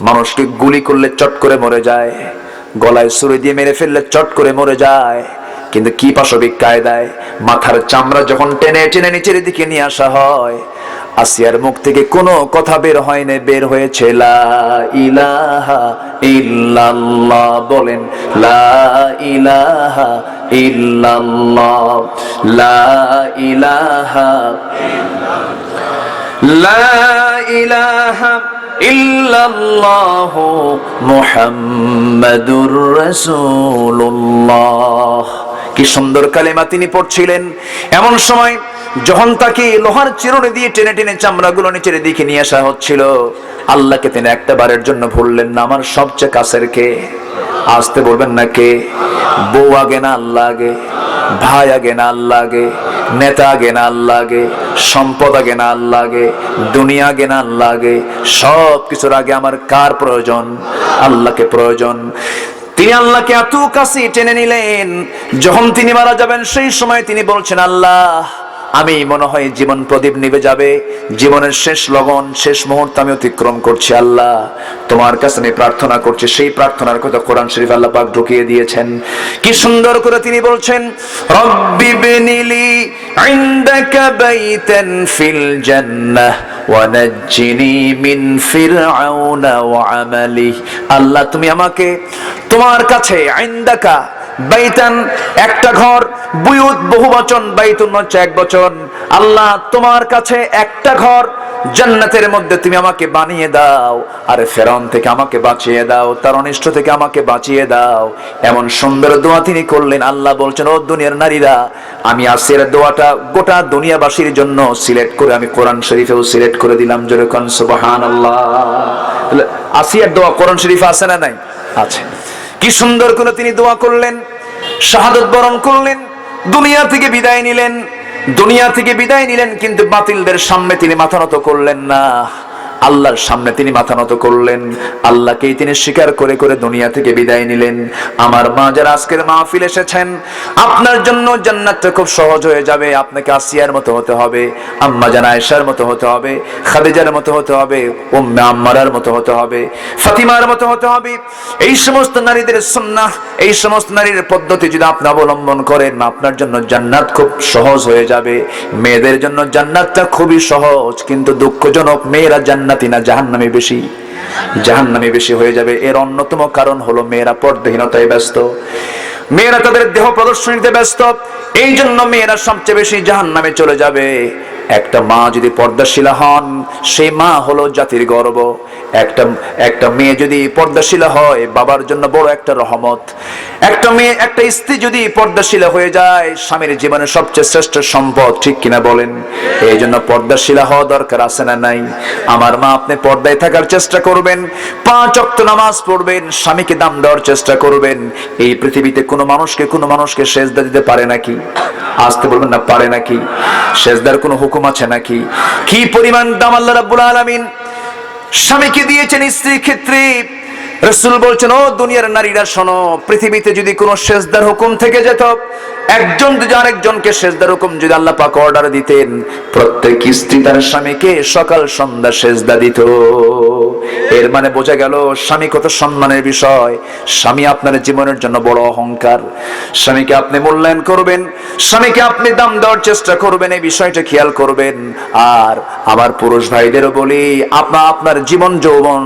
মানুষকে গুলি করলে চট করে মরে যায়, গলায় ছুরি দিয়ে মেরে ফেললে চট করে মরে যায়, কিন্তু কি পাশবিক কায়দায় মাথার চামড়া যখন টেনে টেনে নিচের দিকে নিয়ে আসা হয়, আসিয়ার মুখ থেকে কোনো কথা বের হয় না, বের হয়েছে লা ইলাহা ইল্লাল্লাহ। বলেন লা ইলাহা ইল্লাল্লাহ, লা ইলাহা লা ইলাহা ইল্লাল্লাহু মুহাম্মাদুর রাসূলুল্লাহ। কি সুন্দর কালেমা তিনি পড়ছিলেন। এমন সময় যখন তাকে লোহার চিরুনি দিয়ে টেনে টেনে চামড়াগুলো নিচের দিকে নিয়ে আসা হচ্ছিল, আল্লাহকে তিনি একটা বারের জন্য ভুললেন না। আমার সবচেয়ে কাছের কে? আসতে বলবেন না কে? বউ আগে না আল্লাহ আগে? ভাই আগে না আল্লাহ আগে? নেতা আগে না আল্লাহ আগে? সম্পদ আগে না আল্লাহ আগে? দুনিয়া আগে না আল্লাহ আগে? সব কিছুর আগে আমার কার প্রয়োজন? আল্লাহকে প্রয়োজন। তিনি আল্লাহকে এত কাছে টেনে নিলেন, যখন তিনি মারা যাবেন সেই সময় তিনি বলছেন, আল্লাহ আমি মনে হয় জীবন প্রদীপ নিভে যাবে, জীবনের শেষ লগন শেষ মুহূর্ত আমি অতিক্রম করছি, আল্লাহ তোমার কাছে আমি প্রার্থনা করছি। সেই প্রার্থনার কথা কোরআন শরীফ আল্লাহ পাক ঢুকিয়ে দিয়েছেন। কি সুন্দর করে তিনি বলছেন, রব্বি বিনিলি ইনদাকা বাইতান ফিল জান্নাহ ওয়া নাজ্জিনি মিন ফিরআউনা ওয়া আমালিহি। আল্লাহ তুমি আমাকে তোমার কাছে ইনদাকা বাইতান একটা ঘর, বুয়ুত বহুবচন, বাইতুন হচ্ছে এক বচন। আল্লাহ তোমার কাছে একটা ঘর জান্নাতের মধ্যে তুমি আমাকে বানিয়ে দাও, আর ফেরাউন থেকে আমাকে বাঁচিয়ে দাও, তার অনিষ্ট থেকে আমাকে বাঁচিয়ে দাও। এমন সুন্দর দোয়া তিনি করলেন। আল্লাহ বলছেন, ও দুনিয়ার নারীরা, আমি আসিয়ার দোয়াটা গোটা দুনিয়াবাসীর জন্য সিলেক্ট করে আমি কোরআন শরীফেও সিলেক্ট করে দিলাম। জোরে কোন সুবহানাল্লাহ। আসিয়ার দোয়া কোরআন শরীফে আছে না নাই? আছে। কি সুন্দর করে তিনি দোয়া করলেন, শাহাদাত বরণ করলেন, দুনিয়া থেকে বিদায় নিলেন। দুনিয়া থেকে বিদায় নিলেন, কিন্তু বাতিলদের সামনে তিনি মাথা নত করলেন না, আল্লাহর সামনে তিনি মাথা নত করলেন। আল্লাহকেই তিনি স্বীকার করে করে দুনিয়া থেকে বিদায় নিলেন। আমার মা যারা আজকের মাহফিল এসেছেন, আপনার জন্য জান্নাতটা খুব সহজ হয়ে যাবে। আপনাকে আসিয়ার মতো হতে হবে, আম্মা জান আয়েশার মতো হতে হবে, খাদিজার মতো হতে হবে, উম্মে আম্মারার মতো হতে হবে, ফাতিমার মতো হতে হবে। এই সমস্ত নারীদের সুন্নাহ, এই সমস্ত নারীর পদ্ধতি যদি আপনি অবলম্বন করেন, আপনার জন্য জান্নাত খুব সহজ হয়ে যাবে। মেয়েদের জন্য জান্নাতটা খুবই সহজ, কিন্তু দুঃখজনক মেয়েরা জান্নাতি না, জাহান্নামে বেশি, জাহান্নামে বেশি হয়ে যাবে। এর অন্যতম কারণ হলো মেয়েরা পর্দাহীনতায় ব্যস্ত, মেয়েরা তাদের দেহ প্রদর্শনীতে ব্যস্ত। এই জন্য মেয়েরা সবচেয়ে বেশি জাহান্নামে চলে যাবে। একটা মা যদি পর্দাশীলা হন, সেই মা হলো জাতির গর্ব। একটা মেয়ে যদি পর্দাশীলা হয়, বাবার জন্য বড় একটা রহমত। একটা মেয়ে, একটা স্ত্রী যদি পর্দাশীলা হয়ে যায়, স্বামীর জীবনে সবচেয়ে শ্রেষ্ঠ সম্পদ। ঠিক কিনা বলেন? এই জন্য পর্দাশীলা হওয়া দরকার আছে না নাই? আমার মা, আপনি পর্দায় থাকার চেষ্টা করবেন, 5 ওয়াক্ত নামাজ পড়বেন, স্বামীকে দাম দেওয়ার চেষ্টা করবেন। এই পৃথিবীতে কোনো মানুষকে সেজদা দিতে পারে নাকি? আসতে বলবেন না, পারে নাকি? সেজদার কোনো হুকুম আছে নাকি? কি পরিমাণ দাম আল্লাহ রাব্বুল আলামিন স্বামীকে দিয়েছেন স্ত্রীর ক্ষেত্রে। রাসূল বলছেন, ও দুনিয়ার নারীরা শোনো, পৃথিবীতে যদি কোনো সেজদার হুকুম থেকে যেত, একজন যদি আরেকজনকে সেজদার হুকুম যদি আল্লাহ পাক অর্ডার দিতেন, প্রত্যেক স্ত্রী তার স্বামীকে সকাল সন্ধ্যা সেজদা দিত। এর মানে বোঝা গেল স্বামী কত সম্মানের বিষয়। স্বামী আপনার জীবনের জন্য বড় অহংকার। স্বামীকে আপনি মূল্যায়ন করবেন, স্বামীকে আপনি দাম দেওয়ার চেষ্টা করবেন, এই বিষয়টা খেয়াল করবেন। আর আমার পুরুষ ভাইদেরও বলি, আপনার জীবন যৌবন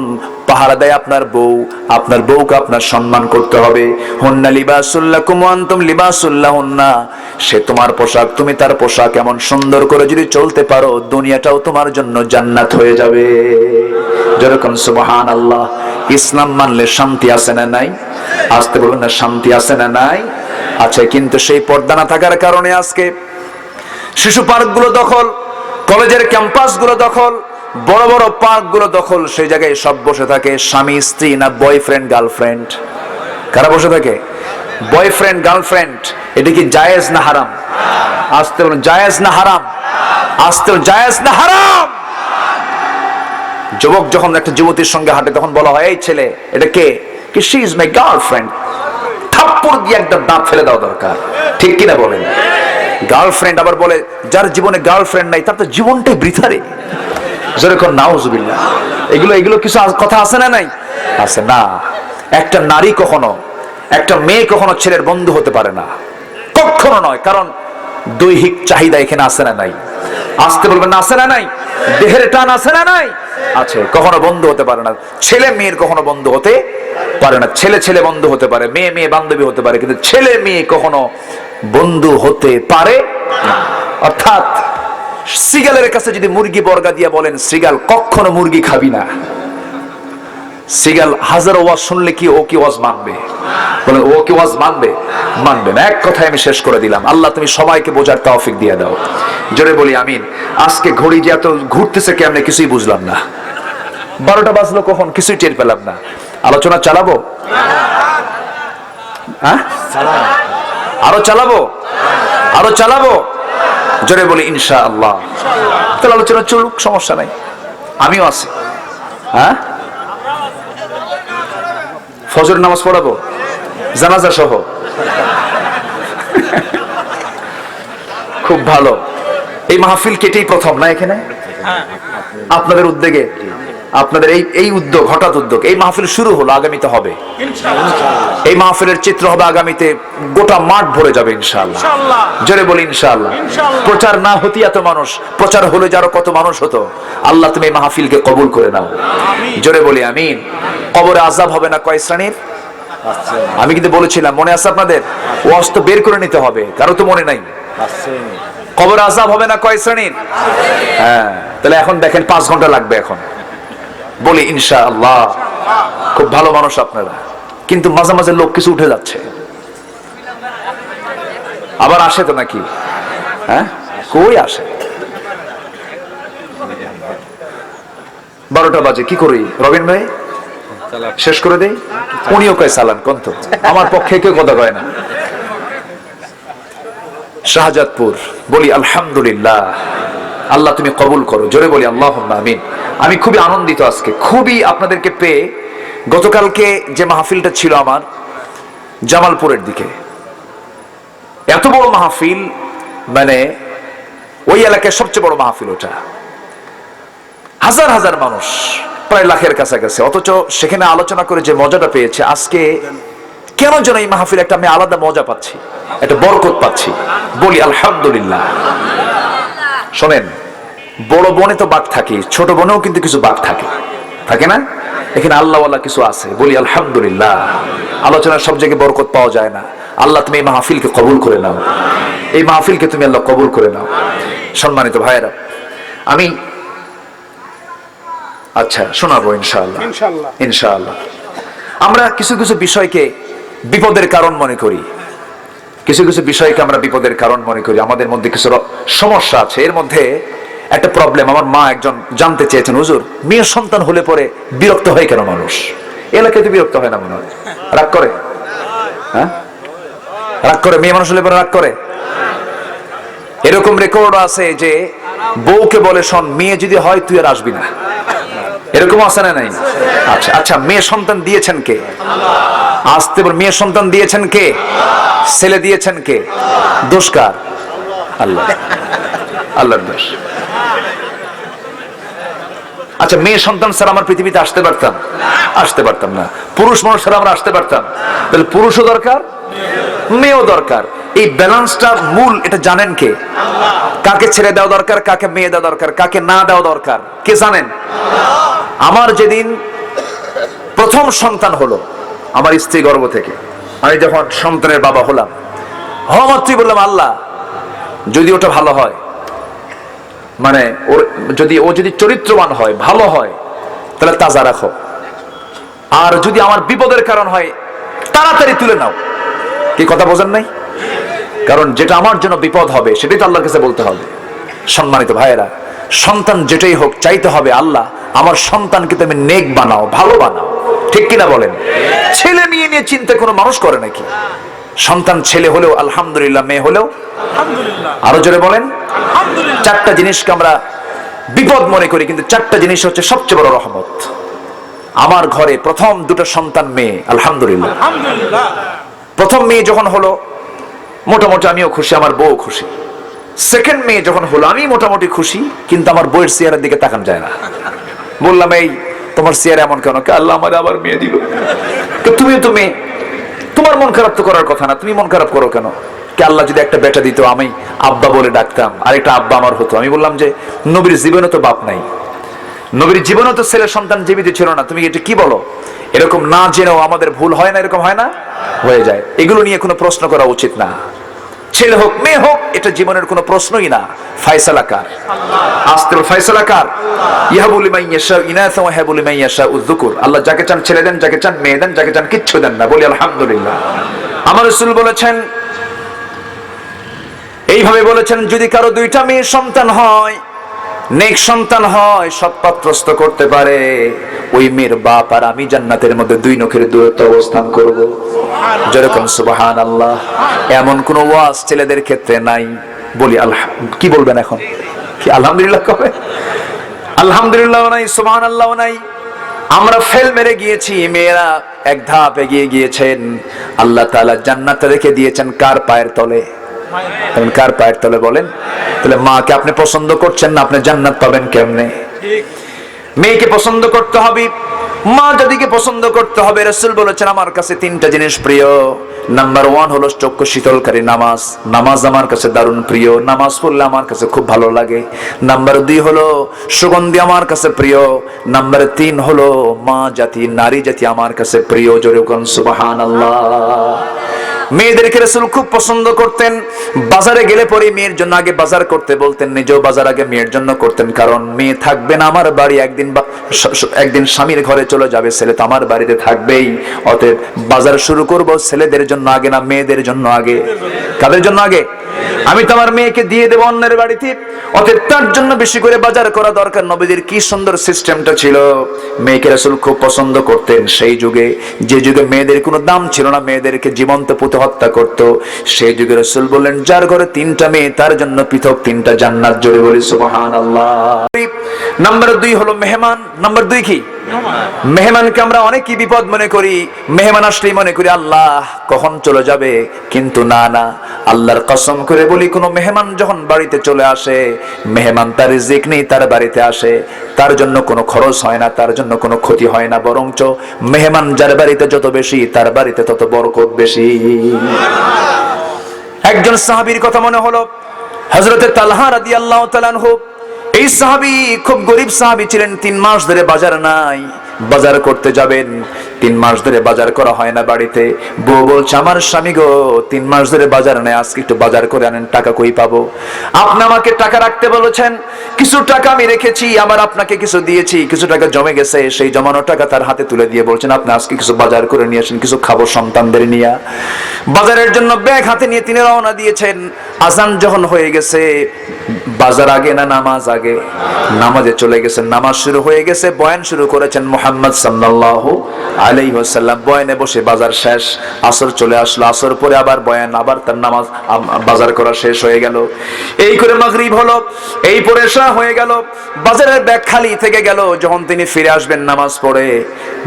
পাহারা দেয় আপনার বউ। আপনার বউকে আপনার সম্মান করতে হবে। হুন্না লিবাসুল লাকুম ওয়া আনতুম লিবাসুল লাহুন্না। সে তোমার পোশাক, তুমি তার পোশাক। এমন সুন্দর করে যদি চলতে পারো, দুনিয়াটাও তোমার জন্য জান্নাত হয়ে যাবে। যেরকম সুবহানাল্লাহ। ইসলাম মানলে শান্তি আছে না নাই? আসতে বলুন না, শান্তি আছে না নাই? আছে। কিন্তু সেই পর্দা না থাকার কারণে আজকে শিশু পার্কগুলো দখল, কলেজের ক্যাম্পাসগুলো দখল, বড় বড় পার্কগুলো দখল। সেই জায়গায় সব বসে থাকে স্বামী স্ত্রী, না বয়ফ্রেন্ড গার্লফ্রেন্ড? কারা বসে থাকে? Boyfriend girlfriend. এটা কি জায়েজ না হারাম? আসতে বলুন, জায়েজ না হারাম? আসতে বলুন, জায়েজ না হারাম? যুবক যখন একটা যুবতীর সঙ্গে হাঁটে, তখন বলা হয়, এই ছেলে এটা কে? কি শি ইজ মাই গার্লফ্রেন্ড। থাপ্পড় দিয়ে একটা দাঁত ফেলে দেওয়া দরকার। ঠিক কিনা বলেন? গার্লফ্রেন্ড আবার বলে যার জীবনে গার্লফ্রেন্ড নাই তার তো জীবনটাই বৃথারে। যেরকম নাউজুবিল্লাহ, এগুলো এগুলো কিছু কথা আছে না নাই? আছে না। একটা নারী কখনো, একটা মেয়ে কখনো ছেলের বন্ধু হতে পারে না, কখনো নয়। কারণ দৈহিক চাহিদা এখানে আছে না নাই? আসতে বলবেন না, আছে না নাই? দেহের টান আছে না নাই? আছে। কখনো বন্ধু হতে পারে না। ছেলে মেয়ের কখনো বন্ধু হতে পারে না। ছেলে ছেলে বন্ধু হতে পারে, মেয়ে মেয়ে বান্ধবী হতে পারে, কিন্তু ছেলে মেয়ে কখনো বন্ধু হতে পারে না। অর্থাৎ সিগালের কাছে যদি মুরগি বর্গা দিয়ে বলেন সিগাল কখনো মুরগি খাবি না, সিগাল হাজার ওয়াজ শুনলে কি ও কি ওয়াজ মানবে? বলেন ও কি ওয়াজ মানবে? মানবে না। এক কথায় আমি শেষ করে দিলাম। আল্লাহ তুমি সবাইকে বোঝার তৌফিক দিয়ে দাও। জোরে বলি আমিন। আজকে ঘড়ি যে এত ঘুরতেছে কেমনে কিছুই বুঝলাম না। 12টা বাজলো কখন কিছুই টের পেলাম না। আলোচনা চালাবো? হ্যাঁ, আরো চালাবো? আরো চালাবো? জোরে বলি ইনশাআল্লাহ। তাহলে আলোচনা চলুক, সমস্যা নাই, আমিও আছি। হ্যাঁ, ফজর নামাজ পড়াবো জানাজা সহ। খুব ভালো। এই মাহফিল কেটেই প্রথম না এখানে আপনাদের উদ্যোগে, আপনাদের এই উদ্যোগ, হঠাৎ উদ্যোগ। এই মাহফিল শুরু হলো, আগামীতে হবে এই মাহফিলের চিত্র হবে, আগামীতে গোটা মাঠ ভরে যাবে ইনশাআল্লাহ। জোরে বলি ইনশাআল্লাহ। প্রচার না হতি এত মানুষ, প্রচার হলে যারো কত মানুষ হতো। আল্লাহ তুমি এই মাহফিলকে কবুল করে নাও। জোরে বলি আমিন। কবরে আযাব হবে না কয় শ্রেণীর? আমি কিন্তু বলেছিলাম, মনে আছে আপনাদের? ওয়াজ তো বের করে নিতে হবে, কারো তো মনে নাই। কবরে আযাব হবে না কয় শ্রেণীর? হ্যাঁ, তাহলে এখন দেখেন 5 ঘন্টা লাগবে এখন। বলি ইনশাআল্লাহ। খুব ভালো মানুষ আপনারা, কিন্তু মাঝে মাঝে লোক কিছু উঠে যাচ্ছে, আবার আসে তো নাকি? হ্যাঁ, কই আসে? 12টা বাজে, কি করি রবিন ভাই? শেষ করে দেই। উনিও কয় সালান কন্ত, আমার পক্ষে কেউ কথা কয় না। শাহজাদপুর, বলি আলহামদুলিল্লাহ। আল্লাহ তুমি কবুল করো। জোরে বলি আল্লাহুম্মা আমিন। আমি খুবই আনন্দিত আজকে, খুবই আপনাদেরকে পেয়ে। গতকালকে যে মাহফিলটা ছিল আমার জামালপুরের দিকে, এত বড় মাহফিল, মানে ওই এলাকায় সবচেয়ে বড় মাহফিল ওটা। হাজার হাজার মানুষ, প্রায় লাখের কাছাকাছি। অথচ সেখানে আলোচনা করে যে মজাটা পেয়েছে, আজকে কেন যেন এই মাহফিল একটা আমি আলাদা মজা পাচ্ছি, একটা বরকত পাচ্ছি। বলি আলহামদুলিল্লাহ। শোনেন, বড় বনে তো বাঘ থাকে, ছোট বনেও কিন্তু কিছু বাঘ থাকে, থাকে না? এখানে আল্লাহওয়ালা কিছু আছে। বলি আলহামদুলিল্লাহ। আলোচনার সব জায়গায় বরকত পাওয়া যায় না। আল্লাহ তুমি এই মাহফিলকে কবুল করে নাও, এই মাহফিলকে তুমি আল্লাহ কবুল করে নাও। সম্মানিত ভাইয়েরা, আমি আচ্ছা শোনাবো ইনশাআল্লাহ। ইনশাআল্লাহ আমরা কিছু কিছু বিষয়কে বিপদের কারণ মনে করি, কিছু কিছু বিষয়কে আমরা বিপদের কারণ মনে করি। আমাদের মধ্যে কিছু সমস্যা আছে। এর মধ্যে একটা প্রবলেম, আমার মা একজন জানতে চেয়েছেন, হুজুর মেয়ের সন্তান হলে পরে বিরক্ত হয় কেন মানুষ? এলাকায় তো বিরক্ত হয় না মনে হয়? রাগ করে? হ্যাঁ, রাগ করে? মেয়ে মানুষ হলে পরে রাগ করে? এরকম রেকর্ড আছে যে বউকে বলে, শোন মেয়ে যদি হয় তুই আর আসবি না, এরকম আছে না নাই? আচ্ছা আচ্ছা, মেয়ে সন্তান দিয়েছেন কে? আসতে বল, মেয়ে সন্তান দিয়েছেন কে? ছেলে দিয়েছেন কে? দোষ কার? আল্লাহ, আল্লাহর দোষ। আচ্ছা, মেয়ে সন্তান স্যার আমার পৃথিবীতে আসতে পারতাম? আসতে পারতাম না। পুরুষ মানুষ স্যার আমরা আসতে পারতাম? তাহলে পুরুষও দরকার, মেয়েও দরকার। এই ব্যালেন্সটা মূল, এটা জানেন কে? কাকে ছেড়ে দেওয়া দরকার, কাকে মেয়ে দেওয়া দরকার, কাকে না দেওয়া দরকার, কে জানেন? আমার যেদিন প্রথম সন্তান হলো আমার স্ত্রী গর্ভ থেকে, আমি যখন সন্তানের বাবা হলাম, মাত্রই বললাম, আল্লাহ যদি ওটা ভালো হয়, মানে ওর যদি চরিত্রবান হয়, ভালো হয়, তাহলে তাজা রাখো। আর যদি আমার বিপদের কারণ হয় তাড়াতাড়ি তুলে নাও। কি কথা বোঝেন নাই? কারণ যেটা আমার জন্য বিপদ হবে সেটাই তো আল্লাহর কাছে বলতে হবে। সম্মানিত ভাইয়েরা, সন্তান যেটাই হোক চাইতে হবে, আল্লাহ আমার সন্তানকে তুমি নেক বানাও, ভালো বানাও। ঠিক কিনা বলেন? ছেলে মেয়ে নিয়ে চিন্তা কোনো মানুষ করে নাকি? সন্তান ছেলে হলেও আলহামদুলিল্লাহ, মেয়ে হলেও আলহামদুলিল্লাহ। আরো জোরে বলেন আলহামদুলিল্লাহ। 4টা জিনিসকে আমরা বিপদ মনে করি, কিন্তু 4টা জিনিস হচ্ছে সবচেয়ে বড় রহমত। আমার ঘরে প্রথম 2টা সন্তান মেয়ে, আলহামদুলিল্লাহ। প্রথম মেয়ে যখন হলো, মোটামুটি আমিও খুশি, আমার বউ খুশি। সেকেন্ড মেয়ে যখন হলো আমি মোটামুটি খুশি, কিন্তু আমার বইয়ের চেহারার দিকে তাকান যায় না। বললাম, এই তোমার চেহারা এমন কেন? আল্লাহ আমার আবার মেয়ে দিল। তুমিও তো মেয়ে, তোমার মন খারাপ তো করার কথা না, তুমি মন খারাপ করো কেন? আল্লাহ যদি একটা বেটা দিত, আমি আব্বা বলে ডাকতাম, আরেকটা আব্বা আমার হতো। আমি বললাম যে নবীর জীবনে তো বাপ নাই, নবীর জীবনে তো ছেলে সন্তান জীবিত ছিল না, তুমি এটা কি বলো? এরকম না জেনেও আমাদের ভুল হয় না? এরকম হয় না? হয়ে যায়। এগুলো নিয়ে কোনো প্রশ্ন করা উচিত না। ছেলে হোক মেয়ে হোক, এটা জীবনের কোনো প্রশ্নই না। ফায়সালা কার? আস্তেল ফায়সালা কার? ইয়াহাবু লিমান ইয়াশা ইনাসা ওয়া ইয়াহাবু লিমান ইয়াশা উযযুকুর। আল্লাহ যাকে চান ছেলে দেন, যাকে চান মেয়ে দেন, যাকে চান কিচ্ছু দেন না। বলি আলহামদুলিল্লাহ। আমার রাসূল বলেছেন, এইভাবে বলেছেন, যদি কারো দুইটা মেয়ে সন্তান হয়, নেক সন্তান হয়, সৎপাত্রস্থ করতে পারে, ওই মেয়ের বাপ আর আমি জান্নাতের মধ্যে 2 নখের দূরত্ব অবস্থান করব। যেরকম সুবহানাল্লাহ। এমন কোন ওয়াজ ছেলেদের ক্ষেত্রে নাই। বলি কি বলবেন এখন? কি আলহামদুলিল্লাহ কবে? আলহামদুলিল্লাহ নাই, সুবহানাল্লাহ নাই। আমরা ফেল মেরে গিয়েছি, মেয়েরা এক ধাপ এগিয়ে গিয়েছেন। আল্লাহ তাআলা জান্নাতে রেখে দিয়েছেন কার পায়ের তলে? কার পায়ের তলে বলেন? তাহলে মাকে আপনি পছন্দ করছেন না, আপনি জান্নাত পাবেন কেমনে? মেয়েকে পছন্দ করতে হবে, মা জাতিকে পছন্দ করতে হবে। রাসূল বলেছেন, আমার কাছে 3টা জিনিস প্রিয়। নাম্বার 1 হলো চক্ষু শীতলকারী নামাজ। নামাজ আমার কাছে দারুণ প্রিয়, নামাজ পড়লে আমার কাছে খুব ভালো লাগে। নাম্বার 2 হলো সুগন্ধি আমার কাছে প্রিয়। নাম্বার 3 হলো মা জাতি, নারী জাতি আমার কাছে প্রিয়। জোরে বলুন সুবহানাল্লাহ। মেয়েদেরকে রাসূল খুব পছন্দ করতেন। বাজারে গেলে পরে মেয়ের জন্য আগে বাজার করতে বলতেন, নিজেও বাজার আগে মেয়ের জন্য করতেন। কারণ মেয়ে থাকবে না আমার বাড়ি, একদিন স্বামীর ঘরে চলে যাবে, ছেলে তো আমার বাড়িতে থাকবেই। অতএব বাজার শুরু করব ছেলেদের জন্য আগে, না মেয়েদের জন্য আগে? কাদের জন্য আগে? আমি তো আমার মেয়েকে দিয়ে দেবো অন্যের বাড়িতে, অতএব তার জন্য বেশি করে বাজার করা দরকার। নবীদের কি সুন্দর সিস্টেমটা ছিল। মেয়েকে রাসূল খুব পছন্দ করতেন সেই যুগে, যে যুগে মেয়েদের কোনো দাম ছিল না, মেয়েদেরকে জীবন্ত পুঁতে হত্যা করত। সেই যুগে রাসূল বললেন, যার ঘরে 3টা মেয়ে তার জন্য পৃথক 3টা জান্নাত। জোরে বলি সুবহানাল্লাহ। নাম্বার 2 হলো মেহমান। নাম্বার 2 কি? মেহমানকে আমরা অনেকই বিপদ মনে করি। মেহমান আসলেই মনে করি আল্লাহ কখন চলে যাবে, কিন্তু না না, আল্লাহর কসম করে বলি, কোন মেহমান যখন বাড়িতে চলে আসে, মেহমান তার রিজিক নেই, তার বাড়িতে আসে, তার জন্য কোনো খরচ হয় না, তার জন্য কোনো ক্ষতি হয় না, বরঞ্চ মেহমান যার বাড়িতে যত বেশি, তার বাড়িতে তত বরকত বেশি। একজন সাহাবীর কথা মনে হলো, হযরতে তালহা রাদিয়াল্লাহু তাআলা আনহু। এই সাহাবী খুব গরীব সাহাবী ছিলেন। 3 মাস ধরে বাজার নাই, বাজার করতে যাবেন, 3 মাস ধরে বাজার করা হয় না বাড়িতে। বউ বলছে, আমার স্বামী গো, 3 মাস ধরে বাজার নেই, আজকে একটু বাজার করে আনেন, টাকা কই পাবো? আপনি আমাকে টাকা রাখতে বলেছেন, কিছু টাকা আমি রেখেছি, আবার আপনাকে কিছু দিয়েছি, কিছু টাকা জমে গেছে, সেই জমানো টাকা তার হাতে তুলে দিয়ে বলছেন, আপনি আজকে কিছু বাজার করে নিয়ে আসেন, কিছু খাবো সন্তানদের নিয়ে। বাজারের জন্য ব্যাগ হাতে নিয়ে তিনি রওনা দিয়েছেন। আজান যখন হয়ে গেছে, বাজার আগে না নামাজ আগে? নামাজে চলে গেছেন, নামাজ শুরু হয়ে গেছে, বয়ান শুরু করেছেন মুহাম্মদ সাল্লাল্লাহু আলাইহি ওয়াসাল্লাম। বয়ানে বসে বাজার শেষ, আসর চলে আসলো, আসর পরে আবার বয়ান, আবার তার নামাজ, বাজার করা শেষ হয়ে গেল। এই করে মাগরিব হলো, এই পরে এশা হয়ে গেল, বাজারের ব্যাগ খালি থেকে গেল। যখন তিনি ফিরে আসবেন নামাজ পড়ে,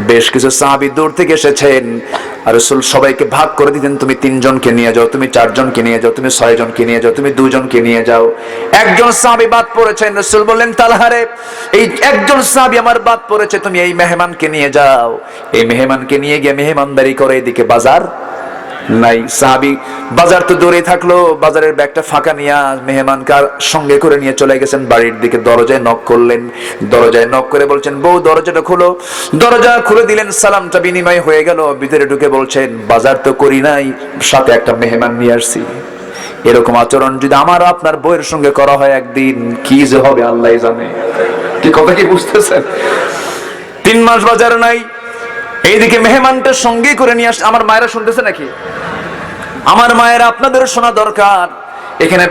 বেশ কিছু সাহাবী দূর থেকে এসেছেন। আর রাসূল সবাইকে ভাগ করে দিতেন, তুমি 3 জনকে নিয়ে যাও, তুমি 4 জনকে নিয়ে যাও, তুমি 6 জনকে নিয়ে যাও, তুমি 2 জনকে নিয়ে যাও। একজন সাহাবী বাদ পড়েছেন। রাসূল বললেন, তালহারে, এই একজন সাহাবী আমার বাদ পড়েছে, তুমি এই মেহমানকে নিয়ে যাও। এই মেহমানকে নিয়ে গিয়ে মেহমানদারি করে। এদিকে বাজার নাই। সাহাবী বাজার তো দূরে থাকলো, বাজারের ব্যাগটা ফাঁকা নিয়ে মেহমানকে সঙ্গে করে নিয়ে চলে গেছেন বাড়ির দিকে। দরজায় নক করলেন, দরজায় নক করে বলছেন, বউ দরজাটা খোলো। দরজা খুলে দিলেন, সালামটা বিনিময় হয়ে গেল। ভিতরে ঢুকে বলছেন, বাজার তো করি নাই, সাথে একটা মেহমান নিয়ে আসছি। এরকম আচরণ যদি আমার আপনার বউয়ের সঙ্গে করা হয়, একদিন কি যে হবে আল্লাহ জানে। কি কথা কি বুঝতেছেন? 3 মাস বাজার নাই, এইদিকে মেহমানটা সঙ্গে করে নিয়ে আসছে। আমার মায়েরা শুনতেছে নাকি? আমার মায়েরা, আপনাদের শোনা দরকার। এখানে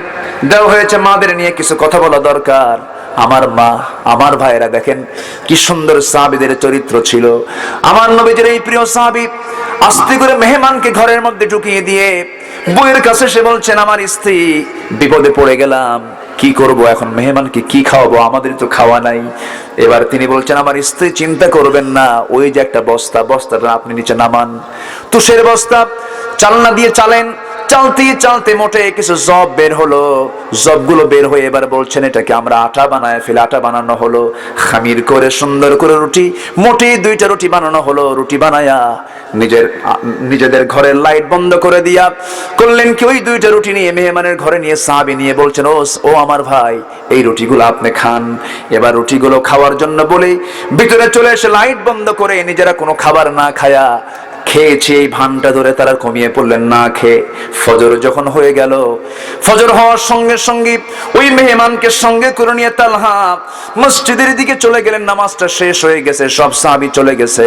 দেওয়া হয়েছে মাদের নিয়ে কিছু কথা বলা দরকার। আমার মা, আমার ভাইরা, দেখেন কি সুন্দর সাহাবীদের চরিত্র ছিল। আমার নবীজির এই প্রিয় সাহাবী আস্তে করে মেহমানকে ঘরের মধ্যে ঢুকিয়ে দিয়ে বউয়ের কাছে সে বলছেন, আমার স্ত্রী, বিপদে পড়ে গেলাম, কি করব এখন, মেহমানকে কি খাওয়াবো, আমাদের তো খাওয়া নাই। এবার তিনি বলছেন, আমার স্ত্রী, চিন্তা করবেন না, ওই যে একটা বস্তা, বস্তাটা আপনি নিচে নামান, তুষের বস্তা, চালনা দিয়ে চালেন, চালতে চালতে মোটে কিছু জব বের হলো। জবগুলো বের হয়ে এবার বলছেন এটাকে আমরা আটা বানায় ফেলে আটা বানানো হলো, খামির করে সুন্দর করে রুটি, মোটে 2টা রুটি বানানো হলো। রুটি বানায়া নিজেদের ঘরের লাইট বন্ধ করে দিয়া করলেন কি, ওই 2টা রুটি নিয়ে মেহমানের ঘরে নিয়ে সাহাবী নিয়ে বলছেন, ও আমার ভাই, এই রুটিগুলো আপনি খান। এবার রুটিগুলো খাওয়ার জন্য বলে ভিতরে চলে এসে লাইট বন্ধ করে নিজেরা কোনো খাবার না খায়া খেয়েছে, এই ভানটা ধরে তারা কমিয়ে পড়লেন না খেয়ে। ফজর যখন হয়ে গেল, ফজর হওয়ার সঙ্গে সঙ্গে ওই মেহমানকে সঙ্গে করে নিয়ে তালহা মসজিদের দিকে চলে গেলেন। নামাজটা শেষ হয়ে গেছে, সব সাহাবী চলে গেছে।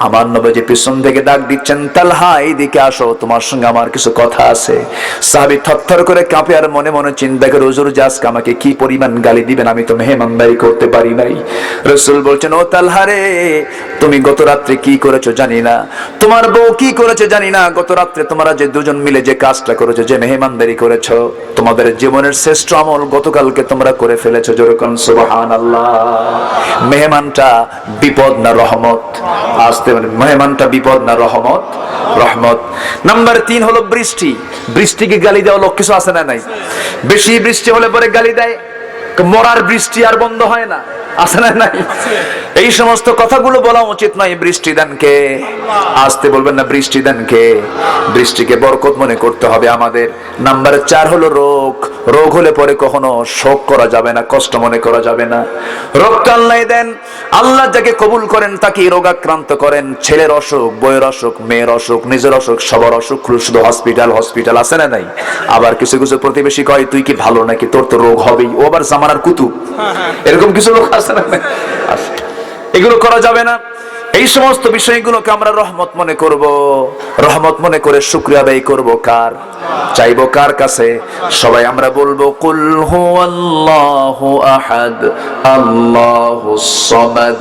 আমার নবীজি পিছন থেকে ডাক দিচ্ছেন, তালহা এইদিকে আসো, তোমার সঙ্গে আমার কিছু কথা আছে। সাহাবী থরথর করে কাঁপে আর মনে মনে চিন্তা করে, হুজুর আজকে আমাকে কি পরিমাণ গালি দিবেন, আমি তো মেহমানদারি করতে পারি নাই। রাসূল বলছেন, ও তালহা রে, তুমি গত রাত্রে কি করেছো জানি না, তোমার বউ কি করেছে জানি না, গত রাত্রে তোমরা যে দুজন মিলে যে কাজটা করেছো, যে মেহমানদারি করেছো, তোমাদের জীবনের শ্রেষ্ঠ আমল গতকালকে তোমরা করে ফেলেছো। যেরকম সুবহানাল্লাহ। মেহমানটা বিপদ না রহমত? আসতে মানে মেহমানটা বিপদ না রহমত? রহমত। নাম্বার 3 হলো বৃষ্টি। বৃষ্টিকে গালি দেওয়া লোক কিছু আছে না নাই? বেশি বৃষ্টি হলে পরে গালি দেয়, মরার বৃষ্টি আর বন্ধ হয় না, আছে না নাই? এই সমস্ত কথাগুলো বলা উচিত নয়। বৃষ্টি দেন কে? আসতে বলবেন না, বৃষ্টি দেন কে? বৃষ্টিকে বরকত মনে করতে হবে আমাদের। নাম্বার 4 হলো রোগ। রোগ হলে পরে কখনো শোক করা যাবে না, কষ্ট মনে করা যাবে না। রোগটা আল্লাহ দেন, আল্লাহ যাকে কবুল করেন তাকে রোগাক্রান্ত করেন। ছেলের অসুখ, বইয়ের অসুখ, মেয়ের অসুখ, নিজের অসুখ, সবার অসুখ, শুধু হসপিটাল হসপিটাল, আছে না নাই? আবার কিছু কিছু প্রতিবেশী কয়, তুই কি ভালো নাকি, তোর তো রোগ হবেই, ও আবার জামানার কুতুব, এরকম কিছু লোক আছে না? এগুলো করা যাবে না। এই সমস্ত বিষয়গুলোকে আমরা রহমত মনে করব, রহমত মনে করে শুকরিয়া আদায় করব। কার? চাইবো কার কাছে? সবাই আমরা বলবো, কুল হুয়াল্লাহু আহাদ আল্লাহুস সামাদ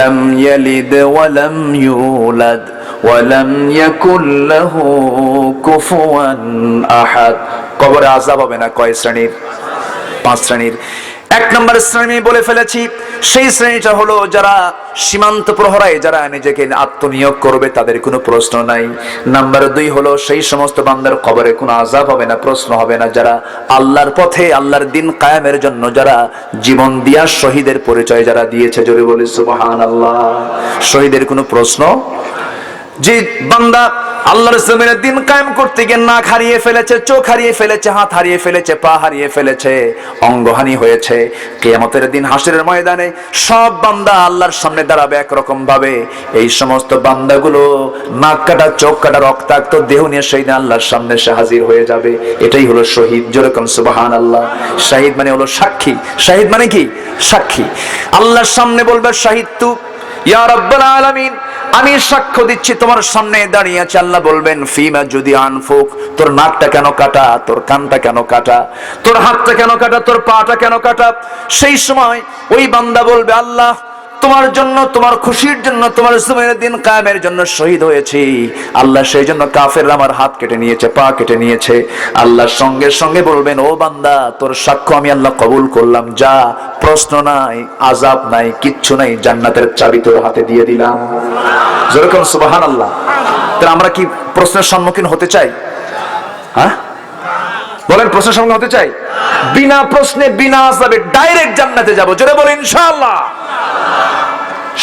লাম ইয়ালিদ ওয়া লাম ইউলাদ ওয়া লাম ইয়াকুল লাহু কুফুয়ান আহাদ। কবরে আযাব হবে না কয় শ্রেণীর? 5 শ্রেণীর। 1 নম্বর শ্রেণী বলে ফেলেছি, সেই শ্রেণীটা হলো যারা সীমান্ত প্রহরায় যারা নিজেকে আত্মনিয়োগ করবে, তাদের কোনো প্রশ্ন নাই। নাম্বার 2 হলো সেই সমস্ত বান্দার কবরে কোনো আযাব হবে না, প্রশ্ন হবে না, যারা আল্লাহর পথে আল্লাহর দিন কায়েমের জন্য যারা জীবন দিয়া শহীদের পরিচয় যারা দিয়েছে। জোরে বলি সুবহানাল্লাহ। শহীদের কোনো প্রশ্ন? যে বান্দা আল্লাহর জমিনের দিন কায়েম করতে গিয়ে নাক হারিয়ে ফেলেছে, চোখ হারিয়ে ফেলেছে, হাত হারিয়ে ফেলেছে, পা হারিয়ে ফেলেছে, অঙ্গহানি হয়েছে, কিয়ামতের দিন হাসরের ময়দানে সব বান্দা আল্লাহর সামনে দাঁড়াবে একরকম ভাবে। এই সমস্ত বান্দাগুলো নাক কাটা, চোখ কাটা, রক্তাক্ত দেহ নিয়ে সেই দিন আল্লাহর সামনে সে হাজির হয়ে যাবে। এটাই হলো শহীদ। যেরকম সুবহানাল্লাহ। শাহিদ মানে হলো সাক্ষী। শাহিদ মানে কি? সাক্ষী। আল্লাহর সামনে বলবে, শাহিদ তু ইয়া রাব্বুল আলামিন, আমি সাক্ষ্য দিচ্ছি তোমার সামনে দাঁড়িয়ে আছে। আল্লাহ বলবেন, ফিমা যদি আনফুক, তোর নাকটা কেন কাটা, তোর কানটা কেন কাটা, তোর হাতটা কেন কাটা, তোর পাটা কেন কাটা? সেই সময় ওই বান্দা বলবে, আল্লাহ তোমার জন্য, তোমার খুশির জন্য, তোমার জমিনের দিন কায়েমের জন্য শহীদ হয়েছি। আল্লাহ সেই জন্য কাফেররা আমার হাত কেটে নিয়েছে, পা কেটে নিয়েছে। আল্লাহর সঙ্গে সঙ্গে বলবেন, ও বান্দা, তোর সাক্ষ্য আমি আল্লাহ কবুল করলাম, যা, প্রশ্ন নাই, আযাব নাই, কিচ্ছু নাই, জান্নাতের চাবি তোর হাতে দিয়ে দিলাম। যেরকম সুবহানাল্লাহ। তাহলে আমরা কি প্রশ্নের সম্মুখীন হতে চাই? হ্যাঁ বলেন, প্রশ্নের সম্মুখীন হতে চাই? বিনা প্রশ্নে বিনা আযাবে ডাইরেক্ট জান্নাতে যাব। জোরে বলেন ইনশাআল্লাহ।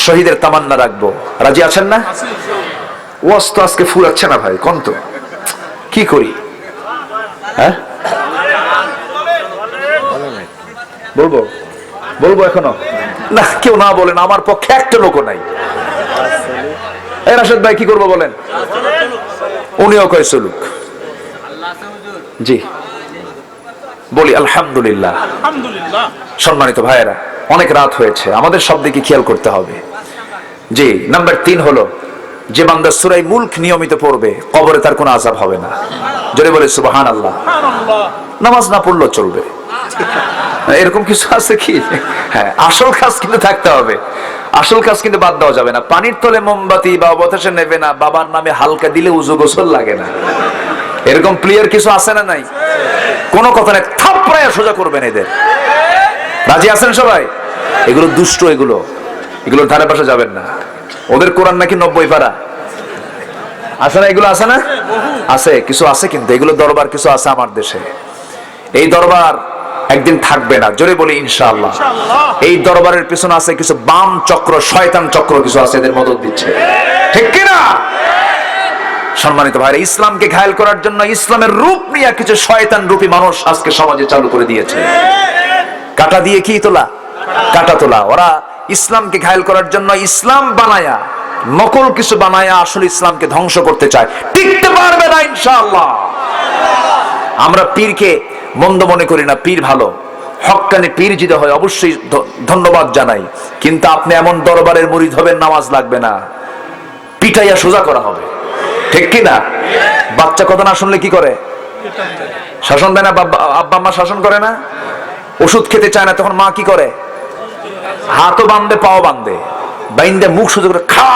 শহীদের তামান্না রাখবো। রাজি আছেন না? ওয়াজ তো আজকে ফুরাচ্ছে না ভাই, কোন তো কি করি? হ্যাঁ বলবো বলবো এখনো না? কেউ না বলেন, আমার পক্ষে একটা লোকও নাই। এই রাশেদ ভাই কি করবো বলেন? উনিও কয় চলুক। জি বলি আলহামদুলিল্লাহ। সম্মানিত ভাইয়েরা, অনেক রাত হয়েছে, আমাদের সব দিকে খেয়াল করতে হবে। জি, নাম্বার 3 হলো যে বান্দা সূরা মুলক নিয়মিত পড়বে, কবরে তার কোনো আযাব হবে না। জোরে বলে সুবহানাল্লাহ। নামাজ না পড়লেও চলবে, এরকম কিছু আছে কি? হ্যাঁ, আসল কাজ কিন্তু থাকতে হবে, আসল কাজ কিন্তু বাদ দেওয়া যাবে না। পানির তলে মোমবাতি বা বাতাসে নেবে না, বাবার নামে হালকা দিলে উযু গোসল লাগে না, এরকম ক্লিয়ার কিছু আছে না নাই? কোনো কথা নেই, থাপড়ায় সোজা করবেন এদের। রাজি আছেন সবাই? এগুলো দুষ্ট, এগুলোর ধারে পাশে যাবেন না। ওদের কোরআন নাকি 90 পারা, আছে না? এগুলো আছে না? আছে কিছু আছে, কিন্তু এগুলো দরবার কিছু আছে আমার দেশে। এই দরবার একদিন থাকবে না, জোরে বলি ইনশাআল্লাহ। এই দরবারের পিছনে আছে কিছু বাম চক্র, শয়তান চক্র কিছু আছে, এদের মদত দিচ্ছে, ঠিক কিনা? সম্মানিত ভাইরা, ইসলামকে ঘায়েল করার জন্য ইসলামের রূপ নিয়ে কিছু শয়তান রূপী মানুষ আজকে সমাজে চালু করে দিয়েছে। কাটা দিয়ে কি তোলা? কাটা তোলা। ওরা ইসলামকে ঘায়েল করার জন্য ইসলাম বানায়া, নকল কিছু বানায়া আসলে ইসলামকে ধ্বংস করতে চায়। টিকতে পারবে না ইনশাআল্লাহ। আমরা পীরকে মন্দ মনে করি না, পীর ভালো, হক্কানি পীর যদি হয় অবশ্যই ধন্যবাদ জানাই, কিন্তু আপনি এমন দরবারের মুরিদ হবেন নামাজ লাগবে না, পিটাইয়া সোজা করা হবে, ঠিক কিনা? বাচ্চা কথা না শুনলে কি করে? শাসন দেয় না? আব্বা আম্মা শাসন করে না? ওষুধ খেতে চায় না, তখন মা কি করে? হাতও বাঁধে, পাও বাঁধে, বাইন্দে মুখ সোজা করে খা,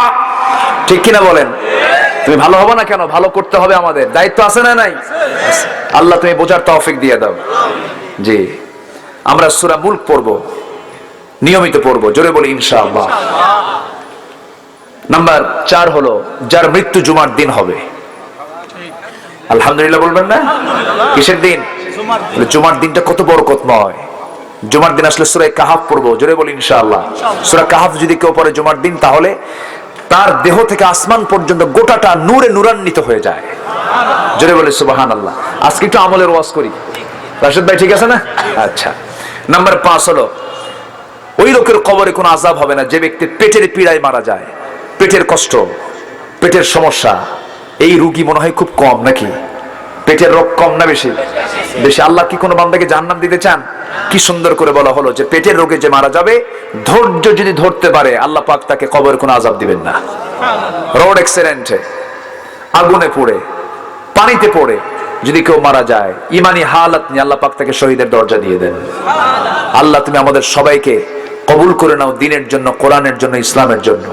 ঠিক কিনা বলেন? তুমি ভালো হবে না কেন? ভালো করতে হবে, আমাদের দায়িত্ব আছে না নাই? আল্লাহ তুমি বোঝার তৌফিক দিয়ে দাও। জি, আমরা সূরা মুলক পড়বো, নিয়মিত পড়বো, জোরে বলি ইনশাআল্লাহ। নাম্বার 4 হলো যার মৃত্যু জুমার দিন হবে। আলহামদুলিল্লাহ বলবেন না? কিসের দিন? জুমার দিনটা কত বরকতময়। জুমার দিন আসলে সূরা কাহাফ পড়বো, জোরে বলি ইনশাআল্লাহ। সূরা কাহাফ যদি কেউ পড়ে জুমার দিন, তাহলে তার দেহ থেকে আসমান পর্যন্ত গোটাটা নূরে নূরান্বিত হয়ে যায়, জোরে বলি সুবহানাল্লাহ। আজকে একটু আমলের ওয়াজ করি, রাশেদ ভাই ঠিক আছে না? আচ্ছা, নাম্বার 5 হলো ওই লোকের কবরে কোনো আযাব হবে না যে ব্যক্তি পেটের পীড়ায় মারা যায়। পেটের কষ্ট, পেটের সমস্যা, এই রোগী মনে হয় খুব কম নাকি? পেটের রোগ কম না বেশি? বেশি। আল্লাহ কি কোনো বান্দাকে জাহান্নাম দিতে চান? কি সুন্দর করে বলা হলো যে পেটের রোগে যে মারা যাবে, ধৈর্য যদি ধরতে পারে আল্লাহ পাক তাকে কবরে কোনো আযাব দিবেন না। রোড অ্যাক্সিডেন্টে, আগুনে পড়ে, পানিতে পড়ে যদি কেউ মারা যায়, ইমানি হালাত নিয়ে আল্লাহ পাক তাকে শহীদের দরজা দিয়ে দেন। আল্লাহ তুমি আমাদের সবাইকে কবুল করে নাও, দ্বীনের জন্য, কোরআনের জন্য, ইসলামের জন্য।